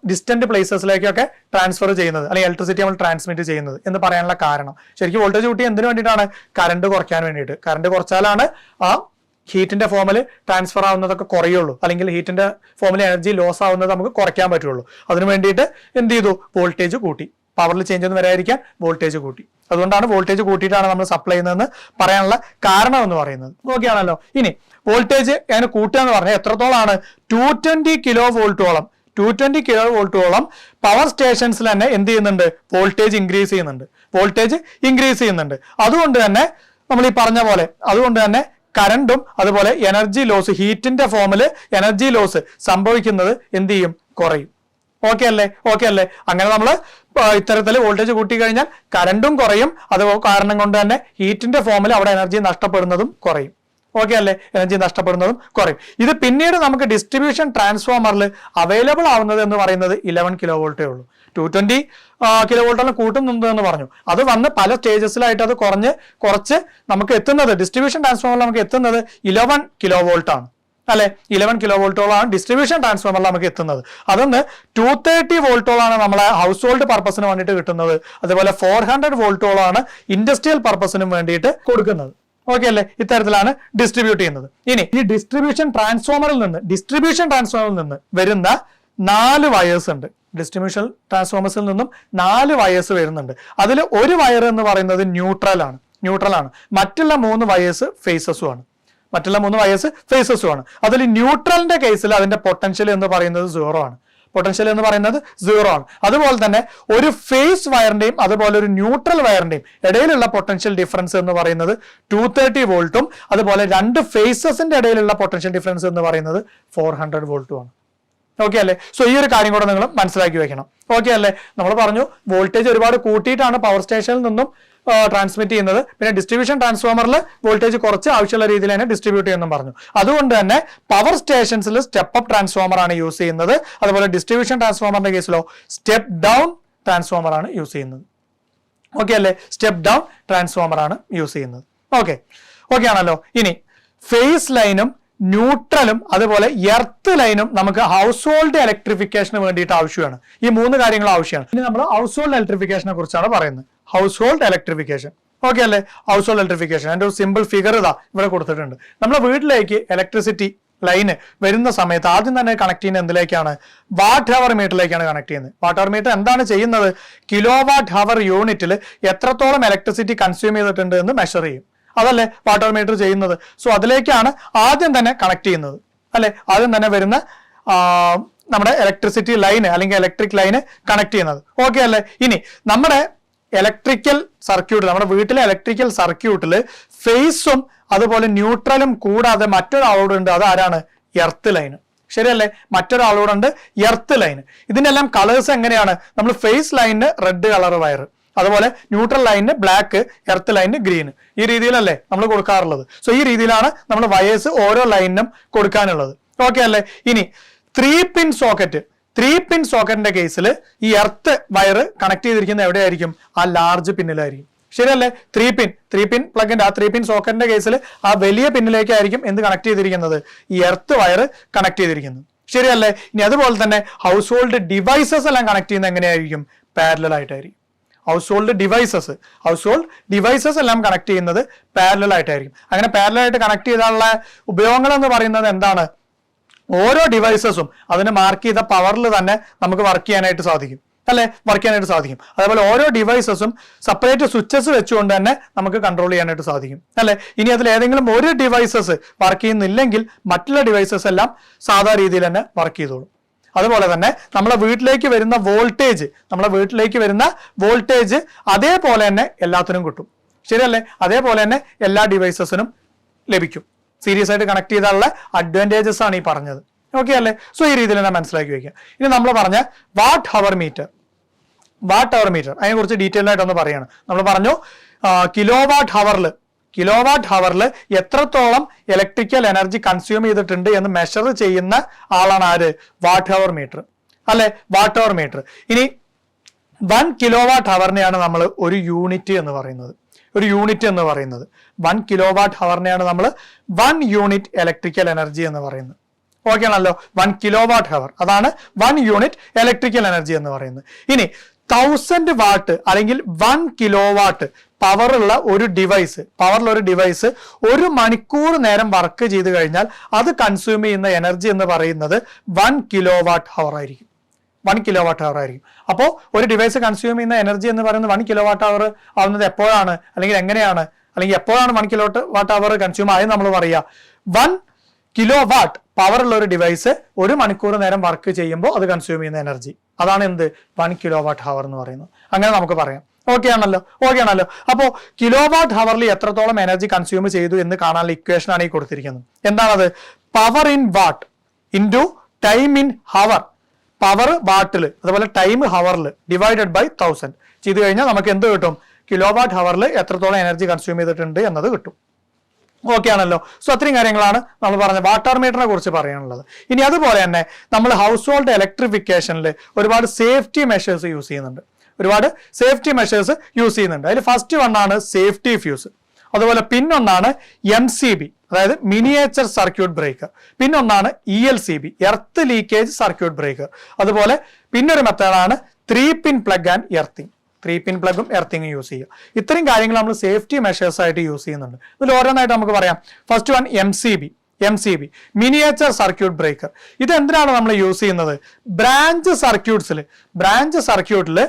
ഡിസ്റ്റന്റ് പ്ലേസസിലേക്കൊക്കെ ട്രാൻസ്ഫർ ചെയ്യുന്നത്, അല്ലെങ്കിൽ ഇലക്ട്രിസിറ്റി നമ്മൾ ട്രാൻസ്മിറ്റ് ചെയ്യുന്നത് എന്ന് പറയാനുള്ള കാരണം. ശരിക്കും വോൾട്ടേജ് കൂട്ടി എന്തിനു വേണ്ടിയിട്ടാണ്, കറണ്ട് കുറയ്ക്കാൻ വേണ്ടിയിട്ട്. കറണ്ട് കുറച്ചാലാണ് ആ ഹീറ്റിന്റെ ഫോമിൽ ട്രാൻസ്ഫർ ആവുന്നതൊക്കെ കുറയുള്ളൂ, അല്ലെങ്കിൽ ഹീറ്റിന്റെ ഫോമിൽ എനർജി ലോസ് ആവുന്നത് നമുക്ക് കുറയ്ക്കാൻ പറ്റുള്ളൂ. അതിനു വേണ്ടിയിട്ട് എന്ത് ചെയ്തു, വോൾട്ടേജ് കൂട്ടി. പവറിൽ ചേഞ്ച് ഒന്നും വരാതിരിക്കാൻ വോൾട്ടേജ് കൂട്ടി. അതുകൊണ്ടാണ് വോൾട്ടേജ് കൂട്ടിയിട്ടാണ് നമ്മൾ സപ്ലൈ ചെയ്യുന്നതെന്ന് പറയാനുള്ള കാരണം എന്ന് പറയുന്നത്. ഓക്കെ ആണല്ലോ. ഇനി വോൾട്ടേജ് അങ്ങനെ കൂട്ടുക എന്ന് പറഞ്ഞാൽ എത്രത്തോളാണ്, 220 കിലോ വോൾട്ടോളം 220 കിലോ വോൾട്ടോളം പവർ സ്റ്റേഷൻസിൽ തന്നെ എന്ത് ചെയ്യുന്നുണ്ട്, വോൾട്ടേജ് ഇൻക്രീസ് ചെയ്യുന്നുണ്ട്. അതുകൊണ്ട് തന്നെ നമ്മൾ ഈ പറഞ്ഞ പോലെ അതുകൊണ്ട് തന്നെ കറണ്ടും അതുപോലെ എനർജി ലോസ്, ഹീറ്റിന്റെ ഫോമിൽ എനർജി ലോസ് സംഭവിക്കുന്നത് എന്ത് ചെയ്യും, കുറയും. ഓക്കെ അല്ലേ. അങ്ങനെ നമ്മൾ ഇത്തരത്തിൽ വോൾട്ടേജ് കൂട്ടി കഴിഞ്ഞാൽ കറണ്ടും കുറയും, അത് കാരണം കൊണ്ട് തന്നെ ഹീറ്റിന്റെ ഫോമിൽ അവിടെ എനർജി നഷ്ടപ്പെടുന്നതും കുറയും. ഓക്കെ അല്ലേ, എനർജി നഷ്ടപ്പെടുന്നതും കുറയും. ഇത് പിന്നീട് നമുക്ക് ഡിസ്ട്രിബ്യൂഷൻ ട്രാൻസ്ഫോമറിൽ അവൈലബിൾ ആവുന്നത് എന്ന് പറയുന്നത് 11 കിലോ വോൾട്ടേ ഉള്ളൂ. 220 കിലോ വോൾട്ടെല്ലാം കൂട്ടുന്നുണ്ട് എന്ന് പറഞ്ഞു. അത് വന്ന് പല സ്റ്റേജസിലായിട്ട് അത് കുറച്ച് നമുക്ക് എത്തുന്നത് ഡിസ്ട്രിബ്യൂഷൻ ട്രാൻസ്ഫോമറിൽ നമുക്ക് എത്തുന്നത് 11 കിലോ വോൾട്ട് ആണ് അല്ലെ. 11 കിലോ വോൾട്ടോളാണ് ഡിസ്ട്രിബ്യൂഷൻ ട്രാൻസ്ഫോമറിൽ നമുക്ക് എത്തുന്നത്. അതൊന്ന് 230 വോൾട്ടോളാണ് നമ്മളെ ഹൗസ് ഹോൾഡ് പർപ്പസിന് വേണ്ടിയിട്ട് കിട്ടുന്നത്. അതുപോലെ 400 വോൾട്ടോളാണ് ഇൻഡസ്ട്രിയൽ പർപ്പസിനും വേണ്ടിയിട്ട് കൊടുക്കുന്നത്. ഓക്കെ അല്ലേ, ഇത്തരത്തിലാണ് ഡിസ്ട്രിബ്യൂട്ട് ചെയ്യുന്നത്. ഇനി ഈ ഡിസ്ട്രിബ്യൂഷൻ ട്രാൻസ്ഫോമറിൽ നിന്ന് വരുന്ന 4 വയേഴ്സ് ഉണ്ട്. ഡിസ്ട്രിബ്യൂഷൻ ട്രാൻസ്ഫോമേഴ്സിൽ നിന്നും 4 വയേഴ്സ് വരുന്നുണ്ട്. അതിൽ ഒരു വയർ എന്ന് പറയുന്നത് ന്യൂട്രൽ ആണ്. മറ്റുള്ള 3 വയേഴ്സ് ഫേസസും ആണ്. അതിൽ ന്യൂട്രലിന്റെ കേസിൽ അതിന്റെ പൊട്ടൻഷ്യൽ എന്ന് പറയുന്നത് 0 ആണ്. അതുപോലെ തന്നെ ഒരു ഫേസ് വയറിന്റെയും അതുപോലെ ഒരു ന്യൂട്രൽ വയറിന്റെയും ഇടയിലുള്ള പൊട്ടൻഷ്യൽ ഡിഫറൻസ് എന്ന് പറയുന്നത് 230 വോൾട്ടും അതുപോലെ 2 ഫേസസിന്റെ ഇടയിലുള്ള പൊട്ടൻഷ്യൽ ഡിഫറൻസ് എന്ന് പറയുന്നത് 400 വോൾട്ടും ആണ്. ഓക്കെ അല്ലേ. സോ ഈ ഒരു കാര്യം കൂടെ നിങ്ങൾ മനസ്സിലാക്കി വെക്കണം. ഓക്കെ അല്ലേ. നമ്മൾ പറഞ്ഞു വോൾട്ടേജ് ഒരുപാട് കൂട്ടിയിട്ടാണ് പവർ സ്റ്റേഷനിൽ നിന്നും ട്രാൻസ്മിറ്റ് ചെയ്യുന്നത്. പിന്നെ ഡിസ്ട്രിബ്യൂഷൻ ട്രാൻസ്ഫോമറിൽ വോൾട്ടേജ് കുറച്ച് ആവശ്യമുള്ള രീതിയിൽ തന്നെ ഡിസ്ട്രിബ്യൂട്ട് ചെയ്യുമെന്നും പറഞ്ഞു. അതുകൊണ്ട് തന്നെ പവർ സ്റ്റേഷൻസിൽ സ്റ്റെപ്പ് അപ്പ് ട്രാൻസ്ഫോമർ ആണ് യൂസ് ചെയ്യുന്നത്. അതുപോലെ ഡിസ്ട്രിബ്യൂഷൻ ട്രാൻസ്ഫോമറിന്റെ കേസിലോ സ്റ്റെപ്പ് ഡൗൺ ട്രാൻസ്ഫോമർ ആണ് യൂസ് ചെയ്യുന്നത്. ഓക്കെ അല്ലേ, സ്റ്റെപ്പ് ഡൗൺ ട്രാൻസ്ഫോമർ ആണ് യൂസ് ചെയ്യുന്നത്. ഓക്കെ ആണല്ലോ. ഇനി ഫേസ് ലൈനും ന്യൂട്രലും അതുപോലെ എർത്ത് ലൈനും നമുക്ക് ഹൗസ് ഹോൾഡ് ഇലക്ട്രിഫിക്കേഷന് വേണ്ടിയിട്ട് ആവശ്യമാണ്. ഈ 3 കാര്യങ്ങൾ ആവശ്യമാണ്. ഇനി നമ്മൾ ഹൗസ് ഹോൾഡ് ഇലക്ട്രിഫിക്കേഷനെ കുറിച്ചാണ് പറയുന്നത്. House hold electrification. ഓക്കെ അല്ലേ. ഹൗസ് ഹോൾഡ് ഇലക്ട്രിഫിക്കേഷൻ അതിന്റെ ഒരു സിമ്പിൾ ഫിഗർ ഇവിടെ കൊടുത്തിട്ടുണ്ട്. നമ്മുടെ വീട്ടിലേക്ക് ഇലക്ട്രിസിറ്റി ലൈന് വരുന്ന സമയത്ത് ആദ്യം തന്നെ കണക്ട് ചെയ്യുന്നത് എന്തിലേക്കാണ്, വാട്ട് ഹവർ മീറ്ററിലേക്കാണ് കണക്ട് ചെയ്യുന്നത്. വാട്ട് ഹവർ മീറ്റർ എന്താണ് ചെയ്യുന്നത്, കിലോ വാട്ട് ഹവർ യൂണിറ്റിൽ എത്രത്തോളം ഇലക്ട്രിസിറ്റി കൺസ്യൂം ചെയ്തിട്ടുണ്ട് എന്ന് മെഷർ ചെയ്യും. അതല്ലേ വാട്ട് ഹവർ മീറ്റർ ചെയ്യുന്നത്. സോ അതിലേക്കാണ് ആദ്യം തന്നെ കണക്ട് ചെയ്യുന്നത് അല്ലെ. ആദ്യം തന്നെ വരുന്ന നമ്മുടെ ഇലക്ട്രിസിറ്റി ലൈന് അല്ലെങ്കിൽ ഇലക്ട്രിക് ലൈന് കണക്ട് ചെയ്യുന്നത്. ഓക്കെ അല്ലേ. ഇനി നമ്മുടെ ഇലക്ട്രിക്കൽ സർക്യൂട്ടിൽ, നമ്മുടെ വീട്ടിലെ ഇലക്ട്രിക്കൽ സർക്യൂട്ടിൽ ഫേസും അതുപോലെ ന്യൂട്രലും കൂടാതെ മറ്റൊരാളോടുണ്ട്. അത് ആരാണ്, എർത്ത് ലൈന്. ശരിയല്ലേ, മറ്റൊരാളോടുണ്ട് എർത്ത് ലൈന്. ഇതിനെല്ലാം കളേഴ്സ് എങ്ങനെയാണ്, നമ്മൾ ഫേസ് ലൈനിന് റെഡ് കളർ വയർ, അതുപോലെ ന്യൂട്രൽ ലൈനിന് ബ്ലാക്ക്, എർത്ത് ലൈനിന് ഗ്രീൻ. ഈ രീതിയിലല്ലേ നമ്മൾ കൊടുക്കാറുള്ളത്. സോ ഈ രീതിയിലാണ് നമ്മൾ വയേഴ്സ് ഓരോ ലൈനിനും കൊടുക്കാനുള്ളത്. ഓക്കെ അല്ലേ. ഇനി 3 പിൻ സോക്കറ്റിന്റെ കേസിൽ ഈ എർത്ത് വയർ കണക്ട് ചെയ്തിരിക്കുന്നത് എവിടെയായിരിക്കും, ആ ലാർജ് പിന്നിലായിരിക്കും. ശരിയല്ലേ. 3 പിൻ പ്ലഗിന്റെ ആ 3 പിൻ സോക്കറ്റിന്റെ കേസിൽ ആ വലിയ പിന്നിലേക്കായിരിക്കും എന്ത് കണക്ട് ചെയ്തിരിക്കുന്നത്, ഈ എർത്ത് വയർ കണക്ട് ചെയ്തിരിക്കുന്നത്. ശരിയല്ലേ. ഇനി അതുപോലെ തന്നെ ഹൗസ് ഹോൾഡ് ഡിവൈസസ് എല്ലാം കണക്ട് ചെയ്യുന്നത് എങ്ങനെയായിരിക്കും, പാരലൽ ആയിട്ടായിരിക്കും. ഹൗസ് ഹോൾഡ് ഡിവൈസസ് എല്ലാം കണക്ട് ചെയ്യുന്നത് പാരലൽ ആയിട്ടായിരിക്കും. അങ്ങനെ പാരലൽ ആയിട്ട് കണക്ട് ചെയ്താലുള്ള ഉപയോഗങ്ങൾ എന്ന് പറയുന്നത് എന്താണ്, ഓരോ ഡിവൈസസും അതിന് മാർക്ക് ചെയ്ത പവറിൽ തന്നെ നമുക്ക് വർക്ക് ചെയ്യാനായിട്ട് സാധിക്കും. അതേപോലെ ഓരോ ഡിവൈസസും സെപ്പറേറ്റ് സ്വിച്ചസ് വെച്ചുകൊണ്ട് തന്നെ നമുക്ക് കൺട്രോൾ ചെയ്യാനായിട്ട് സാധിക്കും അല്ലെ. ഇനി അതിൽ ഏതെങ്കിലും ഒരു ഡിവൈസസ് വർക്ക് ചെയ്യുന്നില്ലെങ്കിൽ മറ്റുള്ള ഡിവൈസസ് എല്ലാം സാധാ രീതിയിൽ തന്നെ വർക്ക് ചെയ്തോളും. അതുപോലെ തന്നെ നമ്മളെ വീട്ടിലേക്ക് വരുന്ന വോൾട്ടേജ് അതേപോലെ തന്നെ എല്ലാത്തിനും കിട്ടും. ശരിയല്ലേ. അതേപോലെ തന്നെ എല്ലാ ഡിവൈസസിനും ലഭിക്കും. സീരീസ് ആയിട്ട് കണക്ട് ചെയ്താലുള്ള അഡ്വാൻറ്റേജസ് ആണ് ഈ പറഞ്ഞത്. ഓക്കെ അല്ലേ. സോ ഈ രീതിയിൽ തന്നെ മനസ്സിലാക്കി വയ്ക്കുക. ഇനി നമ്മൾ പറഞ്ഞ വാട്ട് ഹവർ മീറ്റർ അതിനെ കുറിച്ച് ഡീറ്റെയിൽ ആയിട്ടൊന്ന് പറയാണ്. നമ്മൾ പറഞ്ഞു കിലോ വാട്ട് ഹവറിൽ എത്രത്തോളം ഇലക്ട്രിക്കൽ എനർജി കൺസ്യൂം ചെയ്തിട്ടുണ്ട് എന്ന് മെഷർ ചെയ്യുന്ന ആളാണ് ആര്, വാട്ട് ഹവർ മീറ്റർ അല്ലെ. ഇനി 1 കിലോ വാട്ട് ഹവറിനെയാണ് നമ്മൾ ഒരു യൂണിറ്റ് എന്ന് പറയുന്നത്. 1 കിലോ വാട്ട് ഹവറിനെയാണ് നമ്മൾ 1 യൂണിറ്റ് ഇലക്ട്രിക്കൽ എനർജി എന്ന് പറയുന്നത്. ഓക്കെ ആണല്ലോ. 1 കിലോവാട്ട് ഹവർ, അതാണ് 1 യൂണിറ്റ് ഇലക്ട്രിക്കൽ എനർജി എന്ന് പറയുന്നത്. ഇനി 1000 വാട്ട് അല്ലെങ്കിൽ 1 കിലോവാട്ട് പവറുള്ള ഒരു ഡിവൈസ് 1 മണിക്കൂർ നേരം വർക്ക് ചെയ്ത് കഴിഞ്ഞാൽ അത് കൺസ്യൂം ചെയ്യുന്ന എനർജി എന്ന് പറയുന്നത് 1 കിലോവാട്ട് ഹവർ ആയിരിക്കും. 1 കിലോവാട്ട് ഹവർ ആയിരിക്കും. അപ്പോൾ ഒരു ഡിവൈസ് കൺസ്യൂം ചെയ്യുന്ന എനർജി എന്ന് പറയുന്നത് 1 കിലോവാട്ട് ഹവർ ആവുന്നത് എപ്പോഴാണ്, അല്ലെങ്കിൽ എങ്ങനെയാണ്, അല്ലെങ്കിൽ എപ്പോഴാണ് 1 കിലോവാട്ട് ഹവർ കൺസ്യൂം ആയി നമ്മൾ പറയുക? 1 കിലോവാട്ട് പവറുള്ള ഒരു ഡിവൈസ് 1 മണിക്കൂർ നേരം വർക്ക് ചെയ്യുമ്പോൾ അത് കൺസ്യൂം ചെയ്യുന്ന എനർജി, അതാണ് എന്ത് 1 കിലോവാട്ട് ഹവർ എന്ന് പറയുന്നത്. അങ്ങനെ നമുക്ക് പറയാം. ഓക്കെ ആണല്ലോ. അപ്പോൾ കിലോവാട്ട് ഹവറിൽ എത്രത്തോളം എനർജി കൺസ്യൂം ചെയ്തു എന്ന് കാണാനുള്ള ഇക്വേഷൻ ആണ് ഈ കൊടുത്തിരിക്കുന്നത്. എന്താണത്? Power in watt into time in hour. Power വാട്ടിൽ അതുപോലെ ടൈം ഹവറിൽ ഡിവൈഡഡ് ബൈ 1000 ചെയ്ത് കഴിഞ്ഞാൽ നമുക്ക് എന്ത് കിട്ടും? കിലോവാട്ട് ഹവറിൽ എത്രത്തോളം എനർജി കൺസ്യൂം ചെയ്തിട്ടുണ്ട് എന്നത് കിട്ടും. ഓക്കെ ആണല്ലോ. സോ അത്രയും കാര്യങ്ങളാണ് നമ്മൾ പറഞ്ഞ വാട്ടർ മീറ്ററിനെ കുറിച്ച് പറയാനുള്ളത്. ഇനി അതുപോലെ തന്നെ നമ്മൾ ഹൗസ് ഹോൾഡ് ഇലക്ട്രിഫിക്കേഷനിൽ ഒരുപാട് സേഫ്റ്റി മെഷേഴ്സ് യൂസ് ചെയ്യുന്നുണ്ട്. അതിൽ ഫസ്റ്റ് വണ്ണാണ് സേഫ്റ്റി ഫ്യൂസ്. അതുപോലെ പിന്നൊന്നാണ് MCB, അതായത് മിനിയേച്ചർ സർക്യൂട്ട് ബ്രേക്കർ. പിന്നൊന്നാണ് ELCB, earth leakage circuit breaker. അതുപോലെ പിന്നൊരു മെത്തേഡാണ് 3-pin plug and earthing. 3-pin പ്ലഗും എർത്തിങ്ങും യൂസ് ചെയ്യുക. ഇത്രയും കാര്യങ്ങൾ നമ്മൾ സേഫ്റ്റി മെഷേഴ്സ് ആയിട്ട് യൂസ് ചെയ്യുന്നുണ്ട്. ഇതിൽ ഓരോന്നായിട്ട് നമുക്ക് പറയാം. First one MCB, miniature circuit breaker. ഇത് എന്തിനാണ് നമ്മൾ യൂസ് ചെയ്യുന്നത്? ബ്രാഞ്ച് സർക്യൂട്ടിൽ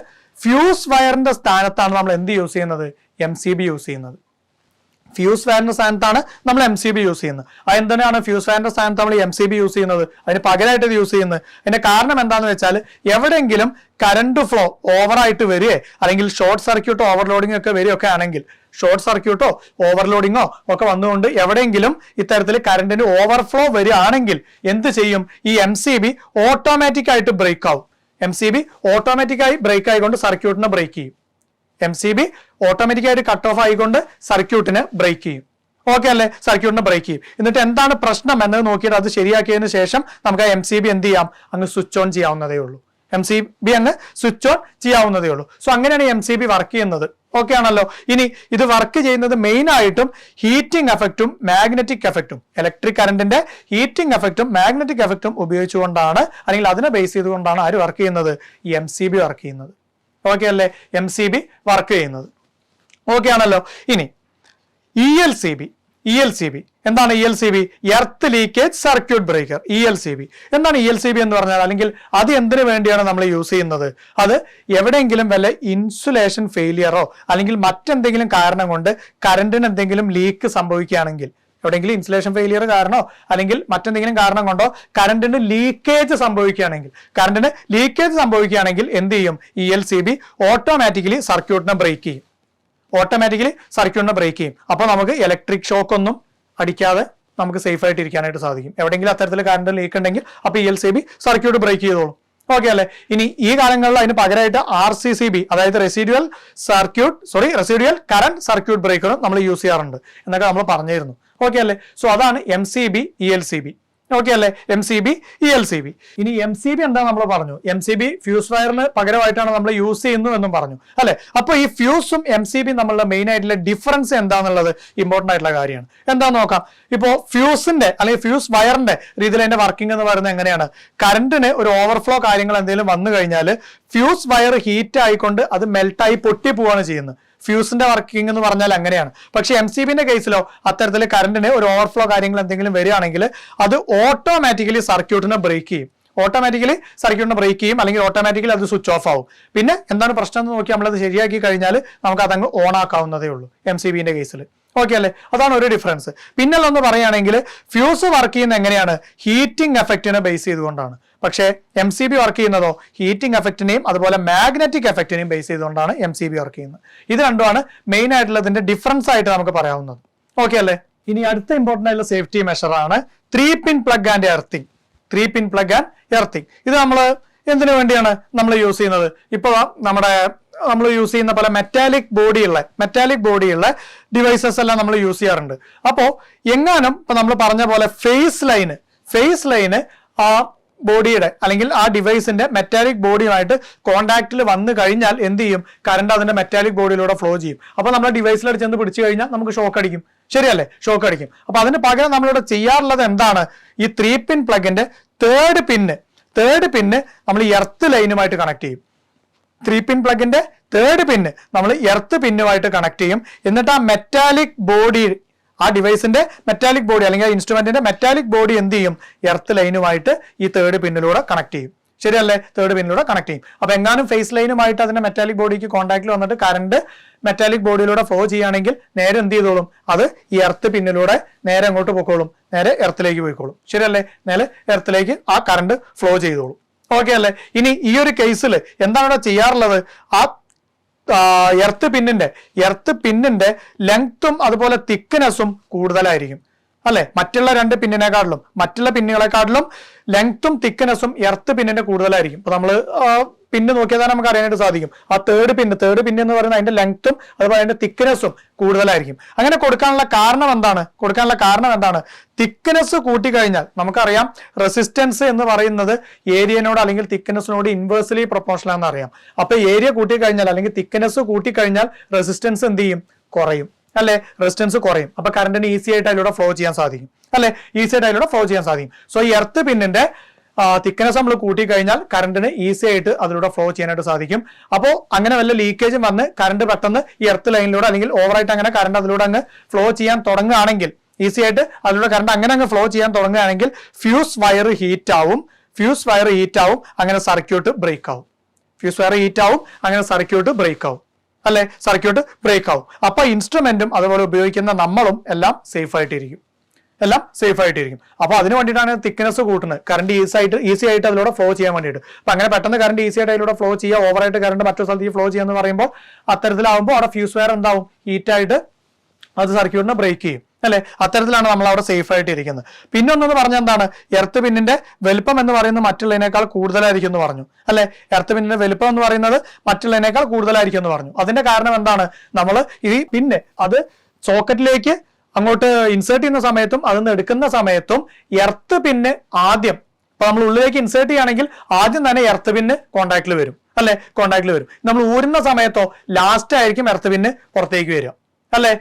ഫ്യൂസ് വയറിന്റെ സ്ഥാനത്താണ് നമ്മൾ എന്ത് യൂസ് ചെയ്യുന്നത്? MCB യൂസ് ചെയ്യുന്നത്. ഫ്യൂസ് വയറിന്റെ സ്ഥാനത്താണ് നമ്മൾ MCB യൂസ് ചെയ്യുന്നത്. അതെന്തിനാണ് ഫ്യൂസ് വയറിന്റെ സ്ഥാനത്ത് നമ്മൾ MCB യൂസ് ചെയ്യുന്നത്? അതിന് പകരമായിട്ട് ഇത് യൂസ് ചെയ്യുന്നത്? അതിന്റെ കാരണം എന്താണെന്ന് വെച്ചാൽ എവിടെയെങ്കിലും കറണ്ട് ഫ്ലോ ഓവറായിട്ട് വരികയോ അല്ലെങ്കിൽ ഷോർട്ട് സർക്യൂട്ടോ ഓവർലോഡിംഗ് ഒക്കെ വരികയൊക്കെ ആണെങ്കിൽ, ഷോർട്ട് സർക്യൂട്ടോ ഓവർലോഡിങ്ങോ ഒക്കെ വന്നുകൊണ്ട് എവിടെയെങ്കിലും ഇത്തരത്തിൽ കറണ്ടിന് ഓവർഫ്ലോ വരികയാണെങ്കിൽ എന്ത് ചെയ്യും? ഈ MCB ഓട്ടോമാറ്റിക് ആയിട്ട് ബ്രേക്ക് ആവും. MCB ഓട്ടോമാറ്റിക്കായി ബ്രേക്ക് ആയിക്കൊണ്ട് സർക്യൂട്ടിനെ ബ്രേക്ക് ചെയ്യും. MCB ഓട്ടോമാറ്റിക്കായിട്ട് കട്ട് ഓഫ് ആയിക്കൊണ്ട് സർക്യൂട്ടിനെ ബ്രേക്ക് ചെയ്യും. ഓക്കെ അല്ലേ? സർക്യൂട്ടിനെ ബ്രേക്ക് ചെയ്യും. എന്നിട്ട് എന്താണ് പ്രശ്നം എന്നത് നോക്കിയിട്ട് അത് ശരിയാക്കിയതിന് ശേഷം നമുക്ക് ആ MCB എന്ത് ചെയ്യാം? അങ്ങ് സ്വിച്ച് ഓൺ ചെയ്യാവുന്നതേ ഉള്ളൂ. സോ അങ്ങനെയാണ് MCB വർക്ക് ചെയ്യുന്നത്. ഓക്കെ ആണല്ലോ. ഇനി ഇത് വർക്ക് ചെയ്യുന്നത് മെയിൻ ആയിട്ടും ഹീറ്റിംഗ് എഫക്റ്റും മാഗ്നറ്റിക് എഫക്റ്റും, ഇലക്ട്രിക് കറണ്ടിന്റെ ഹീറ്റിംഗ് എഫക്റ്റും മാഗ്നറ്റിക് എഫക്റ്റും ഉപയോഗിച്ചുകൊണ്ടാണ്, അല്ലെങ്കിൽ അതിനെ ബേസ് ചെയ്തുകൊണ്ടാണ് ആര് വർക്ക് ചെയ്യുന്നത്? ഈ MCB വർക്ക് ചെയ്യുന്നത്. ഓക്കെ അല്ലേ? MCB വർക്ക് ചെയ്യുന്നത്. ഓക്കെ ആണല്ലോ. ഇനി ELCB എന്താണ്? ELCB earth leakage circuit breaker. ELCB എന്താണ്? ELCB എന്ന് പറഞ്ഞാൽ, അല്ലെങ്കിൽ അത് എന്തിനു വേണ്ടിയാണ് നമ്മൾ യൂസ് ചെയ്യുന്നത്? അത് എവിടെയെങ്കിലും വല്ല ഇൻസുലേഷൻ ഫെയിലിയറോ അല്ലെങ്കിൽ മറ്റെന്തെങ്കിലും കാരണം കൊണ്ട് കറണ്ടിന് എന്തെങ്കിലും ലീക്ക് സംഭവിക്കുകയാണെങ്കിൽ, എവിടെയെങ്കിലും ഇൻസുലേഷൻ ഫെയിലിയർ കാരണോ അല്ലെങ്കിൽ മറ്റെന്തെങ്കിലും കാരണം കൊണ്ടോ കറണ്ടിന് ലീക്കേജ് സംഭവിക്കുകയാണെങ്കിൽ എന്ത് ചെയ്യും? ELCB ഓട്ടോമാറ്റിക്കലി സർക്യൂട്ടിനെ ബ്രേക്ക് ചെയ്യും. അപ്പോൾ നമുക്ക് ഇലക്ട്രിക് ഷോക്ക് ഒന്നും അടിക്കാതെ നമുക്ക് സേഫ് ആയിട്ട് ഇരിക്കാനായിട്ട് സാധിക്കും. എവിടെയെങ്കിലും അത്തരത്തിൽ കറണ്ട് ലീക്ക് ഉണ്ടെങ്കിൽ അപ്പോൾ ELCB സർക്യൂട്ട് ബ്രേക്ക് ചെയ്തോളും. ഓക്കെ അല്ലേ? ഇനി ഈ കാലങ്ങളിൽ അതിന് പകരമായിട്ട് RCCB, അതായത് റെസിഡ്യുവൽ കറന്റ് സർക്യൂട്ട് ബ്രേക്കറും നമ്മൾ യൂസ് ചെയ്യാറുണ്ട് എന്നൊക്കെ നമ്മൾ പറഞ്ഞിരുന്നു. ഓക്കെ അല്ലേ? സോ അതാണ് MCB, ELCB. ഓക്കെ അല്ലേ? MCB, ELCB. ഇനി MCB എന്താ നമ്മൾ പറഞ്ഞു? MCB ഫ്യൂസ് വയറിന് പകരമായിട്ടാണ് നമ്മൾ യൂസ് ചെയ്യുന്നു എന്നും പറഞ്ഞു അല്ലെ? അപ്പൊ ഈ ഫ്യൂസും MCB നമ്മളുടെ മെയിൻ ആയിട്ടുള്ള ഡിഫറൻസ് എന്താണെന്നുള്ളത് ഇമ്പോർട്ടന്റ് ആയിട്ടുള്ള കാര്യമാണ്. എന്താന്ന് നോക്കാം. ഇപ്പോ ഫ്യൂസിന്റെ അല്ലെങ്കിൽ ഫ്യൂസ് വയറിന്റെ രീതിയിൽ അതിന്റെ വർക്കിംഗ് എന്ന് പറയുന്നത് എങ്ങനെയാണ്? കറണ്ടിന് ഒരു ഓവർഫ്ലോ കാര്യങ്ങൾ എന്തെങ്കിലും വന്നു കഴിഞ്ഞാൽ ഫ്യൂസ് വയർ ഹീറ്റ് ആയിക്കൊണ്ട് അത് മെൽട്ടായി പൊട്ടി പോവാണ് ചെയ്യുന്നത്. ഫ്യൂസിന്റെ വർക്കിംഗ് എന്ന് പറഞ്ഞാൽ അങ്ങനെയാണ്. പക്ഷെ MCBന്റെ കേസിലോ അത്തരത്തിൽ കറണ്ടിന് ഒരു ഓവർഫ്ലോ കാര്യങ്ങൾ എന്തെങ്കിലും വരികയാണെങ്കിൽ അത് ഓട്ടോമാറ്റിക്കലി സർക്യൂട്ടിനെ ബ്രേക്ക് ചെയ്യും. അല്ലെങ്കിൽ ഓട്ടോമാറ്റിക്കലി അത് സ്വിച്ച് ഓഫ് ആവും. പിന്നെ എന്താണ് പ്രശ്നം എന്ന് നോക്കി നമ്മളത് ശരിയാക്കി കഴിഞ്ഞാൽ നമുക്ക് അതങ്ങ് ഓൺ ആക്കാവുന്നതേ ഉള്ളൂ MCBന്റെ കേസിൽ. ഓക്കെ അല്ലേ? അതാണ് ഒരു ഡിഫറൻസ്. പിന്നൊന്ന് പറയുകയാണെങ്കിൽ ഫ്യൂസ് വർക്ക് ചെയ്യുന്നത് എങ്ങനെയാണ്? ഹീറ്റിംഗ് എഫക്റ്റിനെ ബേസ് ചെയ്തുകൊണ്ടാണ്. പക്ഷേ MCB വർക്ക് ചെയ്യുന്നതോ ഹീറ്റിംഗ് എഫക്റ്റിനെയും അതുപോലെ മാഗ്നറ്റിക് എഫക്റ്റിനെയും ബേസ് ചെയ്തുകൊണ്ടാണ് MCB വർക്ക് ചെയ്യുന്നത്. ഇത് രണ്ടുമാണ് മെയിൻ ആയിട്ടുള്ളതിന്റെ ഡിഫറൻസ് ആയിട്ട് നമുക്ക് പറയാവുന്നത്. ഓക്കെ അല്ലേ? ഇനി അടുത്ത ഇമ്പോർട്ടന്റ് ആയിട്ടുള്ള സേഫ്റ്റി മെഷറാണ് 3-pin പ്ലഗ് ആൻഡ് എർത്തിങ്. ഇത് നമ്മൾ എന്തിനു വേണ്ടിയാണ് നമ്മൾ യൂസ് ചെയ്യുന്നത്? ഇപ്പോൾ നമ്മൾ യൂസ് ചെയ്യുന്ന പല മെറ്റാലിക് ബോഡിയുള്ള ഡിവൈസസ് എല്ലാം നമ്മൾ യൂസ് ചെയ്യാറുണ്ട്. അപ്പോൾ എങ്ങാനും ഇപ്പൊ നമ്മൾ പറഞ്ഞ പോലെ ഫേസ് ലൈന് ബോഡിയുടെ അല്ലെങ്കിൽ ആ ഡിവൈസിന്റെ മെറ്റാലിക് ബോഡിയുമായിട്ട് കോൺടാക്റ്റിൽ വന്നു കഴിഞ്ഞാൽ എന്ത് ചെയ്യും? കറണ്ട് അതിന്റെ മെറ്റാലിക് ബോഡിയിലൂടെ ഫ്ലോ ചെയ്യും. അപ്പൊ നമ്മുടെ ഡിവൈസിൽ ചെന്ന് പിടിച്ചു കഴിഞ്ഞാൽ നമുക്ക് ഷോക്ക് അടിക്കും. ശരിയല്ലേ? ഷോക്ക് അടിക്കും. അപ്പൊ അതിന് പകരം നമ്മളിവിടെ ചെയ്യാറുള്ളത് എന്താണ്? ഈ 3 പിൻ പ്ലഗിന്റെ തേർഡ് പിന്ന് നമ്മൾ എർത്ത് ലൈനുമായിട്ട് കണക്ട് ചെയ്യും. 3 പിൻ പ്ലഗിന്റെ തേർഡ് പിന്ന് നമ്മൾ എർത്ത് പിന്നുമായിട്ട് കണക്ട് ചെയ്യും. എന്നിട്ട് ആ മെറ്റാലിക് ബോഡി, ആ ഡിവൈസിന്റെ മെറ്റാലിക് ബോഡി അല്ലെങ്കിൽ ഇൻസ്ട്രുമെന്റിന്റെ മെറ്റാലിക് ബോഡി എന്ത് ചെയ്യും? എർത്ത് ലൈനുമായിട്ട് ഈ തേർഡ് പിന്നിലൂടെ കണക്ട് ചെയ്യും. ശരിയല്ലേ? തേർഡ് പിന്നിലൂടെ കണക്ട് ചെയ്യും. അപ്പൊ എങ്ങാനും ഫേസ് ലൈനുമായിട്ട് അതിന്റെ മെറ്റാലിക് ബോഡിക്ക് കോൺടാക്റ്റിൽ വന്നിട്ട് കറണ്ട് മെറ്റാലിക് ബോഡിയിലൂടെ ഫ്ലോ ചെയ്യുകയാണെങ്കിൽ നേരെ എന്ത് ചെയ്തോളും? അത് ഈ എർത്ത് പിന്നിലൂടെ നേരെ അങ്ങോട്ട് പോയിക്കോളും, നേരെ എർത്തിലേക്ക് പോയിക്കോളും. ശരിയല്ലേ? നേരെ എർത്തിലേക്ക് ആ കറണ്ട് ഫ്ലോ ചെയ്തോളും. ഓക്കെ അല്ലേ? ഇനി ഈ ഒരു കേസിൽ എന്താണ് ഇവിടെ ചെയ്യാറുള്ളത്? ആ എർത്ത് പിന്നിന്റെ ലെങ്ത്തും അതുപോലെ തിക്നെസ്സും കൂടുതലായിരിക്കും അല്ലെ? മറ്റുള്ള 2 പിന്നിനെക്കാട്ടിലും, മറ്റുള്ള പിന്നുകളെക്കാട്ടിലും ലെങ്ത്തും തിക്നെസ്സും എർത്ത് പിന്നിന്റെ കൂടുതലായിരിക്കും. ഇപ്പൊ നമ്മള് പിന്ന് നോക്കിയാൽ തന്നെ നമുക്ക് അറിയാനായിട്ട് സാധിക്കും. ആ തേർഡ് പിന്ന് എന്ന് പറയുന്നത് അതിന്റെ ലെങ്ത്തും അതുപോലെ അതിന്റെ തിക്നെസ്സും കൂടുതലായിരിക്കും. അങ്ങനെ കൊടുക്കാനുള്ള കാരണം എന്താണ്? തിക്നെസ് കൂട്ടിക്കഴിഞ്ഞാൽ നമുക്കറിയാം റെസിസ്റ്റൻസ് എന്ന് പറയുന്നത് ഏരിയനോട് അല്ലെങ്കിൽ തിക്നെസ്സിനോട് ഇൻവേഴ്സ്ലി പ്രൊപ്പോർഷണൽ ആണെന്ന് അറിയാം. അപ്പൊ ഏരിയ കൂട്ടിക്കഴിഞ്ഞാൽ അല്ലെങ്കിൽ തിക്നെസ് കൂട്ടിക്കഴിഞ്ഞാൽ റെസിസ്റ്റൻസ് എന്ത് ചെയ്യും? കുറയും അല്ലെ? റെസിസ്റ്റൻസ് കുറയും. അപ്പൊ കറണ്ടിന് ഈസി ആയിട്ട് അതിലൂടെ ഫ്ലോ ചെയ്യാൻ സാധിക്കും അല്ലെ? സോ ഈ എർത്ത് പിന്നിന്റെ തിക്നെസ് നമ്മൾ കൂട്ടിക്കഴിഞ്ഞാൽ കറണ്ടിന് ഈസി ആയിട്ട് അതിലൂടെ ഫ്ലോ ചെയ്യാനായിട്ട് സാധിക്കും. അപ്പോൾ അങ്ങനെ വല്ല ലീക്കേജും വന്ന് കറണ്ട് പെട്ടെന്ന് ഈ എർത്ത് ലൈനിലൂടെ അല്ലെങ്കിൽ ഓവറായിട്ട് അങ്ങനെ കറണ്ട് അതിലൂടെ അങ്ങ് ഫ്ലോ ചെയ്യാൻ തുടങ്ങുകയാണെങ്കിൽ, ഈസി ആയിട്ട് അതിലൂടെ കറണ്ട് അങ്ങനെ ഫ്ലോ ചെയ്യാൻ തുടങ്ങുകയാണെങ്കിൽ ഫ്യൂസ് വയർ ഹീറ്റ് ആവും, അങ്ങനെ സർക്യൂട്ട് ബ്രേക്ക് ആവും. അപ്പൊ ഇൻസ്ട്രുമെന്റും അതുപോലെ ഉപയോഗിക്കുന്ന നമ്മളും എല്ലാം സേഫ് ആയിട്ടിരിക്കും. അപ്പൊ അതിന് വേണ്ടിയിട്ടാണ് തിക്നെസ് കൂട്ടുന്നത്, കറണ്ട് ഈസി ആയിട്ട് അതിലൂടെ ഫ്ലോ ചെയ്യാൻ വേണ്ടിയിട്ട്. അപ്പൊ അങ്ങനെ പെട്ടെന്ന് കറണ്ട് ഈസി ആയിട്ട് അതിലൂടെ ഫ്ലോ ചെയ്യുക, ഓവറായിട്ട് കറണ്ട് മറ്റൊരു സ്ഥലത്തേക്ക് ഫ്ലോ ചെയ്യാന്ന് പറയുമ്പോൾ അത്തരത്തിലാവുമ്പോൾ അവിടെ ഫ്യൂസ് വയർ എന്താവും? ഹീറ്റായിട്ട് അത് സർക്യൂട്ടിനെ ബ്രേക്ക് ചെയ്യും അല്ലെ? അത്തരത്തിലാണ് നമ്മൾ അവിടെ സേഫ് ആയിട്ട് ഇരിക്കുന്നത്. പിന്നെ ഒന്നെന്ന് പറഞ്ഞാൽ എന്താണ്? എർത്ത് പിന്നിന്റെ വലുപ്പം എന്ന് പറയുന്നത് മറ്റുള്ളതിനേക്കാൾ കൂടുതലായിരിക്കും എന്ന് പറഞ്ഞു അല്ലെ? എർത്ത് പിന്നിന്റെ വലുപ്പം എന്ന് പറയുന്നത് മറ്റുള്ളതിനേക്കാൾ കൂടുതലായിരിക്കും എന്ന് പറഞ്ഞു. അതിന്റെ കാരണം എന്താണ്? നമ്മൾ ഈ പിന്നെ അത് സോക്കറ്റിലേക്ക് അങ്ങോട്ട് ഇൻസേർട്ട് ചെയ്യുന്ന സമയത്തും അതിന്ന് എടുക്കുന്ന സമയത്തും എർത്ത് പിന്ന് ആദ്യം, ഇപ്പൊ നമ്മൾ ഉള്ളിലേക്ക് ഇൻസേർട്ട് ചെയ്യുകയാണെങ്കിൽ ആദ്യം തന്നെ എർത്ത് പിന്ന് കോൺടാക്റ്റിൽ വരും അല്ലെ? നമ്മൾ ഊരുന്ന സമയത്തോ ലാസ്റ്റ് ആയിരിക്കും എർത്ത് പിന്ന് പുറത്തേക്ക് വരിക അല്ലെ?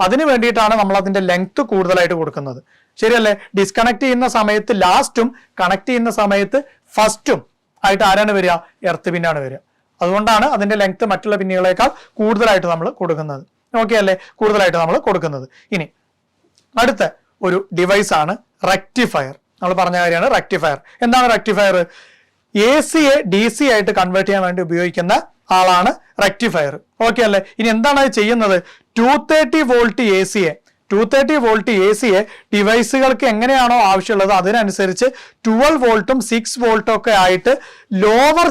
അതിന് വേണ്ടിയിട്ടാണ് നമ്മൾ അതിന്റെ ലെങ്ത് കൂടുതലായിട്ട് കൊടുക്കുന്നത്. ശരിയല്ലേ? ഡിസ്കണക്ട് ചെയ്യുന്ന സമയത്ത് ലാസ്റ്റും കണക്ട് ചെയ്യുന്ന സമയത്ത് ഫസ്റ്റും ആയിട്ട് ആരാണ് വരിക? എർത്ത് പിന്നാണ് വരിക. അതുകൊണ്ടാണ് അതിന്റെ ലെങ്ത് മറ്റുള്ള പിന്നുകളേക്കാൾ കൂടുതലായിട്ട് നമ്മൾ കൊടുക്കുന്നത്. ഓക്കെ അല്ലേ? ഇനി അടുത്ത ഒരു ഡിവൈസ് ആണ് റെക്ടിഫയർ. നമ്മൾ പറഞ്ഞ കാര്യമാണ് റെക്ടിഫയർ. എന്താണ് റെക്ടിഫയർ? AC-യെ DC ആയിട്ട് കൺവേർട്ട് ചെയ്യാൻ വേണ്ടി ഉപയോഗിക്കുന്ന ആളാണ് റെക്ടിഫയർ. ഓക്കെ അല്ലേ? ഇനി എന്താണ് അത് ചെയ്യുന്നത്? 230 വോൾട്ട് AC-യെ ഡിവൈസുകൾക്ക് എങ്ങനെയാണോ ആവശ്യമുള്ളത് അതിനനുസരിച്ച് 12 വോൾട്ടും 6 വോൾട്ടും ഒക്കെ ആയിട്ട് ലോവർ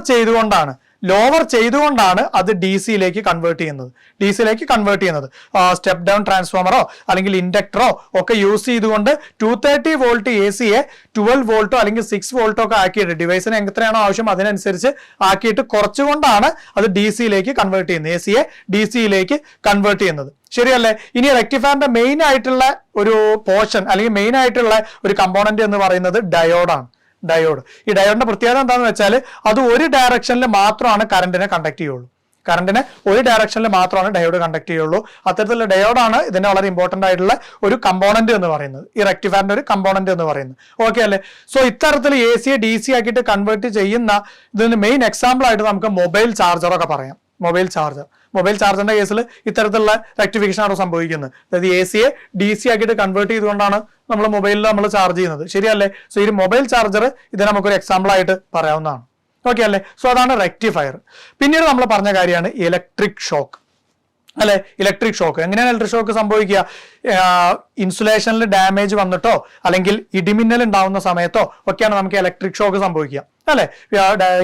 ചെയ്തുകൊണ്ടാണ് അത് DC-യിലേക്ക് കൺവേർട്ട് ചെയ്യുന്നത്. സ്റ്റെപ്പ് ഡൗൺ ട്രാൻസ്ഫോമറോ അല്ലെങ്കിൽ ഇൻഡക്ടറോ ഒക്കെ യൂസ് ചെയ്തുകൊണ്ട് 230 വോൾട്ട് AC-യെ 12 വോൾട്ടോ അല്ലെങ്കിൽ 6 വോൾട്ടോ ഒക്കെ ആക്കിയിട്ട് ഡിവൈസിന് എത്രയാണോ ആവശ്യം അതിനനുസരിച്ച് ആക്കിയിട്ട് കുറച്ചുകൊണ്ടാണ് അത് DC-യിലേക്ക് കൺവേർട്ട് ചെയ്യുന്നത്. AC-യെ DC-യിലേക്ക് കൺവേർട്ട് ചെയ്യുന്നത്. ശരിയല്ലേ? ഇനി റെക്ടിഫയറിന്റെ മെയിൻ ആയിട്ടുള്ള ഒരു പോർഷൻ അല്ലെങ്കിൽ മെയിൻ ആയിട്ടുള്ള ഒരു കമ്പോണന്റ് എന്ന് പറയുന്നത് ഡയോഡാണ്. ഈ ഡയോഡിന്റെ പ്രത്യേകത എന്താണെന്ന് വെച്ചാൽ അത് ഒരു ഡയറക്ഷനിൽ മാത്രമാണ് കറണ്ടിനെ കണ്ടക്ട് ചെയ്യുള്ളൂ. അത്തരത്തിലുള്ള ഡയോഡാണ് ഇതിന്റെ വളരെ ഇമ്പോർട്ടന്റ് ആയിട്ടുള്ള ഒരു കമ്പോണന്റ് എന്ന് പറയുന്നത്, ഈ റെക്ടിഫയറിന്റെ ഒരു കമ്പോണന്റ് എന്ന് പറയുന്നത്. ഓക്കെ അല്ലേ? സോ ഇത്തരത്തിൽ AC-യെ DC ആക്കിയിട്ട് കൺവേർട്ട് ചെയ്യുന്ന ഇതിന് മെയിൻ എക്സാമ്പിൾ ആയിട്ട് നമുക്ക് മൊബൈൽ ചാർജറൊക്കെ പറയാം. മൊബൈൽ ചാർജറിന്റെ കേസിൽ ഇത്തരത്തിലുള്ള റെക്ടിഫിക്കേഷൻ ആണ് സംഭവിക്കുന്നത്. അതായത് AC-യെ DC ആക്കിയിട്ട് കൺവേർട്ട് ചെയ്തുകൊണ്ടാണ് നമ്മൾ മൊബൈലിൽ നമ്മൾ ചാർജ് ചെയ്യുന്നത്. ശരിയല്ലേ? സോ ഈ മൊബൈൽ ചാർജർ ഇതിനെ നമുക്കൊരു എക്സാമ്പിൾ ആയിട്ട് പറയാവുന്നതാണ്. ഓക്കെ അല്ലേ? സോ അതാണ് റെക്ടിഫയർ. പിന്നീട് നമ്മൾ പറഞ്ഞ കാര്യമാണ് ഇലക്ട്രിക് ഷോക്ക് അല്ലെ? എങ്ങനെയാണ് ഇലക്ട്രിക് ഷോക്ക് സംഭവിക്കുക? ഇൻസുലേഷനിൽ ഡാമേജ് വന്നിട്ടോ അല്ലെങ്കിൽ ഇടിമിന്നൽ ഉണ്ടാവുന്ന സമയത്തോ ഒക്കെയാണ് നമുക്ക് ഇലക്ട്രിക് ഷോക്ക് സംഭവിക്കുക അല്ലെ?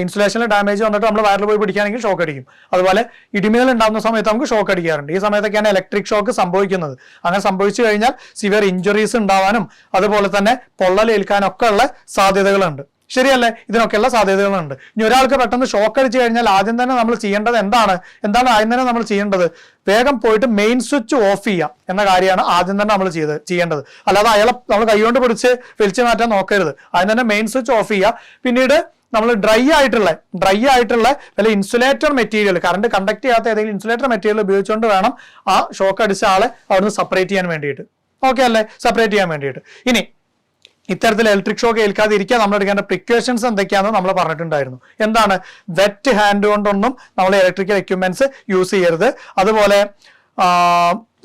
ഇൻസുലേഷനിൽ ഡാമേജ് വന്നിട്ട് നമ്മൾ വയറിൽ പോയി പിടിക്കുകയാണെങ്കിൽ ഷോക്ക് അടിക്കും. അതുപോലെ ഇടിമിന്നൽ ഉണ്ടാകുന്ന സമയത്ത് നമുക്ക് ഷോക്ക് അടിക്കാറുണ്ട്. ഈ സമയത്തൊക്കെയാണ് ഇലക്ട്രിക് ഷോക്ക് സംഭവിക്കുന്നത്. അങ്ങനെ സംഭവിച്ചു കഴിഞ്ഞാൽ സിവിയർ ഇഞ്ചുറീസ് ഉണ്ടാവാനും അതുപോലെ തന്നെ പൊള്ളലേൽക്കാനും ഒക്കെ ഉള്ള സാധ്യതകളുണ്ട്. ശരിയല്ലേ? ഇതിനൊക്കെയുള്ള സാധ്യതകളുണ്ട്. ഇനി ഒരാൾക്ക് പെട്ടെന്ന് ഷോക്ക് അടിച്ചു കഴിഞ്ഞാൽ ആദ്യം തന്നെ നമ്മൾ ചെയ്യേണ്ടത് എന്താണ് ആദ്യം തന്നെ നമ്മൾ ചെയ്യേണ്ടത്? വേഗം പോയിട്ട് മെയിൻ സ്വിച്ച് ഓഫ് ചെയ്യുക എന്ന കാര്യമാണ് ആദ്യം തന്നെ നമ്മൾ ചെയ്യേണ്ടത്. അല്ലാതെ അയാളെ നമ്മൾ കൈകൊണ്ട് പിടിച്ച് വലിച്ചു മാറ്റാൻ നോക്കരുത്. ആദ്യം തന്നെ മെയിൻ സ്വിച്ച് ഓഫ് ചെയ്യുക. പിന്നീട് നമ്മൾ ഡ്രൈ ആയിട്ടുള്ള വല്ല ഇൻസുലേറ്റർ മെറ്റീരിയൽ, കറണ്ട് കണ്ടക്ട് ചെയ്യാത്ത ഏതെങ്കിലും ഇൻസുലേറ്റർ മെറ്റീരിയൽ ഉപയോഗിച്ചുകൊണ്ട് വേണം ആ ഷോക്ക് അടിച്ച ആളെ അവിടുന്ന് സെപ്പറേറ്റ് ചെയ്യാൻ വേണ്ടിയിട്ട്. ഓക്കെ അല്ലേ? സെപ്പറേറ്റ് ചെയ്യാൻ വേണ്ടിയിട്ട്. ഇനി ഇത്തരത്തിൽ ഇലക്ട്രിക് ഷോക്ക് ഏൽക്കാതിരിക്കാൻ നമ്മൾ എടുക്കേണ്ട പ്രിക്കോഷൻസ് എന്തൊക്കെയാണെന്ന് നമ്മൾ പറഞ്ഞിട്ടുണ്ടായിരുന്നു. എന്താണ്? വെറ്റ് ഹാൻഡ് കൊണ്ടൊന്നും നമ്മൾ ഇലക്ട്രിക്കൽ എക്യുപ്മെന്റ്സ് യൂസ് ചെയ്യരുത്. അതുപോലെ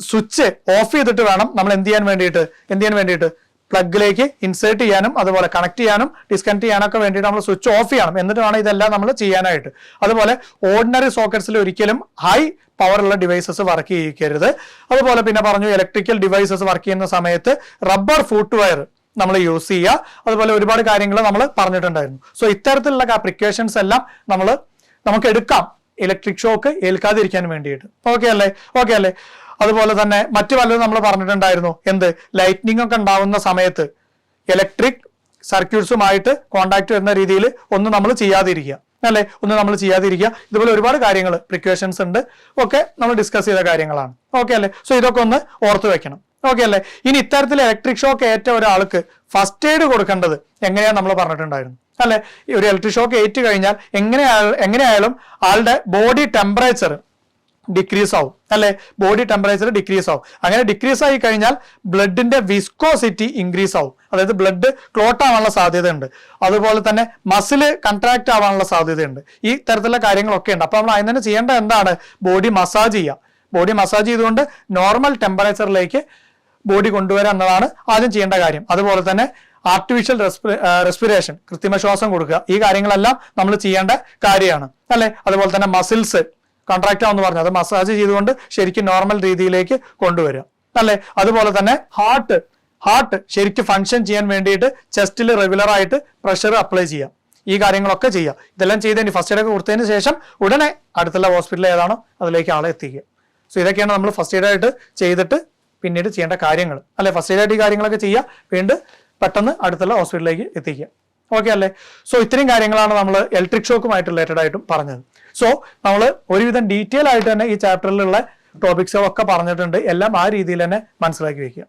സ്വിച്ച് ഓഫ് ചെയ്തിട്ട് വേണം നമ്മൾ എന്ത് ചെയ്യാൻ വേണ്ടിയിട്ട് പ്ലഗിലേക്ക് ഇൻസേർട്ട് ചെയ്യാനും അതുപോലെ കണക്ട് ചെയ്യാനും ഡിസ്കണക്ട് ചെയ്യാനൊക്കെ വേണ്ടിയിട്ട് നമ്മൾ സ്വിച്ച് ഓഫ് ചെയ്യണം. എന്നിട്ട് വേണം ഇതെല്ലാം നമ്മൾ ചെയ്യാനായിട്ട്. അതുപോലെ ഓർഡിനറി സോക്കറ്റ്സിൽ ഒരിക്കലും ഹൈ പവറുള്ള ഡിവൈസസ് വർക്ക് ചെയ്യിക്കരുത്. അതുപോലെ പിന്നെ പറഞ്ഞു ഇലക്ട്രിക്കൽ ഡിവൈസസ് വർക്ക് ചെയ്യുന്ന സമയത്ത് റബ്ബർ ഫുട്ട് വയർ നമ്മൾ യൂസ് ചെയ്യുക. അതുപോലെ ഒരുപാട് കാര്യങ്ങൾ നമ്മൾ പറഞ്ഞിട്ടുണ്ടായിരുന്നു. സോ ഇത്തരത്തിലുള്ള പ്രിക്കോഷൻസ് എല്ലാം നമുക്ക് എടുക്കാം ഇലക്ട്രിക് ഷോക്ക് ഏൽക്കാതിരിക്കാൻ വേണ്ടിയിട്ട്. ഓക്കെ അല്ലേ? അതുപോലെ തന്നെ മറ്റു പലതും നമ്മൾ പറഞ്ഞിട്ടുണ്ടായിരുന്നു. ലൈറ്റ്നിങ് ഒക്കെ ഉണ്ടാവുന്ന സമയത്ത് ഇലക്ട്രിക് സർക്യൂട്ട്സുമായിട്ട് കോണ്ടാക്ട് വരുന്ന രീതിയിൽ ഒന്നും നമ്മൾ ചെയ്യാതിരിക്കുക. ഇതുപോലെ ഒരുപാട് കാര്യങ്ങൾ പ്രിക്കോഷൻസ് ഉണ്ട്. ഒക്കെ നമ്മൾ ഡിസ്കസ് ചെയ്ത കാര്യങ്ങളാണ്. ഓക്കെ അല്ലേ? സോ ഇതൊക്കെ ഒന്ന് ഓർത്തു വെക്കണം. ഓക്കെ അല്ലേ? ഇനി ഇത്തരത്തിൽ ഇലക്ട്രിക് ഷോക്ക് ഏറ്റ ഒരാൾക്ക് ഫസ്റ്റ് എയ്ഡ് കൊടുക്കേണ്ടത് എങ്ങനെയാ നമ്മൾ പറഞ്ഞിട്ടുണ്ടായിരുന്നു അല്ലെ? ഒരു ഇലക്ട്രിക് ഷോക്ക് ഏറ്റു കഴിഞ്ഞാൽ എങ്ങനെയായാലും ആളുടെ ബോഡി ടെമ്പറേച്ചർ ഡിക്രീസ് ആവും അല്ലെ? ബോഡി ടെമ്പറേച്ചർ ഡിക്രീസ് ആവും. അങ്ങനെ ഡിക്രീസ് ആയി കഴിഞ്ഞാൽ ബ്ലഡിന്റെ വിസ്കോസിറ്റി ഇൻക്രീസ് ആവും. അതായത് ബ്ലഡ് ക്ലോട്ട് ആവാനുള്ള സാധ്യതയുണ്ട്. അതുപോലെ തന്നെ മസിൽ കൺട്രാക്ട് ആവാനുള്ള സാധ്യതയുണ്ട്. ഈ തരത്തിലുള്ള കാര്യങ്ങളൊക്കെ ഉണ്ട്. അപ്പൊ നമ്മൾ അതിന് തന്നെ ചെയ്യേണ്ടത് എന്താണ്? ബോഡി മസാജ് ചെയ്യുക. ബോഡി മസാജ് ചെയ്തുകൊണ്ട് നോർമൽ ടെമ്പറേച്ചറിലേക്ക് ബോഡി കൊണ്ടുവരിക എന്നതാണ് ആദ്യം ചെയ്യേണ്ട കാര്യം. അതുപോലെ തന്നെ ആർട്ടിഫിഷ്യൽ റെസ്പിറേഷൻ, കൃത്രിമ ശ്വാസം കൊടുക്കുക. ഈ കാര്യങ്ങളെല്ലാം നമ്മൾ ചെയ്യേണ്ട കാര്യമാണ് അല്ലെ? അതുപോലെ തന്നെ മസിൽസ് കോൺട്രാക്ട് ആവെന്ന് പറഞ്ഞു, അത് മസാജ് ചെയ്തുകൊണ്ട് ശരിക്കും നോർമൽ രീതിയിലേക്ക് കൊണ്ടുവരിക അല്ലെ? അതുപോലെ തന്നെ ഹാർട്ട് ശരിക്കും ഫങ്ഷൻ ചെയ്യാൻ വേണ്ടിയിട്ട് ചെസ്റ്റിൽ റെഗുലർ ആയിട്ട് പ്രഷർ അപ്ലൈ ചെയ്യാം. ഈ കാര്യങ്ങളൊക്കെ ചെയ്യുക. ഇതെല്ലാം ചെയ്തതിന് ഫസ്റ്റ് എയ്ഡ് ഒക്കെ കൊടുത്തതിന് ശേഷം ഉടനെ അടുത്തുള്ള ഹോസ്പിറ്റൽ ഏതാണോ അതിലേക്ക് ആളെ എത്തിക്കുക. സോ ഇതൊക്കെയാണ് നമ്മൾ ഫസ്റ്റ് എയ്ഡ് ആയിട്ട് ചെയ്തിട്ട് പിന്നീട് ചെയ്യേണ്ട കാര്യങ്ങൾ അല്ലെ? ഫസ്റ്റ് എയ്ഡ് ആയിട്ട് ഈ കാര്യങ്ങളൊക്കെ ചെയ്യുക, വീണ്ടും പെട്ടെന്ന് അടുത്തുള്ള ഹോസ്പിറ്റലിലേക്ക് എത്തിക്കുക. ഓക്കെ അല്ലേ? സോ ഇത്രയും കാര്യങ്ങളാണ് നമ്മൾ ഇലക്ട്രിക് ഷോക്കുമായിട്ട് റിലേറ്റഡ് ആയിട്ടും പറഞ്ഞത്. സോ നമ്മൾ ഒരുവിധം ഡീറ്റെയിൽ ആയിട്ട് തന്നെ ഈ ചാപ്റ്ററിലുള്ള ടോപ്പിക്സുകളൊക്കെ പറഞ്ഞിട്ടുണ്ട്. എല്ലാം ആ രീതിയിൽ തന്നെ മനസ്സിലാക്കി വെക്കുക.